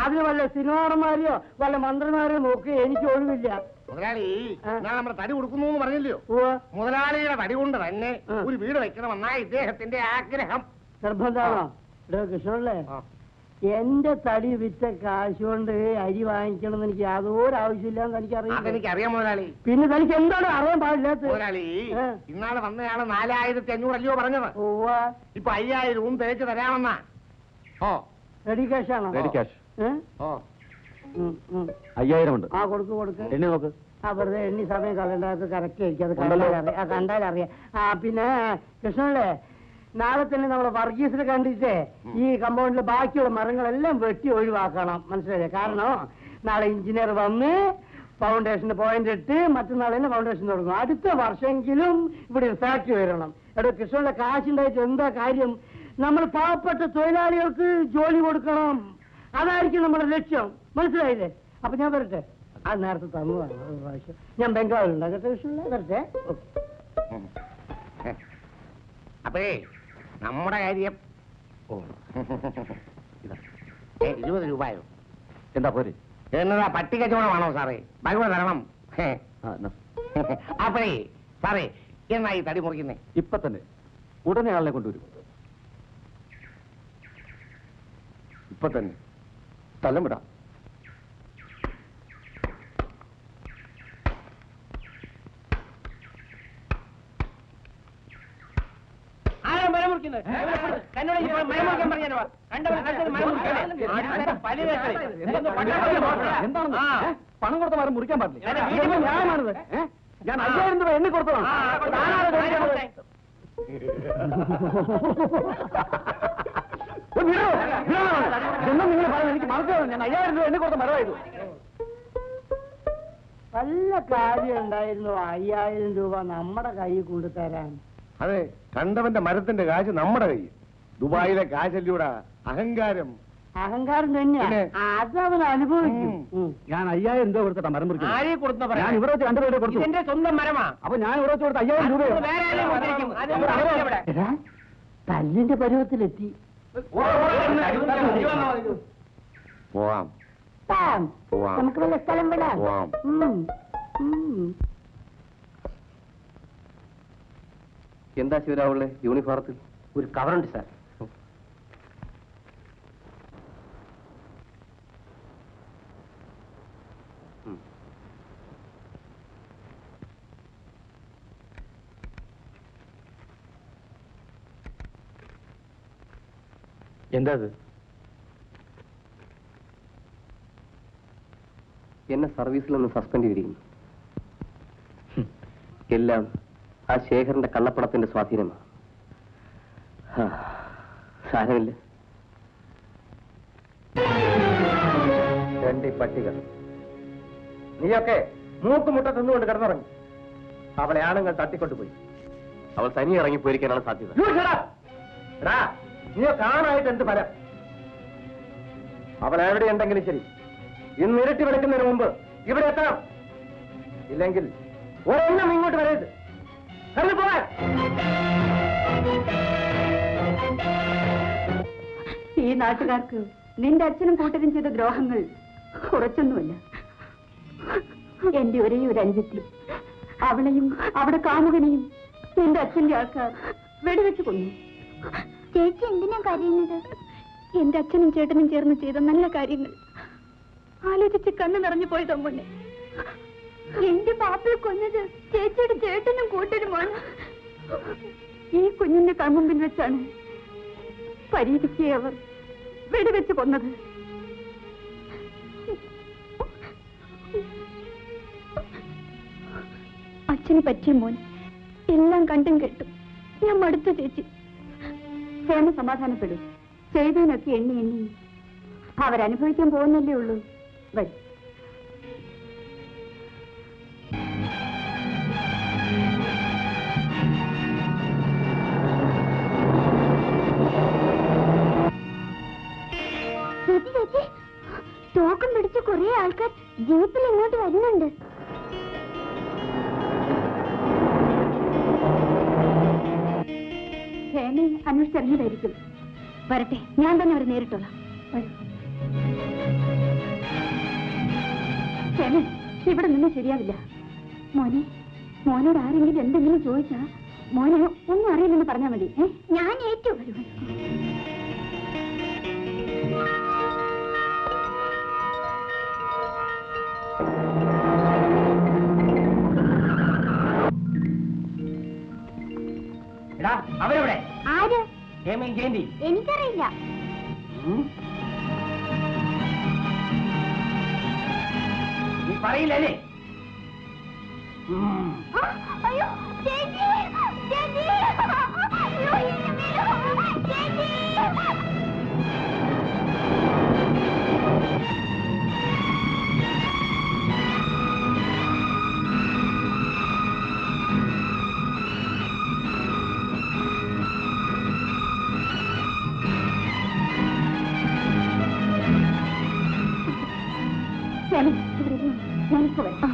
അതിന് വല്ല സിനിമാടന്മാരെയോ വല്ല മന്ത്രിമാരെയോ നോക്കി എനിക്ക് ഒഴിവില്ല. മുതലാളി, ഞാൻ നമ്മുടെ തടി കൊടുക്കുന്നു എന്ന് പറഞ്ഞില്ലയോ? മുതലാളിയുടെ തടി കൊണ്ട് തന്നെ ഒരു വീട് വെക്കണമെന്നാ ഇദ്ദേഹത്തിന്റെ ആഗ്രഹം. നിർബന്ധമാണോ? കൃഷ്ണല്ലേ, എന്റെ തടി വിറ്റ കാശ് കൊണ്ട് അരി വാങ്ങിക്കണം എന്ന് എനിക്ക് യാതൊരു ആവശ്യമില്ലാന്ന് എനിക്കറിയാം മുതലാളി. പിന്നെ തനിക്ക് എന്താണ് അറിയാൻ പാടില്ലാത്ത? മുതലാളി, ഇന്നാളെ വന്നയാള് 4500 അല്ലയോ പറഞ്ഞത്? ഇപ്പൊ 5000 തികച്ചു തരാമെന്നാ. റെഡി ക്യാഷാണോ? Ready cash. 5000 ഉണ്ട്. ആ, കൊടുക്ക്. എണ്ണി നോക്ക്. വെറുതെ എണ്ണി സമയം കളണ്ടാത്ത കറക്റ്റ് ആയിരിക്കും. അത് കണ്ടാലറിയാം. പിന്നെ കൃഷ്ണല്ലേ, നാളെ തന്നെ നമ്മളെ വർഗീസിനെ കണ്ടിട്ട് ഈ കമ്പൗണ്ടിലെ ബാക്കിയുള്ള മരങ്ങളെല്ലാം വെട്ടി ഒഴിവാക്കണം. മനസ്സിലായില്ലേ? കാരണം നാളെ എഞ്ചിനീയർ വന്ന് ഫൗണ്ടേഷന് പോയിന്റ് ഇട്ട് മറ്റന്നാൾ തന്നെ ഫൗണ്ടേഷൻ തുടങ്ങും. അടുത്ത വർഷമെങ്കിലും ഇവിടെ ഒരു ഫാക്ടറി വരണം. എടോ കൃഷ്ണന്റെ കാശുണ്ടായിട്ട് എന്താ കാര്യം? നമ്മൾ പാവപ്പെട്ട തൊഴിലാളികൾക്ക് ജോലി കൊടുക്കണം. അതായിരിക്കും നമ്മുടെ ലക്ഷ്യം. മനസ്സിലായില്ലേ? അപ്പൊ ഞാൻ വരട്ടെ. അത് നേരത്തെ തന്നതാണ് ഒരു പ്രാവശ്യം. ഞാൻ ബംഗാളിലുണ്ടാ കൃഷ്ണ വരട്ടെ. അപ്പേ നമ്മുടെ കാര്യം 20 രൂപയോ? എന്താ പോരെ? എന്നതാ പട്ടി കച്ചവടമാണോ സാറേ? ഭഗവത് തരണം. അപ്പേ സാറേ, എന്നാ ഈ തടി മുറിക്കുന്നേ? ഇപ്പൊ തന്നെ, ഉടനെ ആളിനെ കൊണ്ടുവരും. ഇപ്പൊ തന്നെ സ്ഥലം വിടാം. എന്താണ് പണം കൊടുത്ത മരം മുറിക്കാൻ പാടില്ല? ന്യായമാണിത്. ഞാൻ 5000 രൂപ എണ്ണി കൊടുത്തതാണ്. നിങ്ങൾ പറഞ്ഞു, എനിക്ക് മനസ്സിലാവും. ഞാൻ 5000 രൂപ എണ്ണി കൊടുത്ത മരമായിരുന്നു. നല്ല കാര്യം ഉണ്ടായിരുന്നു 5000 രൂപ നമ്മുടെ കയ്യിൽ കൊണ്ടുതരാൻ. അതെ, കണ്ടവന്റെ മരത്തിന്റെ കാശ് നമ്മുടെ കയ്യിൽ. ദുബായിലെ കാശല്ലൂടെ അഹങ്കാരം. അഹങ്കാരം തന്നെയാണ്. അതവൻ അനുഭവിക്കും. ഞാൻ 5000 രൂപ കൊടുത്തിട്ടാ മരം മുറിക്കും. ഞാൻ ഇവിടെ വെച്ച് 2 രൂപ കൊടുത്തു. എന്റെ സ്വന്തം മരമാ. അപ്പൊ ഞാൻ ഇവിടെ വെച്ച് കൊടുത്ത 5000 രൂപ തല്ലിന്റെ പരുവത്തിലെത്തി. പോവാം. നമുക്ക് വല്ല സ്ഥലം വിടാം. എന്താ ശിവരാവുള്ള യൂണിഫോമത്തിൽ ഒരു കവറുണ്ട് സാർ. എന്താ അത്? എന്നെ സർവീസിൽ നിന്ന് സസ്പെൻഡ് ചെയ്തിരിക്കുന്നു. എല്ലാം ആ ശേഖരന്റെ കള്ളപ്പണത്തിന്റെ സ്വാധീനമാണ്. സാരമില്ല. 2 പട്ടികൾ. നീയൊക്കെ മൂക്കുമുട്ട തിന്നുകൊണ്ട് കിടന്നുറങ്ങി. അവളെ ആണുങ്ങൾ തട്ടിക്കൊണ്ടുപോയി. അവൾ തനിയെ ഇറങ്ങി പോയിരിക്കാനാണ് സാധ്യത. നീ കാണാനായിട്ട് എന്ത് ഫലം? അവൾ എവിടെയുണ്ടെങ്കിലും ശരി, ഇന്ന് ഇരുട്ടി വെളുക്കുന്നതിന് മുമ്പ് ഇവിടെ എത്തണം. ഇല്ലെങ്കിൽ ഒരെണ്ണം ഇങ്ങോട്ട് വരരുത്. പോകാൻ. ഈ നാട്ടുകാർക്ക് നിന്റെ അച്ഛനും കൂട്ടരും ചെയ്ത ദ്രോഹങ്ങൾ കുറച്ചൊന്നുമല്ല. എന്റെ ഒരേ ഒരു അനുജത്തി, അവളെയും അവിടെ കാമുകനെയും എന്റെ അച്ഛന്റെ ആൾക്കാർ വെടിവെച്ച് കൊന്നു. ചേച്ചി എന്തിനാ കരയുന്നത്? എന്റെ അച്ഛനും ചേട്ടനും ചേർന്ന് ചെയ്ത നല്ല കാര്യങ്ങൾ ആലോചിച്ച് കണ്ണു നിറഞ്ഞു പോയി തമ്മുണ്ണെ. എന്റെ പാപ്പയെ കൊന്നത് ചേച്ചിയുടെ ചേട്ടനും കൂട്ടരുമാണ്. ഈ കുഞ്ഞിന്റെ കൺമുമ്പിൽ വെച്ചാണ് പരീതിക്ക് അവർ വെടിവെച്ച് കൊന്നത്. അച്ഛന് പറ്റിയ മോൻ എല്ലാം കണ്ടും കേട്ടു. ഞാൻ മടുത്തു ചേച്ചി. ക്ഷേമ സമാധാനപ്പെടും. ചെയ്തതിനൊക്കെ എണ്ണി എണ്ണി അവരനുഭവിക്കാൻ പോകുന്നല്ലേ ഉള്ളൂ. വരും. ചേച്ചി, തോക്കം പിടിച്ച് കുറെ ആൾക്കാർ ജീപ്പിൽ ഇങ്ങോട്ട് വരുന്നുണ്ട്. ഹേമയെ അന്വേഷിച്ചിറങ്ങിയതായിരിക്കും. വരട്ടെ, ഞാൻ തന്നെ അവരെ നേരിട്ടോളാം. ഹേമ, ഇവിടെ നിന്ന് ശരിയാവില്ല. മോനോട് ആരെങ്കിലും എന്തെങ്കിലും ചോദിച്ചാ മോനെ ഒന്നും അറിയില്ലെന്ന് പറഞ്ഞാൽ മതി. ഞാൻ ഏറ്റു. അവരെവിടെ? ആര്? ഹേമയും ജയന്തി. എനിക്കറിയില്ല. നീ പറയില്ലല്ലേ? അയ്യോ ചേച്ചി, ചേച്ചി, അയ്യോ ചേച്ചി. ഞാനിപ്പോ വരാം.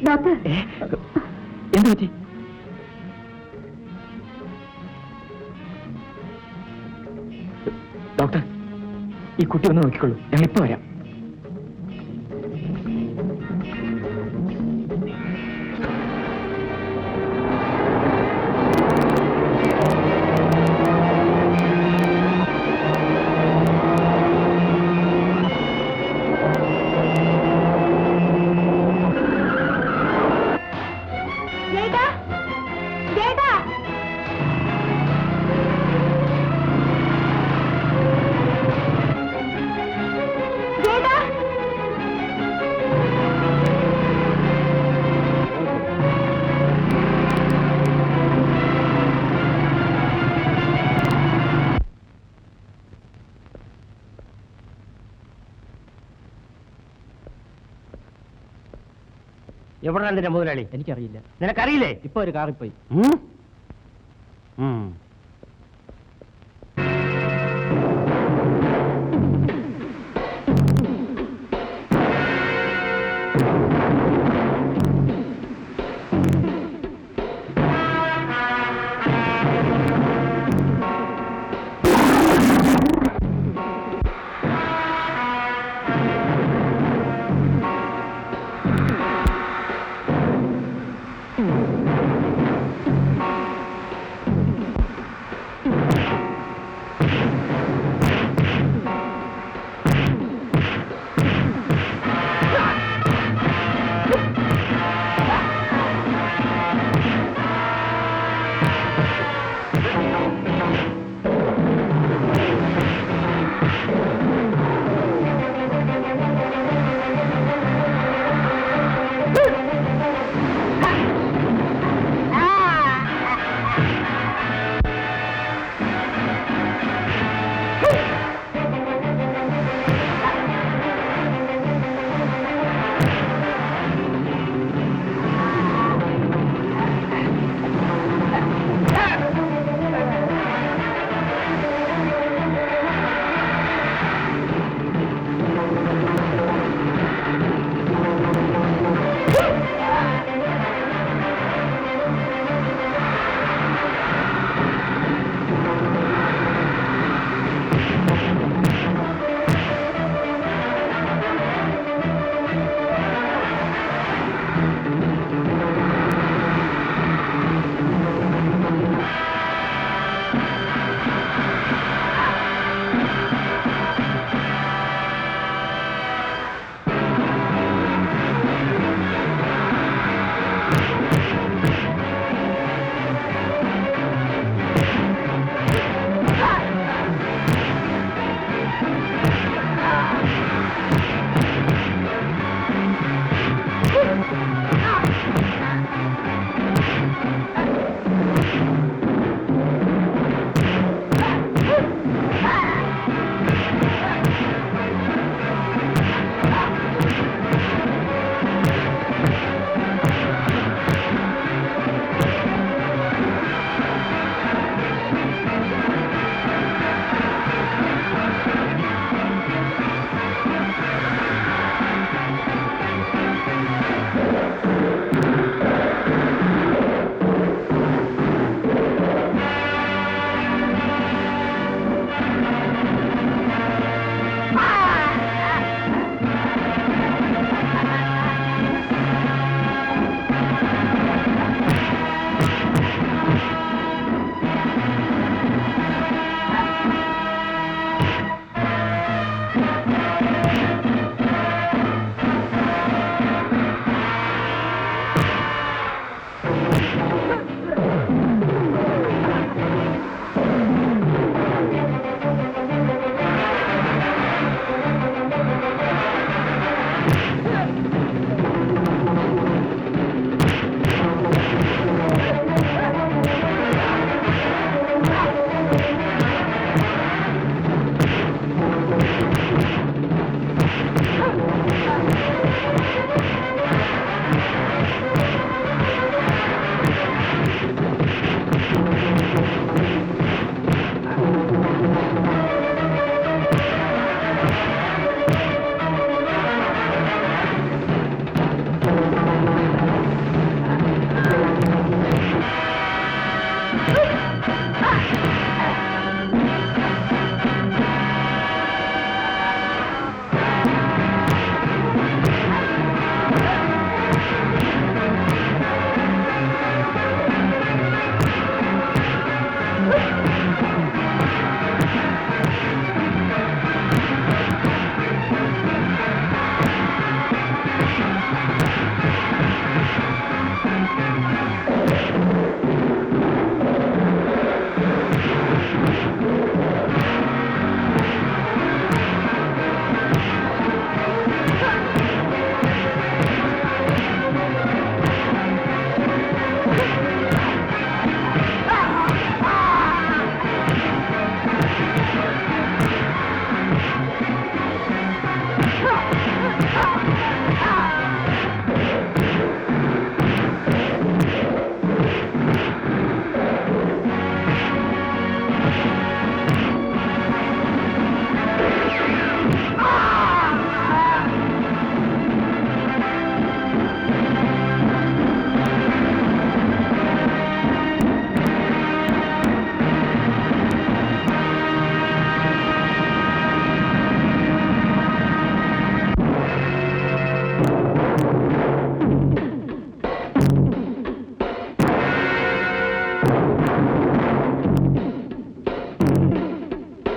ഡോക്ടർ എന്ത് പറ്റി? ഡോക്ടർ, ഈ കുട്ടി ഒന്ന് നോക്കിക്കൊള്ളൂ, ഞങ്ങൾ ഇപ്പൊ വരാം. എവിടെയാണ് നിന്റെ മുതലാളി? എനിക്കറിയില്ല. നിനക്കറിയില്ലേ? ഇപ്പൊ ഒരു കാറിൽ പോയി.